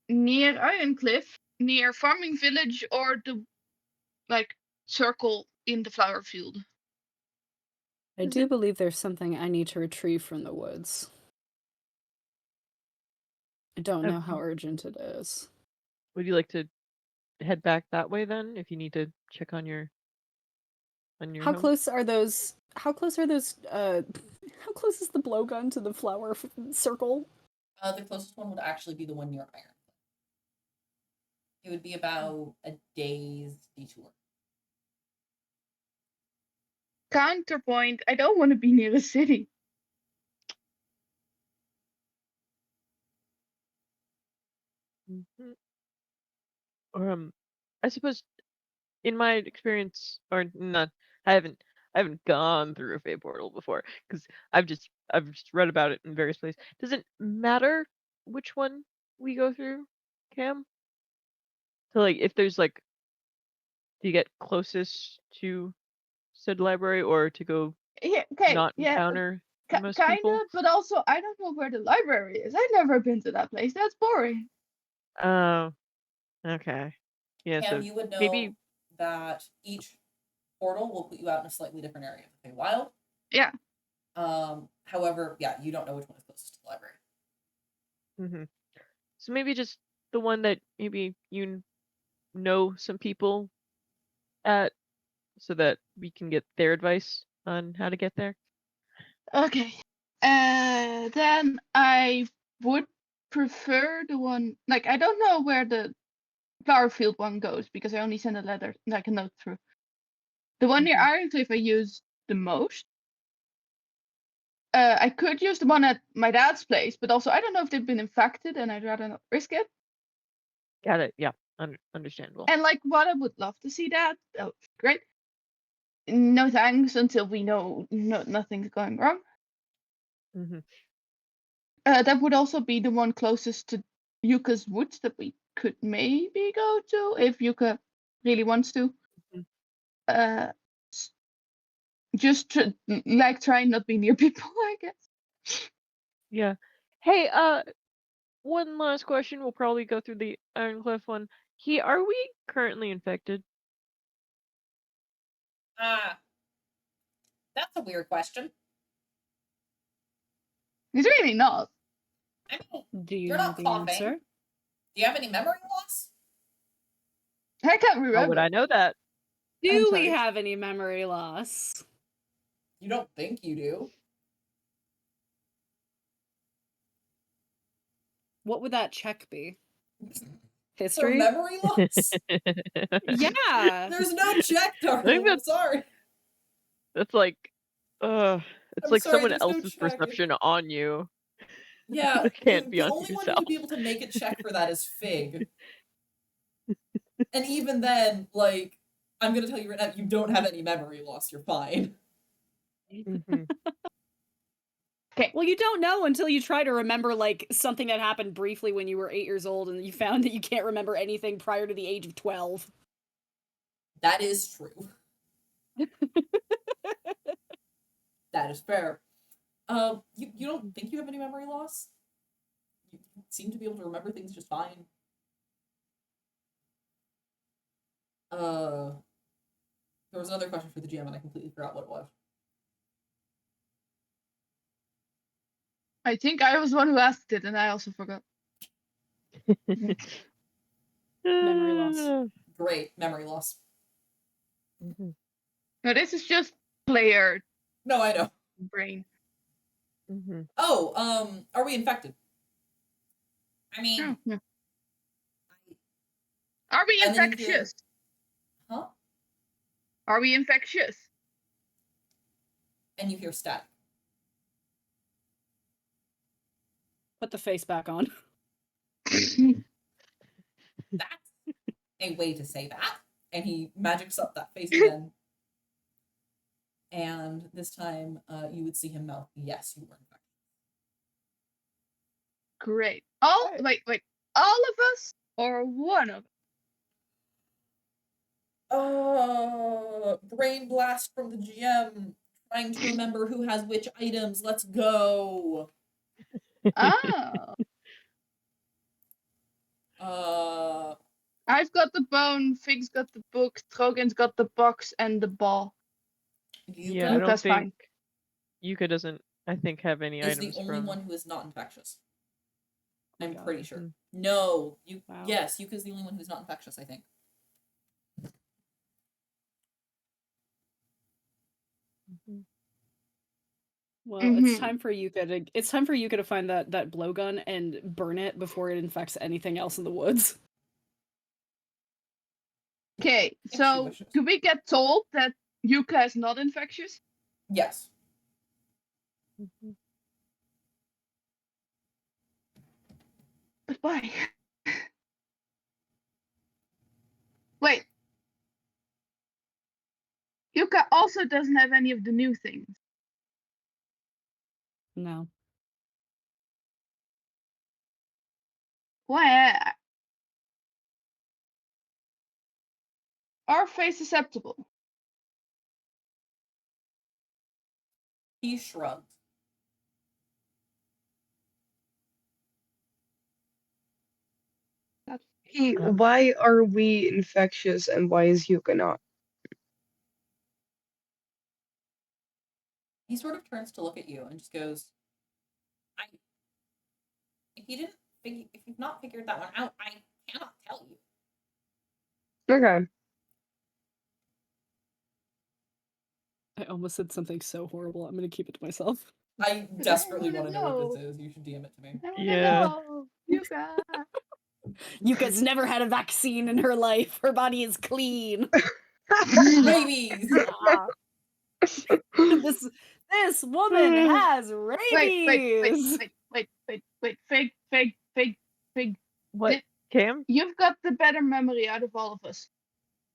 Near Ironcliff, near Farming Village, or the like circle in the flower field. I do believe there's something I need to retrieve from the woods. I don't know how urgent it is. Would you like to head back that way then, if you need to check on your on your How home? close are those? How close are those? How close is the blowgun to the flower circle? The closest one would actually be the one near Iron. It would be about a day's detour. Counterpoint, I don't want to be near a city. Mhm. Or I suppose in my experience, or not, I haven't gone through a Fey portal before because I've just read about it in various places. Does it matter which one we go through, Cam? So like, if there's like, do you get closest to said library or to go Yeah, okay, not yeah, encounter most kind people? of, but also I don't know where the library is. I've never been to that place. That's boring. Oh, okay. Yeah, Cam, so you would know maybe that each portal will put you out in a slightly different area of the Feywild. Yeah. However, yeah, you don't know which one is closest to the library. hmm So maybe just the one that maybe know some people at, so that we can get their advice on how to get there. Okay. Then I would prefer the one like I don't know where the Flowerfield one goes because I only send a letter like a note through. The one near Ironcliff I use the most. I could use the one at my dad's place, but also I don't know if they've been infected and I'd rather not risk it. Got it. Yeah, understandable. And like what I would love to see that would be great. No thanks until we know nothing's going wrong. hmm That would also be the one closest to Yuka's woods that we could maybe go to if Yuka really wants to. Mhm. Just like try and not be near people, I guess. Yeah. Hey, one last question. We'll probably go through the Ironcliff one. Are we currently infected? That's a weird question. He's really not. I mean, Do you You're know not the coughing. answer? do you have any memory loss? I can't How remember. would I know that? I'm Do we sorry. have any memory loss? You don't think you do. What would that check be? For History? memory loss? Yeah. There's no check, I darling. think I'm sorry. that's like, it's I'm like sorry, someone there's no else's check. perception on you. Yeah, It can't be the on only one who yourself. would be able to make a check for that is Fig. And even then, like, I'm gonna tell you right now, you don't have any memory loss. You're fine. Mhm. Well, you don't know until you try to remember like something that happened briefly when you were 8 years old and you found that you can't remember anything prior to the age of 12. That is true. That is fair. You don't think you have any memory loss? You seem to be able to remember things just fine. There was another question for the GM and I completely forgot what it was. I think I was the one who asked it, and I also forgot. Memory loss. Great, memory loss. Mhm. No, this is just player No, I know. brain. Mhm. Oh, are we infected? I mean, Oh, yeah. Are we And then you hear- infectious? Huh? Are we infectious? And you hear static. Put the face back on. That's a way to say that. And he magics up that face again. And this time, you would see him mouth, yes, you were infected. Great. Right. Wait. All of us or one of us? Brain blast from the GM. Trying to remember who has which items. Let's go. Oh. I've got the bone, Fig's got the book, Throgyn's got the box and the ball. Yeah, I Yuka don't Yuka's fine. think Yuka doesn't, I think, have any is the items only from. one who is not infectious. my I'm God. pretty sure. Mhm. No, Wow. yes, Yuka's the only one who's not infectious, I think. Well, Mhm. it's time for Yuka to find that blowgun and burn it before it infects anything else in the woods. Okay, If she so wishes. do we get told that Yuka is not infectious? Yes. Mhm. But why? Wait. Yuka also doesn't have any of the new things. No. Why? Are face susceptible? He shrugged. Hey, Um, why are we infectious and why is Yuka not? He sort of turns to look at you and just goes, if you've not figured that one out, I cannot tell you. Okay. I almost said something so horrible. I'm gonna keep it to myself. I But desperately I want to know what this is. You should DM it to me. I wanna Yeah. know. Yuka. Yuka's never had a vaccine in her life. Her body is clean. Rabies! This woman has rabies. Fig. What, Cam? You've got the better memory out of all of us.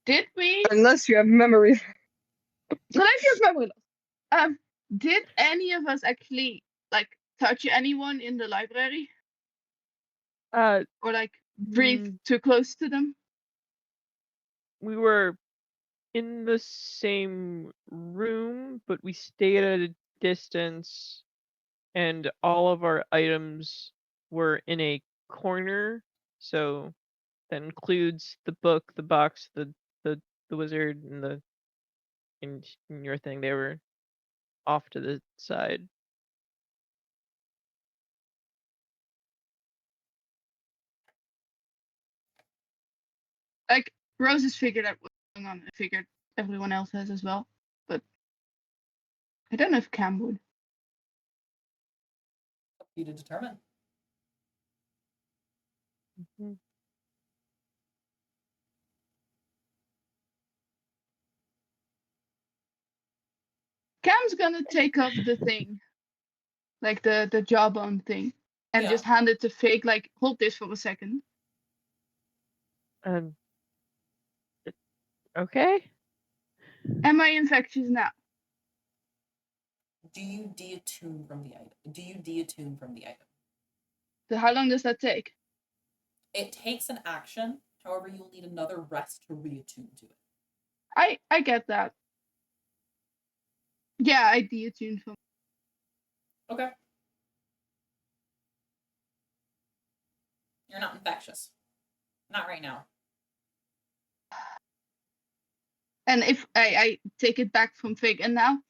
Did we? Unless you have memory. Unless you have memory loss. Did any of us actually touch anyone in the library Uh, or breathe too close to them? we were in the same room, but we stayed at a distance, and all of our items were in a corner. So that includes the book, the box, the wizard, and in your thing. They were off to the side. Rose has figured out what's going on. I figured everyone else has as well, but I don't know if Cam would. Up to you to determine. Mhm. Cam's gonna take up the thing, the jawbone thing, and Yeah. just hand it to Fig. Hold this for a second. Um. Okay. Am I infectious now? Do you deattune from the item? So how long does that take? It takes an action. However, you'll need another rest to reattune to it. I get that. Yeah, I deattuned from. Okay. You're not infectious. Not right now. And if I take it back from Fig, and now?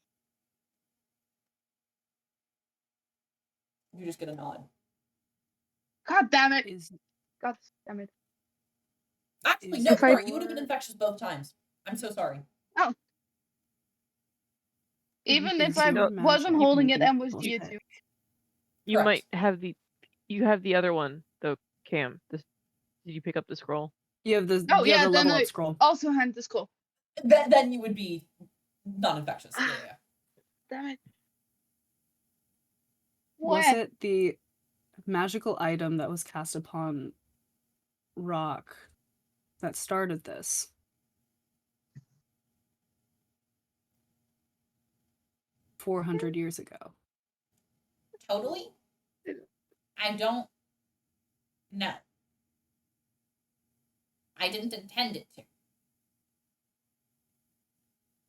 You just get a nod. God damn it. Is God damn it. Actually, Is no, If I- sorry. You would have been infectious both times. I'm so sorry. Even is if I your wasn't magic holding it moving and was check? deattuned. You Correct. might have you have the other one though, Cam. Did you pick up the scroll? You have the Oh, yeah, then level I- up scroll. Also hand the skull. Then you would be non-infectious. Yeah. Damn it. Was What? it the magical item that was cast upon Rock that started this? $400 ago. Totally? I don't know. I didn't intend it to.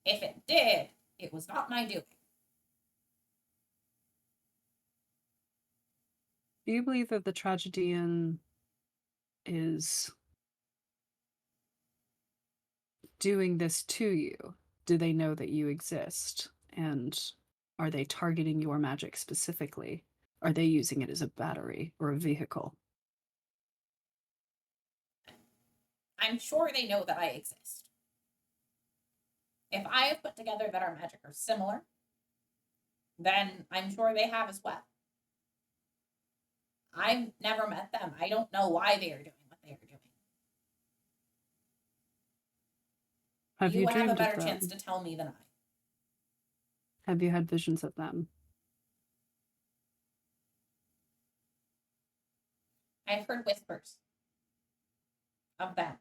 If it did, it was not my doing. Do you believe that the tragedian is doing this to you? Do they know that you exist? And are they targeting your magic specifically? Are they using it as a battery or a vehicle? I'm sure they know that I exist. If I have put together that our magic are similar, then I'm sure they have as well. I've never met them. I don't know why they are doing what they are doing. Have You you have a dreamed of better them? chance to tell me than I. Have you had visions of them? I've heard whispers of them.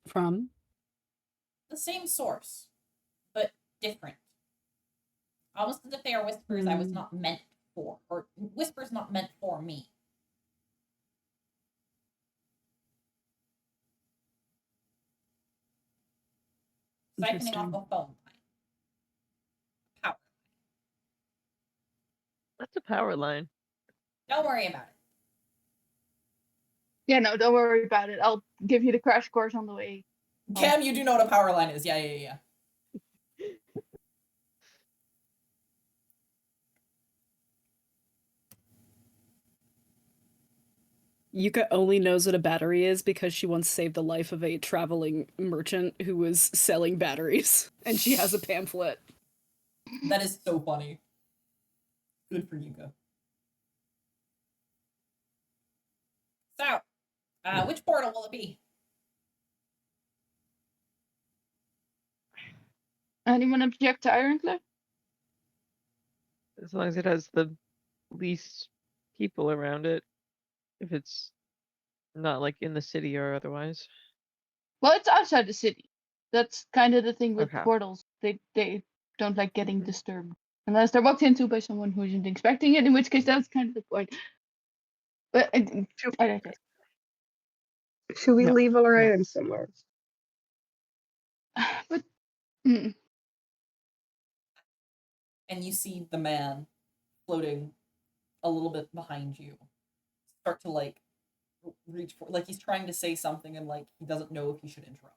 From? The same source, but different. Almost as if they are whispers I was not meant for, or whispers not meant for me. Siphoning off a phone line. Power. That's a power line. Don't worry about it. Yeah, no, don't worry about it. I'll give you the crash course on the way. Cam, you do know what a power line is. Yeah. Yuka only knows what a battery is because she once saved the life of a traveling merchant who was selling batteries, and she has a pamphlet. That is so funny. Good for Yuka. So, which portal will it be? Anyone object to Ironclad? As long as it has the least people around it. If it's not like in the city or otherwise. Well, it's outside the city. That's kind of the thing with Okay. portals. They don't like getting disturbed unless they're walked into by someone who isn't expecting it. In which case, that's kind of the point. But I don't know. Should we No. leave all our items somewhere? But And you see the man floating a little bit behind you start to like reach for, like he's trying to say something and like he doesn't know if he should interrupt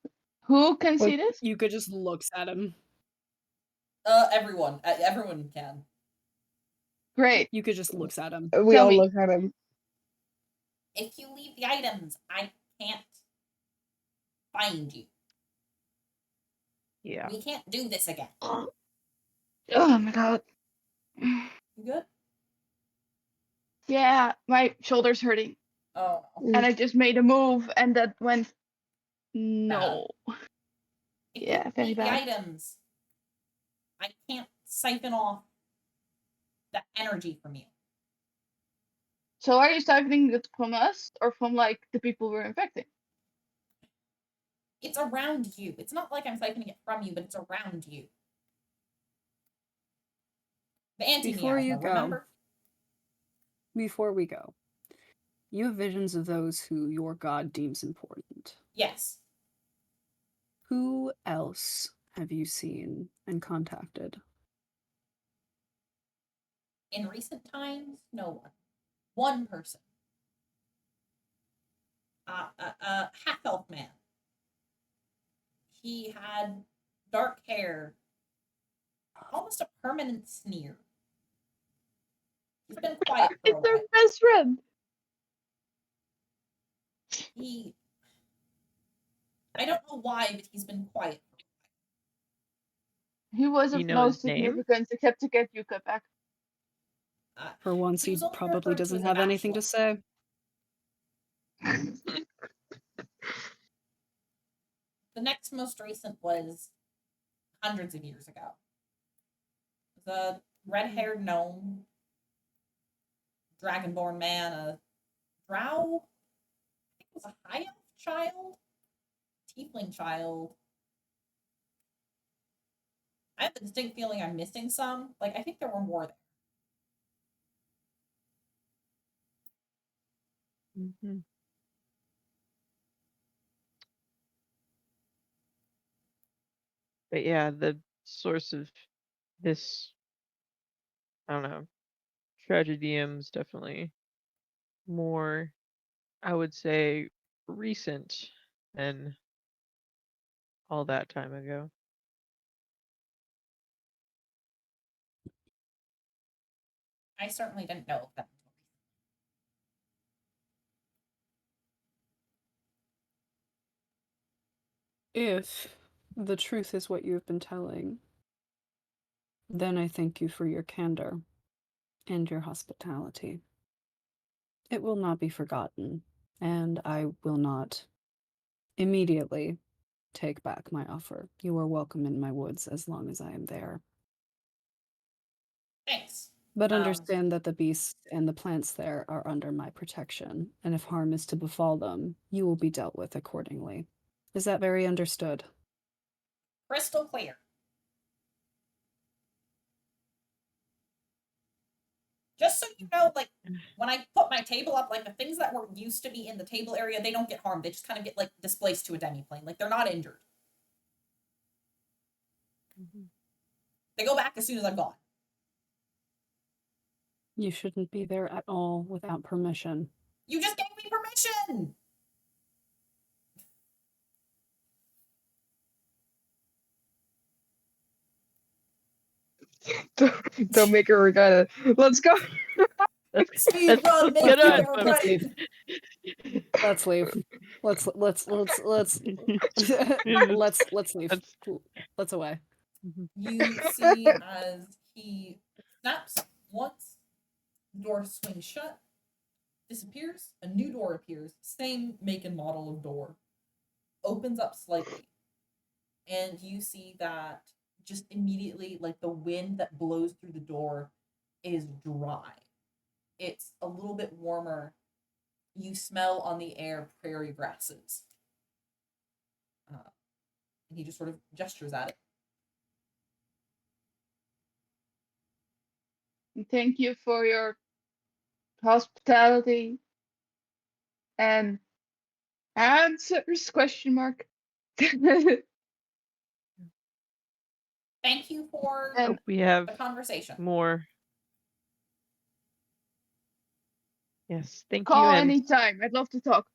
or who can see this? Yuka just looks at him. not. Everyone can. Great. Yuka just looks at him. We Tell all me. look at him. If you leave the items, I can't find you. Yeah. We can't do this again. Oh my god. You good? Yeah, my shoulder's hurting. Oh no. And I just made a move and that went no. If Yeah, you very leave bad. the items, I can't siphon off the energy from you. So are you siphoning it from us or from like the people we're infecting? It's around you. It's not like I'm siphoning it from you, but it's around you. The Before you anti-miasma, go. remember? Before we go, you have visions of those who your god deems important. Yes. Who else have you seen and contacted? In recent times, no one. One person. Half-elf man. He had dark hair, almost a permanent sneer. He's been quiet for a It's our while. best friend. I don't know why, but he's been quiet. He was Do you of know no his name? significance except to get Yuka back. For once, He he was only probably referred to doesn't as a have anything to bachelor. say. The next most recent was hundreds of years ago. The red-haired gnome, dragonborn man, a drow, I think it was a high elf child, tiefling child. I have the distinct feeling I'm missing some. Like, I think there were more there. Mm-hmm. But yeah, the source of this, I don't know, tragedium is definitely more, I would say, recent than all that time ago. I certainly didn't know of them. If The truth is what you have been telling. Then I thank you for your candor and your hospitality. It will not be forgotten, and I will not immediately take back my offer. You are welcome in my woods as long as I am there. Thanks. But understand that the beasts and the plants there are under my protection, and if harm is to befall them, you will be dealt with accordingly. Is that very understood? Crystal clear. Just so you know, like, when I put my table up, like, the things that were used to be in the table area, they don't get harmed. They just kind of get, like, displaced to a demiplane. Like, they're not injured. They go back as soon as I'm gone. You shouldn't be there at all without permission. You just gave me permission! Don't make her regret it. Let's go. Speed run, make Get me on, regret Let's it. Let's leave. Let's let's leave. That's- Let's away. You see as he snaps once, the door swings shut, disappears, a new door appears, same make and model of door, opens up slightly, and you see that just immediately, like, the wind that blows through the door is dry. It's a little bit warmer. You smell on the air prairie grasses. And he just sort of gestures at it. Thank you for your hospitality and answers, question mark. Thank you for And we have the conversation. more. Yes, thank call you. And anytime. I'd love to talk.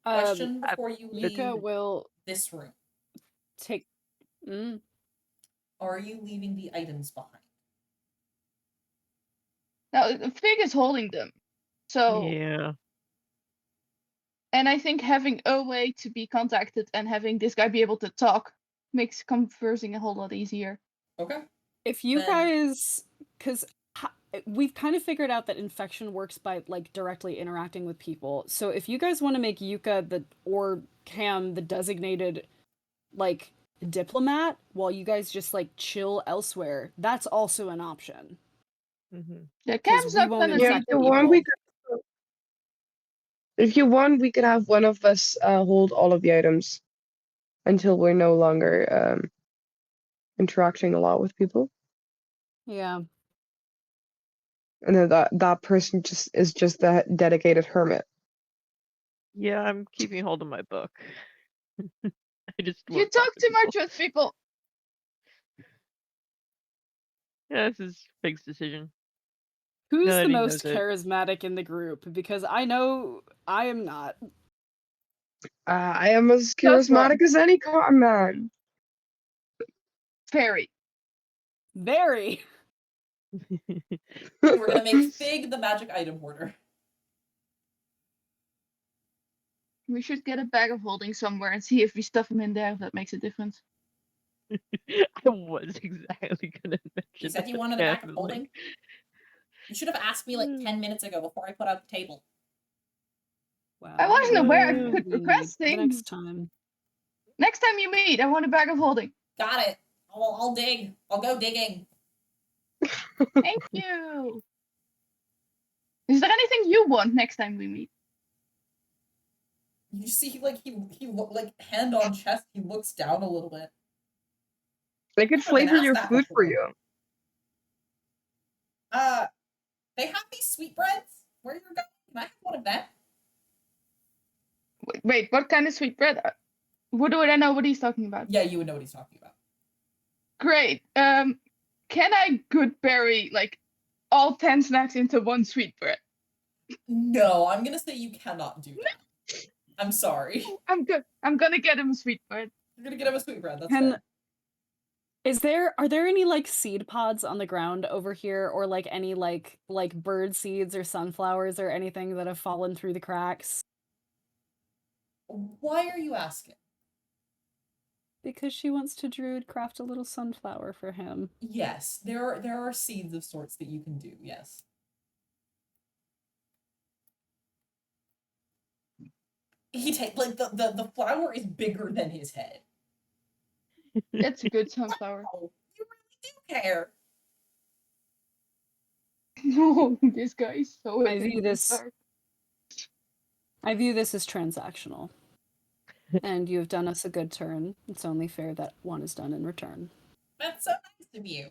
Question before you leave Yuka will this room. take. Are you leaving the items behind? Now, the Fig is holding them. So, yeah, and I think having a way to be contacted and having this guy be able to talk makes conversing a whole lot easier. Okay. If you Then- guys, because we've kind of figured out that infection works by like directly interacting with people. So if you guys want to make Yuka or Cam the designated like diplomat while you guys just like chill elsewhere, that's also an option. Yeah, 'Cause Cam's we not won't gonna Yeah, infect if you want, we people. could. If you want, we could have one of us hold all of the items until we're no longer interacting a lot with people, Yeah. and then that person is just the dedicated hermit. yeah, I'm keeping hold of my book. I just You won't talk to too much people. with people. Yeah, this is Fig's decision. Who's No, the he most knows it. charismatic in the group? Because I know I am not. I am as Just one. charismatic as any con man. Fairy. Very. We're gonna make Fig the magic item hoarder. We should get a bag of holding somewhere and see if we stuff him in there if that makes a difference. I was exactly gonna mention. You said you that, wanted a bag Cam, of like, holding? You should have asked me like 10 minutes ago before I put out the table. Wow. I wasn't aware I Uh, could request The things. next time. Next time you meet, I want a bag of holding. Got it. I'll dig. I'll go digging. Thank you. Is there anything you want next time we meet? You see, like, he like, hand on chest, he looks down a little bit. They could I haven't flavor asked your that food for before. you. They have these sweetbreads. Where you're going? Can I have one of them? Wait, what kind of sweet bread? Would I know what he's talking about? Yeah, you would know what he's talking about. Great. Can I good berry like all 10 snacks into one sweet bread? No, I'm gonna say you cannot do that. I'm sorry. I'm good. I'm gonna get him a sweet bread. You're gonna get him a sweetbread. That's Can- fair. Are there any like seed pods on the ground over here, or like any like bird seeds or sunflowers or anything that have fallen through the cracks? Why are you asking? Because she wants to druid craft a little sunflower for him. Yes, there are seeds of sorts that you can do, yes. He take like the flower is bigger than his head. It's a good sunflower. Wow, you really do care. No, this guy is so I view into this- dark. I view this as transactional. And you have done us a good turn. It's only fair that one is done in return. That's so nice of you.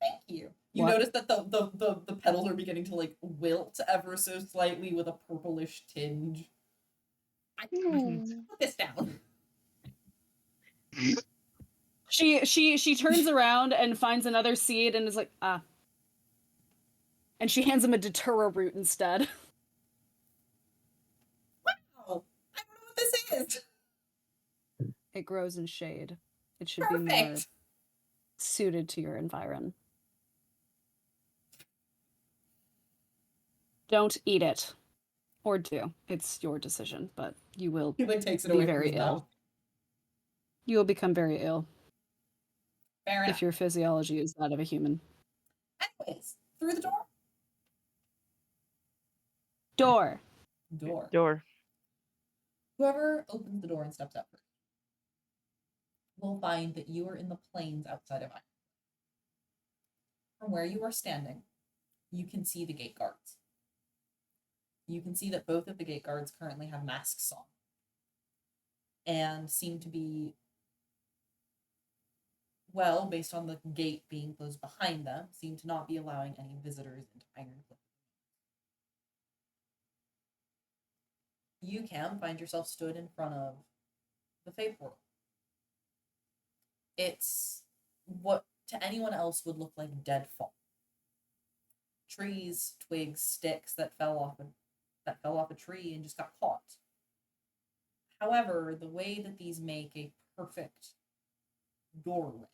Thank you. You What? notice that the petals are beginning to like wilt ever so slightly with a purplish tinge. I No. put this down. She turns around and finds another seed and is like, ah. And she hands him a datura root instead. Wow, I don't know what this is. It grows in shade. It should be more Perfect. suited to your environ. Don't eat it. Or do. It's your decision, but you will He like takes it Be away very from his ill. mouth. you will become very ill Fair enough. if your physiology is that of a human. Anyways, through the door. Door. Door. Whoever opens the door and steps out first will find that you are in the plains outside of Iron. From where you are standing, you can see the gate guards. You can see that both of the gate guards currently have masks on and seem to be, well, based on the gate being closed behind them, seem to not be allowing any visitors into Ironcliff. You can find yourself stood in front of the Fae Portal. It's what to anyone else would look like deadfall. Trees, twigs, sticks that fell off a tree and just got caught. However, the way that these make a perfect doorway,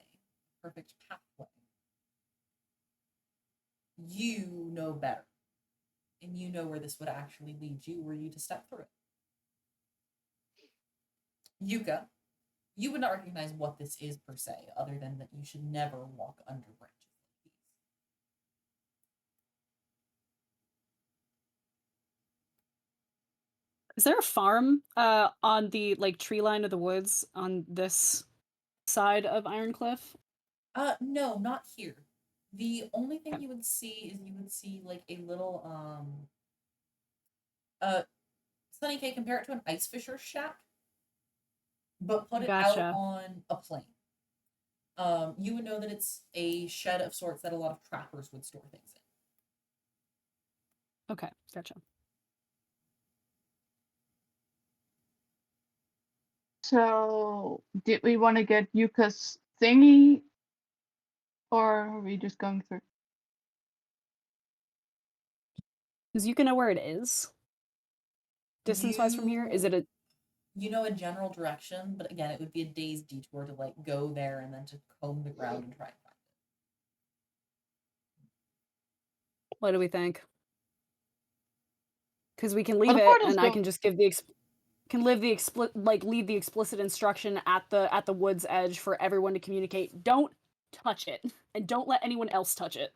perfect pathway, you know better. And you know where this would actually lead you were you to step through it. Yuka, you would not recognize what this is per se, other than that you should never walk under branches like these. Is there a farm on the like tree line of the woods on this side of Ironcliff? No, not here. The only thing you would see is like a little Sunny K, compare it to an ice fisher's shack, but put it out Gotcha. on a plain. You would know that it's a shed of sorts that a lot of trappers would store things in. Okay, gotcha. So, did we want to get Yuka's thingy? Or are we just going through? Does Yuka know where it is? Distance-wise from here? Is it a... You know a general direction, but again, it would be a day's detour to like go there and then to comb the ground and try and find it. What do we think? Because we can Well, leave the it, portal's and I go- can just give the leave the explicit instruction at the wood's edge for everyone to communicate. Don't touch it, and don't let anyone else touch it.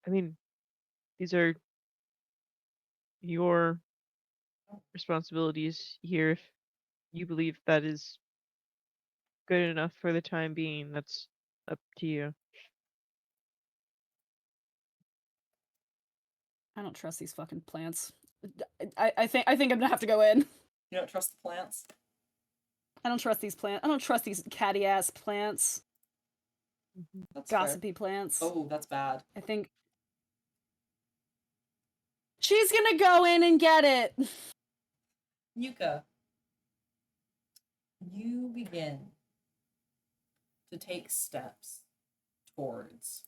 I mean, these are your responsibilities here. If you believe that is good enough for the time being, that's up to you. I don't trust these fucking plants. I think I'm gonna have to go in. You don't trust the plants? I don't trust these plants. I don't trust these catty ass plants. That's fair. Gossipy plants. Oh, that's bad. I think she's gonna go in and get it. Yuka, you begin to take steps towards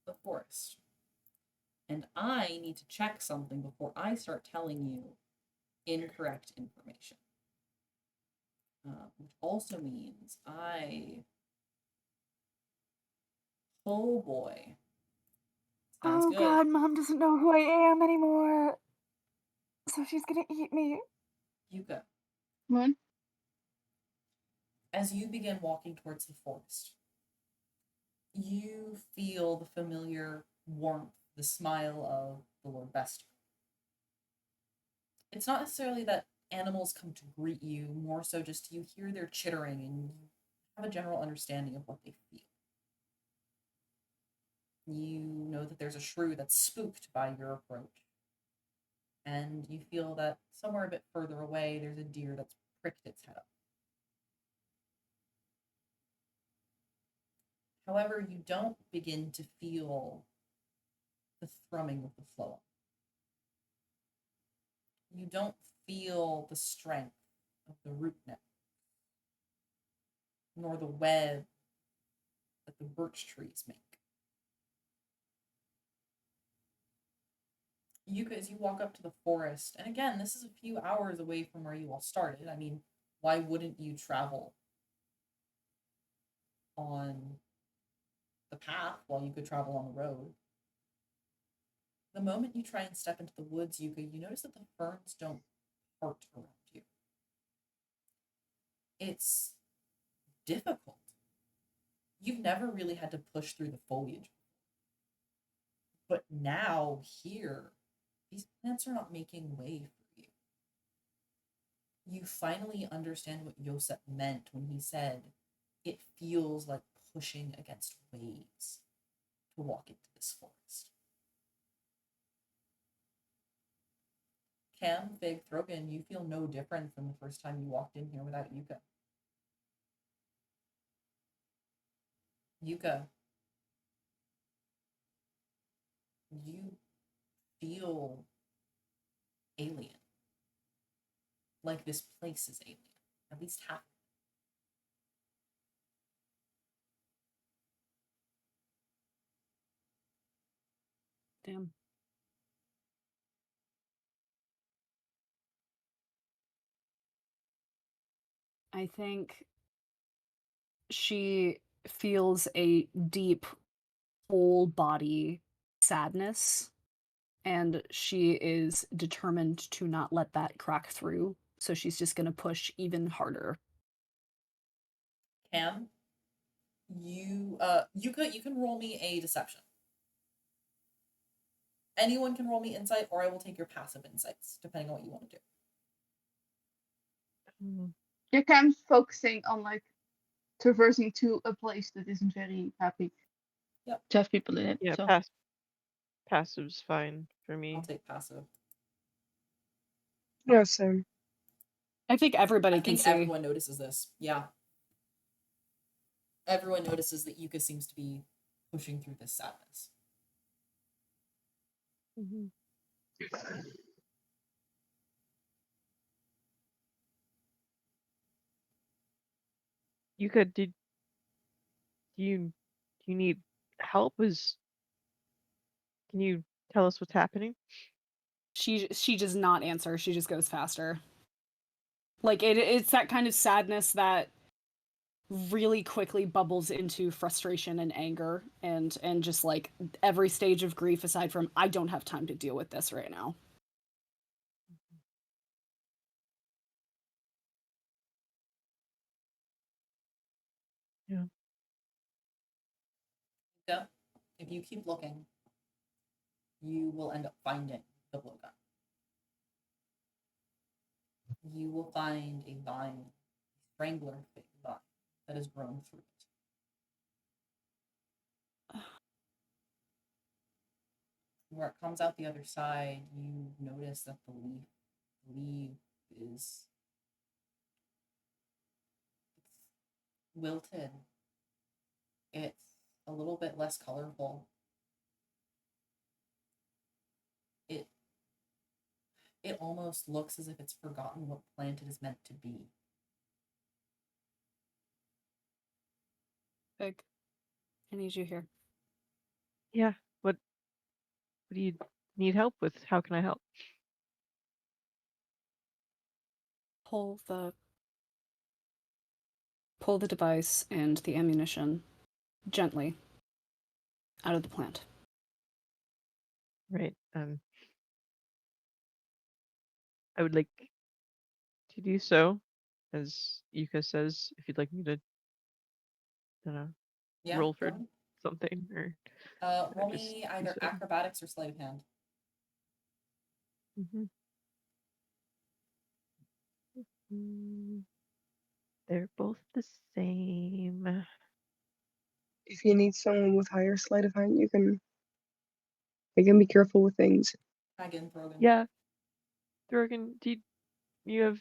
the forest. And I need to check something before I start telling you incorrect information. Which also means oh boy. Sounds Oh good. god, Mom doesn't know who I am anymore. So she's gonna eat me. Yuka, One. As you begin walking towards the forest, you feel the familiar warmth, the smile of the Lord Bester. It's not necessarily that animals come to greet you, more so just you hear their chittering and you have a general understanding of what they feel. You know that there's a shrew that's spooked by your approach. And you feel that somewhere a bit further away, there's a deer that's pricked its head up. However, you don't begin to feel the thrumming of the phloem. You don't feel the strength of the root net, nor the web that the birch trees make. Yuka, as you walk up to the forest, and again, this is a few hours away from where you all started. I mean, why wouldn't you travel on the path while you could travel on the road? The moment you try and step into the woods, Yuka, you notice that the ferns don't part around you. It's difficult. You've never really had to push through the foliage. But now, here, these plants are not making way for you. You finally understand what Yosef meant when he said, it feels like pushing against waves to walk into this forest. Cam, Fig, Throgyn, you feel no different from the first time you walked in here without Yuka. Yuka, you feel alien. Like this place is alien. At least half. Damn. I think she feels a deep whole body sadness, and she is determined to not let that crack through. So she's just going to push even harder. Cam, Yuka, you can roll me a deception. Anyone can roll me insight, or I will take your passive insights, depending on what you want to do. You can focusing on like traversing to a place that isn't very happy. Yep. To have people in it. Yeah, So passive's fine for me. I'll take passive. Yeah, same. I think everybody I can think see. everyone notices this. Yeah. Everyone notices that Yuka seems to be pushing through this sadness. Mm-hmm. Yuka, do you need help? Can you tell us what's happening? She does not answer. She just goes faster. Like it's that kind of sadness that really quickly bubbles into frustration and anger and just like every stage of grief aside from I don't have time to deal with this right now. Yeah. Yeah. If you keep looking, you will end up finding the blowgun. You will find a vine, a strangler fig vine, that has grown through it. Where it comes out the other side, you notice that the leaf is wilted. It's a little bit less colorful. It almost looks as if it's forgotten what plant it is meant to be. Big. I need you here. Yeah. What do you need help with? How can I help? Pull the device and the ammunition gently out of the plant. Right. I would like to do so. as Yuka says, if you'd like me to, Yeah. roll go for ahead. something, or Roll just me do either so. acrobatics or sleight of hand. They're both the same. If you need someone with higher sleight of hand, you can be careful with things. Again, Throgyn. Yeah, Throgyn, you have?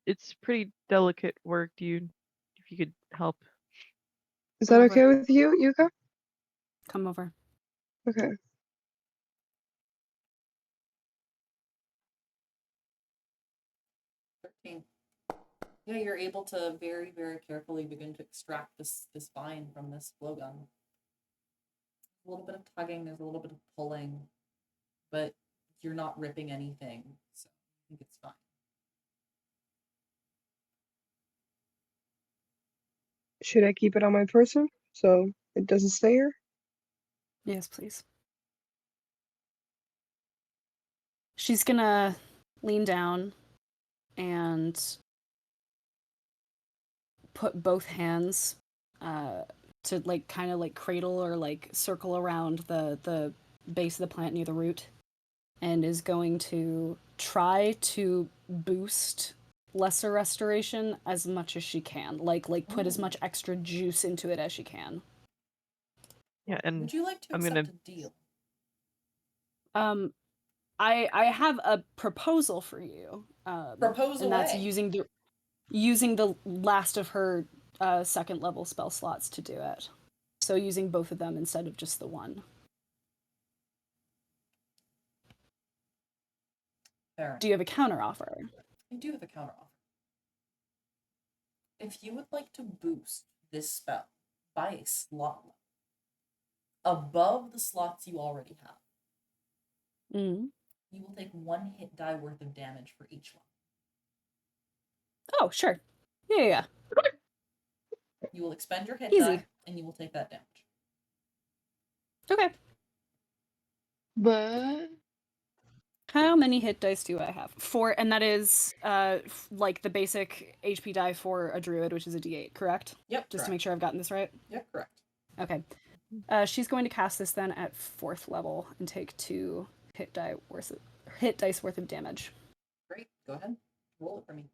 It's pretty delicate work. If you could help? Is Come that over. okay with you, Yuka? Come over. Okay. 13. Yeah, you're able to very, very carefully begin to extract this vine from this blowgun. A little bit of tugging, there's a little bit of pulling, but you're not ripping anything, so I think it's fine. Should I keep it on my person so it doesn't stay here? Yes, please. She's gonna lean down and put both hands to like kind of like cradle or like circle around the base of the plant near the root, and is going to try to boost lesser restoration as much as she can. Like put as much extra juice into it as she can. Yeah, and Would you like to I'm accept gonna. a deal? I have a proposal for you. Propose and that's away. using the last of her second level spell slots to do it. So using both of them instead of just the one. Fair. Do you have a counter offer? I do have a counter offer. If you would like to boost this spell by a slot level above the slots you already have, Mm. you will take 1 hit die worth of damage for each one. Oh, sure. Yeah. You will expend your hit Easy. die, and you will take that damage. Okay. But How many hit dice do I have? 4, and that is like the basic HP die for a druid, which is a D8, correct? Yep, Just correct. to make sure I've gotten this right. Yep, correct. Okay. She's going to cast this then at 4th level and take 2 hit dice worth of damage. Great. Go ahead. Roll it for me.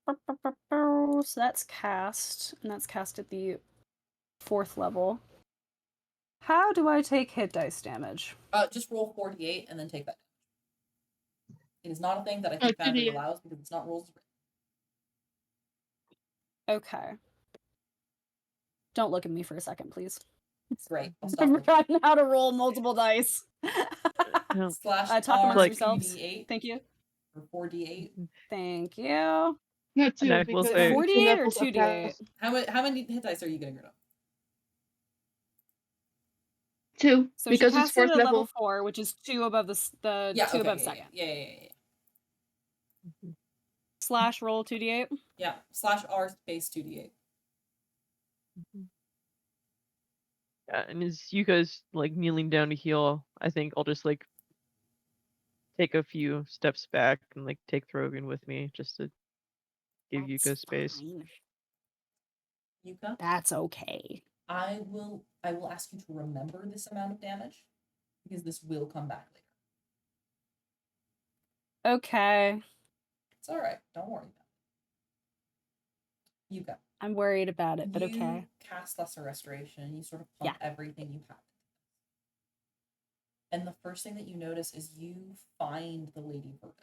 So that's cast, and that's cast at the 4th level. How do I take hit dice damage? Just roll 48 and then take that damage. It is not a thing that I think Foundry 2d8. allows because it's not rules. Okay. Don't look at me for a second, please. Great. I'll stop I've looking. forgotten how to roll multiple dice. No, Slash talk amongst Like- yourselves. 2d8 Thank you. or 4d8. Thank you. No, And 2, I will because say- 48 or levels of 2d8? How many hit dice are you getting rid of? 2, So because she it's casted 4th at level level. 4, which is 2 above the Yeah, 2 okay, above yeah, second. Yeah. Slash roll 2d8. Yeah, slash R space 2d8. Yeah, and as Yuka's like kneeling down to heal, I think I'll just like take a few steps back and like take Throgyn with me just to give Yuka space. Fine. Yuka, That's okay. I will ask you to remember this amount of damage because this will come back later. Okay. It's all right. Don't worry about it. Yuka, I'm worried about it, but you okay. cast Lesser Restoration and you sort of pump everything you have. And the first thing that you notice is you find the Lady Verdant.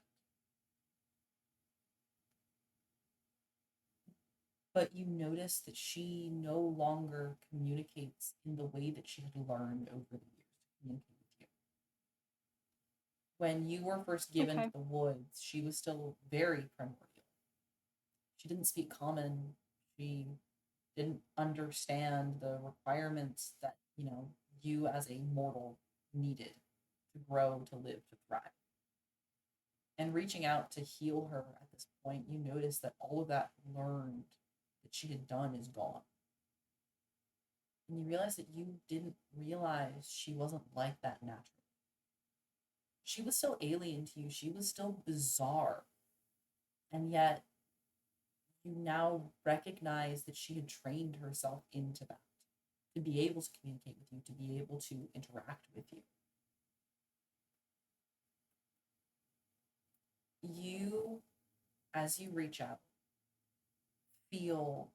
But you notice that she no longer communicates in the way that she had learned over the years to communicate with you. When you were first given to the woods, she was still very primordial. She didn't speak common. She didn't understand the requirements that, you as a mortal needed to grow, to live, to thrive. And reaching out to heal her at this point, you notice that all of that learned that she had done is gone. And you realize that you didn't realize she wasn't like that naturally. she was still alien to you. She was still bizarre. And yet, you now recognize that she had trained herself into that, to be able to communicate with you, to be able to interact with you. You, as you reach out, feel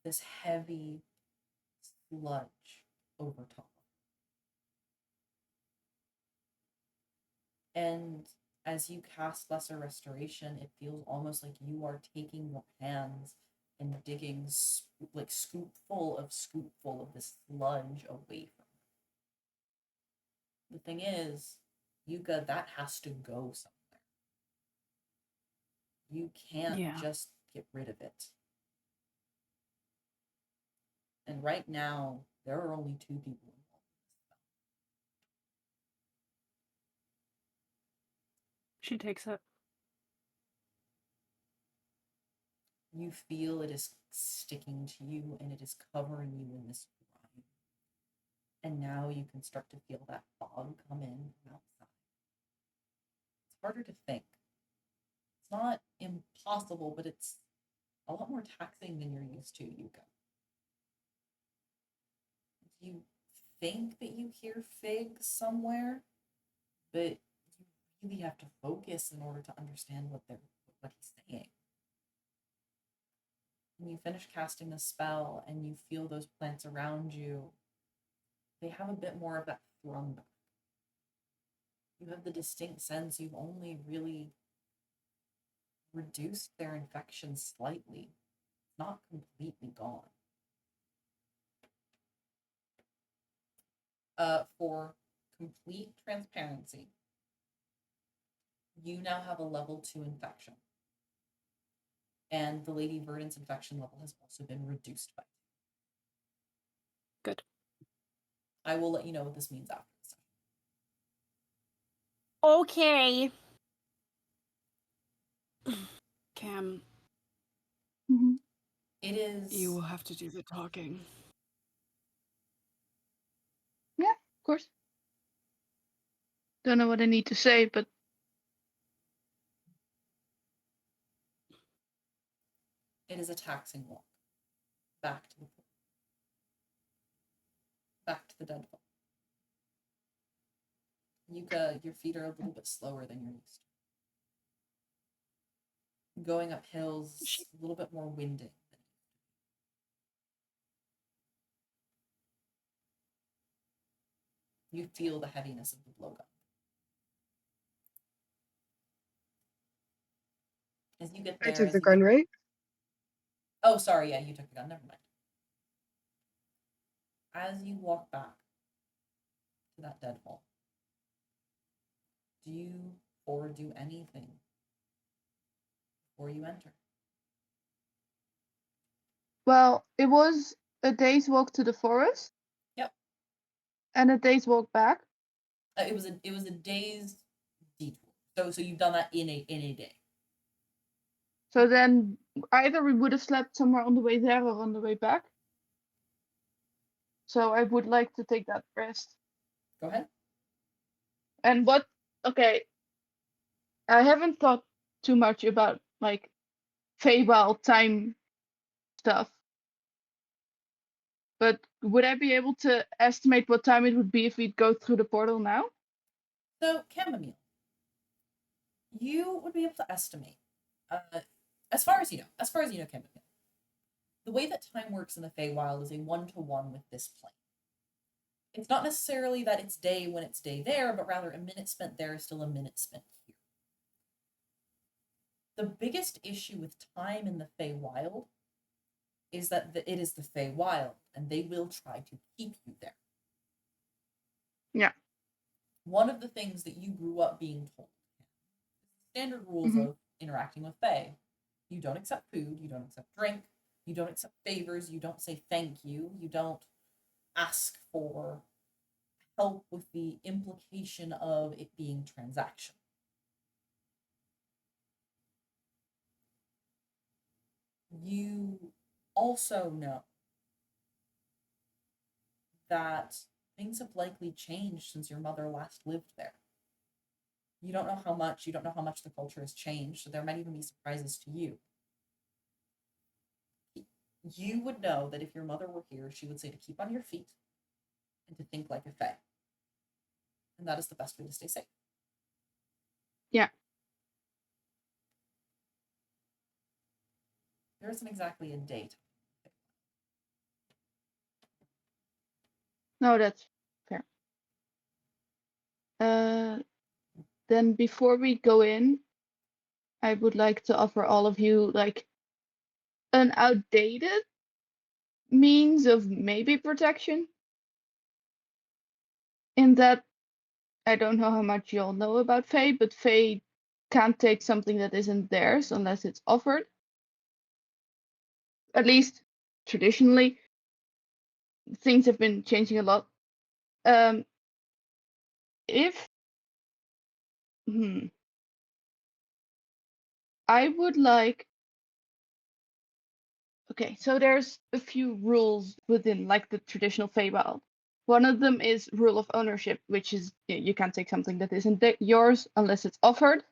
this heavy sludge over top. And as you cast Lesser Restoration, it feels almost like you are taking your hands and digging like scoopful of this sludge away from her. The thing is, Yuka, that has to go somewhere. You can't Yeah. just get rid of it. And right now, there are only 2 people involved in this spell. She takes it. You feel it is sticking to you and it is covering you in this grime. And now you can start to feel that fog come in from outside. It's harder to think. It's not impossible, but it's a lot more taxing than you're used to, Yuka. You think that you hear Fig somewhere, but you really have to focus in order to understand what he's saying. When you finish casting the spell and you feel those plants around you, they have a bit more of that throng back. You have the distinct sense you've only really reduced their infection slightly. It's not completely gone. For complete transparency, you now have a level 2 infection. And the Lady Verdant's infection level has also been reduced by 2. Good. I will let you know what this means after the session. Okay. Cam, It is... you will have to do the talking. Yeah, of course. Don't know what I need to say, but It is a taxing walk. Back to the pool. Back to the deadfall. Yuka, your feet are a little bit slower than you're used to. Going up hills, a little bit more winding. You feel the heaviness of the blowgun. As you get there, I took the gun, right? Oh, sorry, yeah, you took the gun, never mind. As you walk back to that deadfall, do you or do anything before you enter? well, it was a day's walk to the forest. Yep. And a day's walk back. It was a day's detour. So you've done that in a day. So then either we would have slept somewhere on the way there or on the way back. So I would like to take that rest. Go ahead. And what? Okay. I haven't thought too much about like Feywild time stuff. But would I be able to estimate what time it would be if we'd go through the portal now? So, Chamomile, you would be able to estimate, as far as you know, Chamomile, the way that time works in the Feywild is a 1-to-1 with this plane. It's not necessarily that it's day when it's day there, but rather a minute spent there is still a minute spent here. The biggest issue with time in the Feywild is that it is the Feywild, and they will try to keep you there. Yeah. One of the things that you grew up being told, standard rules of interacting with Fey, you don't accept food, you don't accept drink, you don't accept favors, you don't say thank you, you don't ask for help with the implication of it being transaction. You also know that things have likely changed since your mother last lived there. You don't know how much. You don't know how much the culture has changed. So there might even be surprises to you. You would know that if your mother were here, she would say to keep on your feet and to think like a fae. And that is the best way to stay safe. Yeah. There isn't exactly a date. No, that's fair. Then before we go in, I would like to offer all of you like an outdated means of maybe protection. In that, I don't know how much you all know about Fae, but Fae can't take something that isn't theirs unless it's offered. At least traditionally, things have been changing a lot. If I would like, okay, so there's a few rules within like the traditional Feywild. One of them is rule of ownership, which is you can't take something that isn't yours unless it's offered.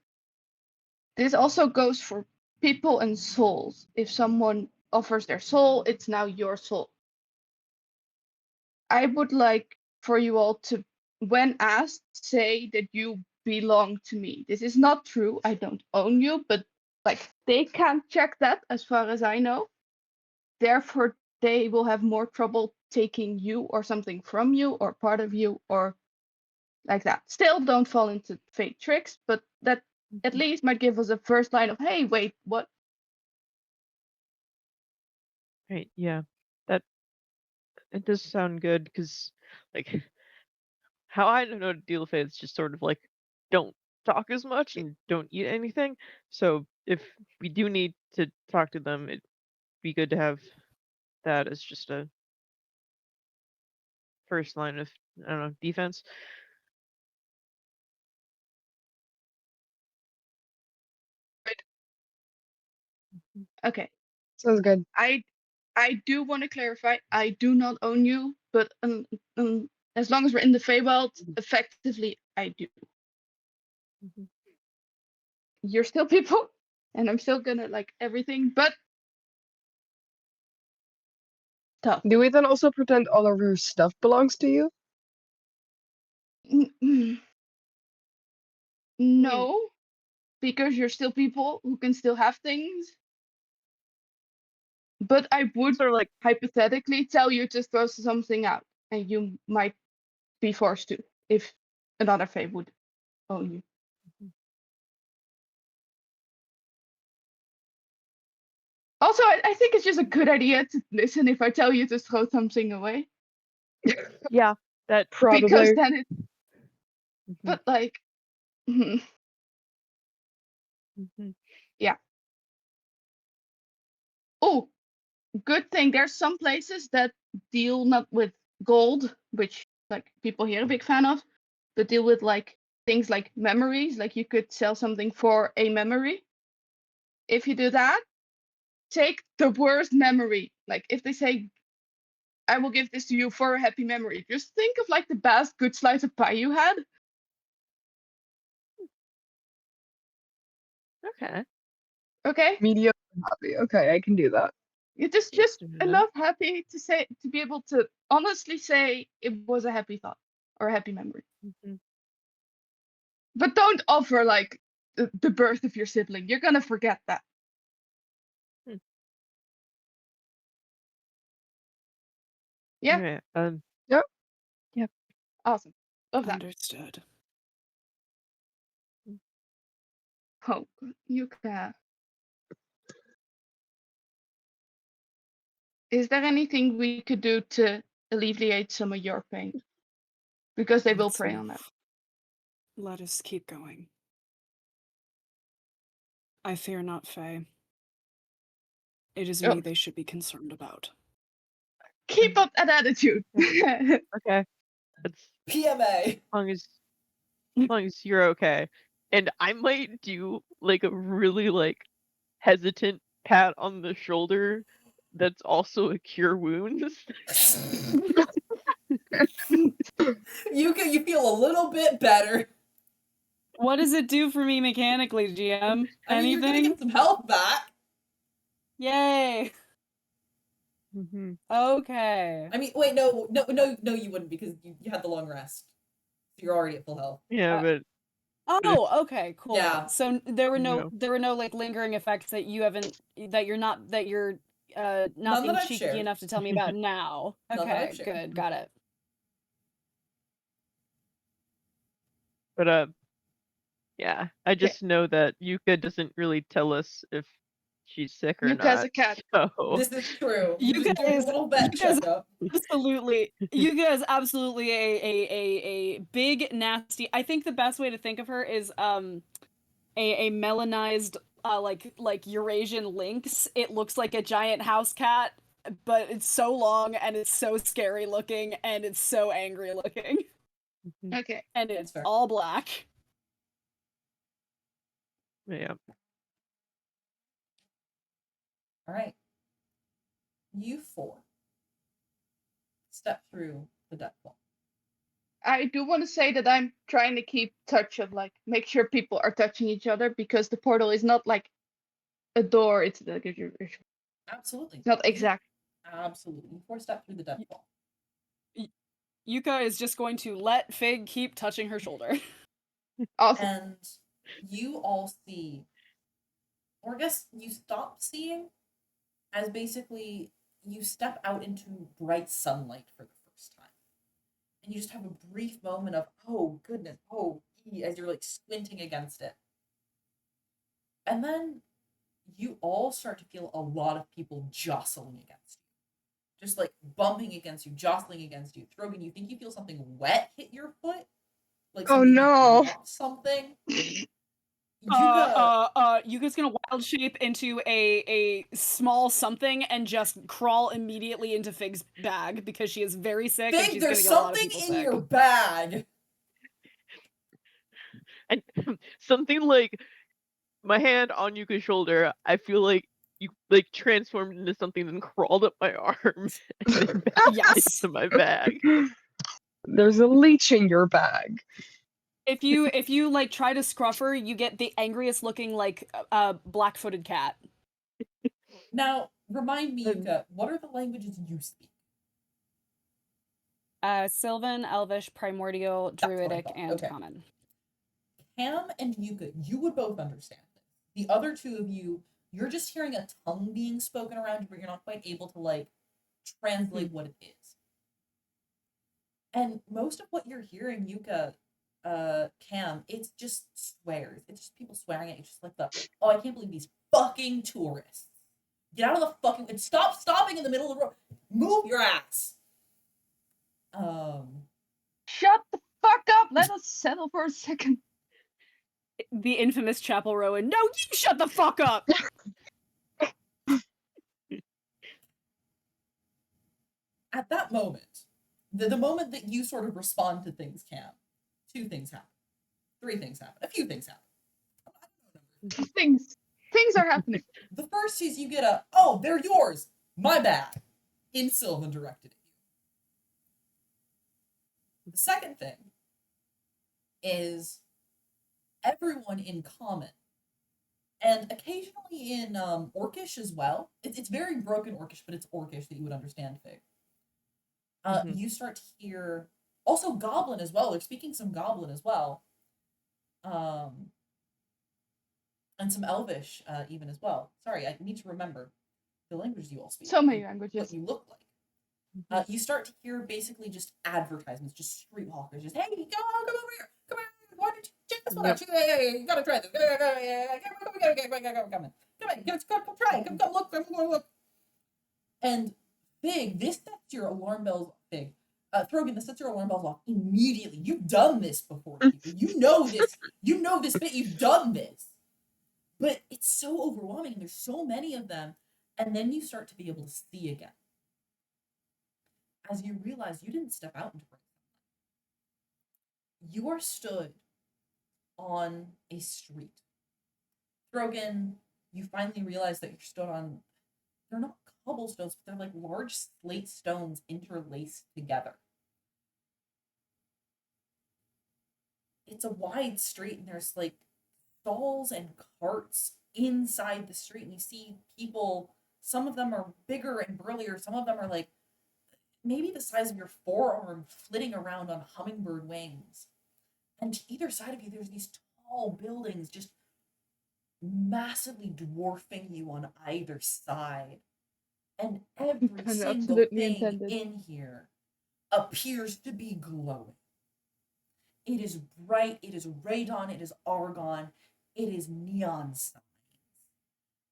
This also goes for people and souls. If someone offers their soul, it's now your soul. I would like for you all to, when asked, say that you belong to me. This is not true. I don't own you, but like they can't check that as far as I know. Therefore, they will have more trouble taking you or something from you or part of you or like that. Still, don't fall into fake tricks, but that at least might give us a first line of, hey, wait, what? Right, yeah. That it does sound good because like how I know to deal with it, it's just sort of like don't talk as much and don't eat anything. So if we do need to talk to them, it'd be good to have that as just a first line of, I don't know, defense. Okay. Sounds good. I do want to clarify, I do not own you, but as long as we're in the Feywild, effectively, I do. You're still people, and I'm still gonna like everything, but tough. Do we then also pretend all of your stuff belongs to you? No, because you're still people who can still have things. But I would Sort of like hypothetically tell you to throw something out, and you might be forced to if another Fae would own you. Also, I think it's just a good idea to listen if I tell you to throw something away. yeah, that Probably. Because then it. But like, yeah. Oh, good thing. There's some places that deal not with gold, which like people here are a big fan of, but deal with like things like memories. Like you could sell something for a memory. If you do that, take the worst memory. Like if they say, I will give this to you for a happy memory, just think of like the best good slice of pie you had. okay. Okay? Medium happy. Okay, I can do that. You're just Interesting enough. enough happy to say, to be able to honestly say it was a happy thought or a happy memory. But don't offer like the birth of your sibling. You're gonna forget that. Yeah. Okay. Yep. Yep. Awesome. Love that. Understood. Oh, Yuka. Is there anything we could do to alleviate some of your pain? Because they will Let's prey on that. Let us keep going. I fear not, Faye. It is me they should be concerned about. Keep up that attitude. Okay. That's PMA. as long as you're okay. And I might do like a really like hesitant pat on the shoulder that's also a cure wounds. You feel a little bit better. What does it do for me mechanically, GM? I mean, you're gonna Anything? get some health back. Yay. Mm-hmm. Okay. I mean, wait, no, you wouldn't because you had the long rest. So you're already at full health. Yeah, Uh, but Oh, okay, cool. Yeah. So there were No. no like lingering effects that you're not None that being I've cheeky shared. enough to tell me about now. None that I've Okay, shared. good, got it. but yeah, I just know that Yuka doesn't really tell us if she's sick or Yuka's not. a cat. So This is true. You Just doing a guys- little vet you guys- checkup. Absolutely. You guys absolutely a big nasty. I think the best way to think of her is a melanized like Eurasian lynx. It looks like a giant house cat, but it's so long and it's so scary looking and it's so angry looking. Okay. And That's it's fair. all black. yeah. All right. You four step through the death wall. I do want to say that I'm trying to keep touch of like make sure people are touching each other because the portal is not like a door. It's like it's Absolutely. not You- exact. Absolutely. You four step through the death wall. Yuka is just going to let Fig keep touching her shoulder. Awesome. And you all see, or I guess you stop seeing, as basically you step out into bright sunlight for the first time. And you just have a brief moment of, oh goodness, oh, as you're like squinting against it. And then you all start to feel a lot of people jostling against you. Just like bumping against you, jostling against you. Throgyn, you think you feel something wet hit your foot? Like Oh, something no. dropped something? Yuka's gonna wild shape into a small something and just crawl immediately into Fig's bag because she is very sick and Fig, she's there's gonna get a lot of something people in sick. your bag. And something like my hand on Yuka's shoulder, I feel like you like transformed into something and crawled up my arm and then back Yes. into my bag. There's a leech in your bag. If you like try to scruff her, you get the angriest looking like black-footed cat. Now, remind me, Yuka, what are the languages you speak? Sylvan, Elvish, Primordial, That's what I Druidic, thought. and Okay. Common. Cam and Yuka, you would both understand this. The other two of you, you're just hearing a tongue being spoken around you, but you're not quite able to like translate what it is. And most of what you're hearing, Yuka, Cam, it's just swears. It's just people swearing at you, just like oh, I can't believe these fucking tourists. Get out of the fucking and stop stopping in the middle of the road. Move your ass. Shut the fuck up. Let us settle for a second. The infamous Chapel Rowan. No, you shut the fuck up! At that moment, the moment that you sort of respond to things, Cam, two things happen. Three things happen. A few things happen. Things are happening. The first is you get a, oh, they're yours. My bad. In Sylvan directed at you. The second thing is everyone in common, and occasionally in Orcish as well. It's very broken Orcish, but it's Orcish that you would understand, Fig. You start to hear, also Goblin as well. They're speaking some Goblin as well. And some Elvish even as well. Sorry, I need to remember the languages you all speak. So many What languages. you look like. You start to hear basically just advertisements, just street hawkers, just, hey, come over here, come here, why don't you check this one out? Yeah, you gotta try this. Come try, come look. And Big, this sets your alarm bells, Big. Throgyn, this sets your alarm bells off immediately. You've done this before, people. You know this bit, you've done this. But it's so overwhelming, and there's so many of them, and then you start to be able to see again. As you realize you didn't step out into bright sunlight. You are stood on a street. Throgyn, you finally realize that you're stood on, they're not cobblestones, but they're like large slate stones interlaced together. it's a wide street and there's like stalls and carts inside the street, and you see people, some of them are bigger and burlier, some of them are like maybe the size of your forearm, flitting around on hummingbird wings. And to either side of you, there's these tall buildings just massively dwarfing you on either side. And every Pun single absolutely thing intended. in here appears to be glowing. It is bright, it is radon, it is argon, it is neon signs.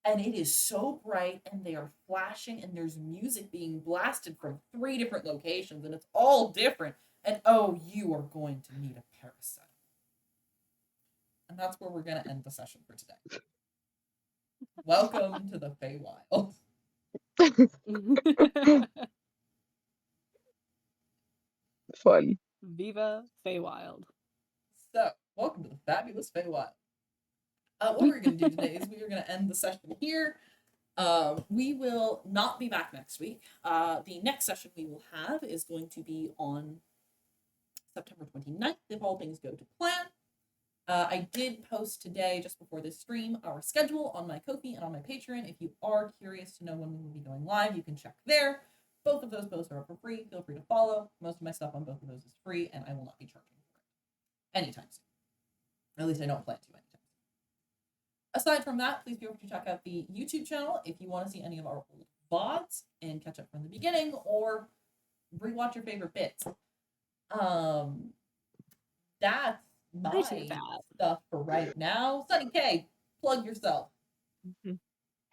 And it is so bright, and they are flashing, and there's music being blasted from 3 different locations, and it's all different. And oh, you are going to need a parasite. And that's where we're going to end the session for today. Welcome to the Feywild. Fun. Viva Feywild. So, welcome to the fabulous Feywild. What we're going to do today is we are going to end the session here. We will not be back next week. The next session we will have is going to be on September 29th, if all things go to plan. I did post today, just before this stream, our schedule on my Ko-fi and on my Patreon. If you are curious to know when we will be going live, you can check there. Both of those posts are up for free. Feel free to follow. Most of my stuff on both of those is free, and I will not be charging for it anytime soon. Or at least I don't plan to anytime soon. Aside from that, please feel free to check out the YouTube channel if you want to see any of our old VODs and catch up from the beginning, or rewatch your favorite bits. That's my stuff for right now. Sunny K, plug yourself.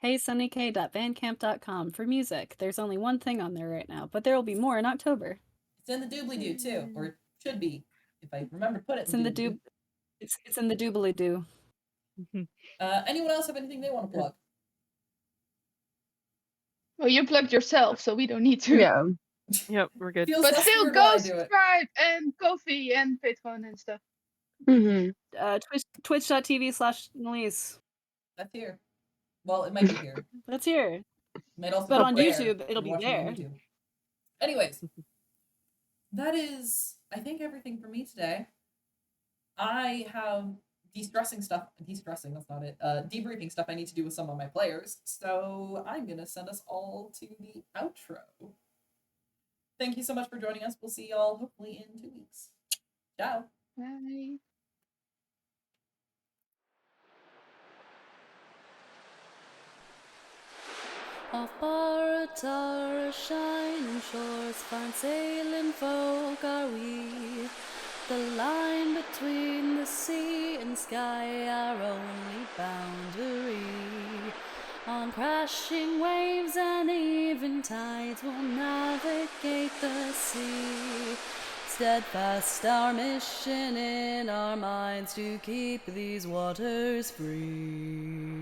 Hey, sunnyk.bandcamp.com for music. There's only one thing on there right now, but there will be more in October. It's in the doobly-doo too, or it should be, if I remember to put it It's in the doob. It's in the doobly-doo. Anyone else have anything they want to plug? Well, you plugged yourself, so we don't need to. Yeah. Yep, we're good. Feels But less still, weird when go I do it. subscribe and Ko-fi and Patreon and stuff. Twitch.tv/Annalise. That's here. Well, it might be here. That's here. It might also But be on there. YouTube, it'll You're be watching on there. YouTube. Anyways, that is, I think, everything for me today. I have debriefing stuff I need to do with some of my players, so I'm gonna send us all to the outro. Thank you so much for joining us. We'll see y'all hopefully in 2 weeks. Ciao. Bye. Off Baratar, shining shores, fine sailing folk are we. The line between the sea and sky, our only boundary. On crashing waves and even tides, we'll navigate the sea. Steadfast our mission in our minds to keep these waters free.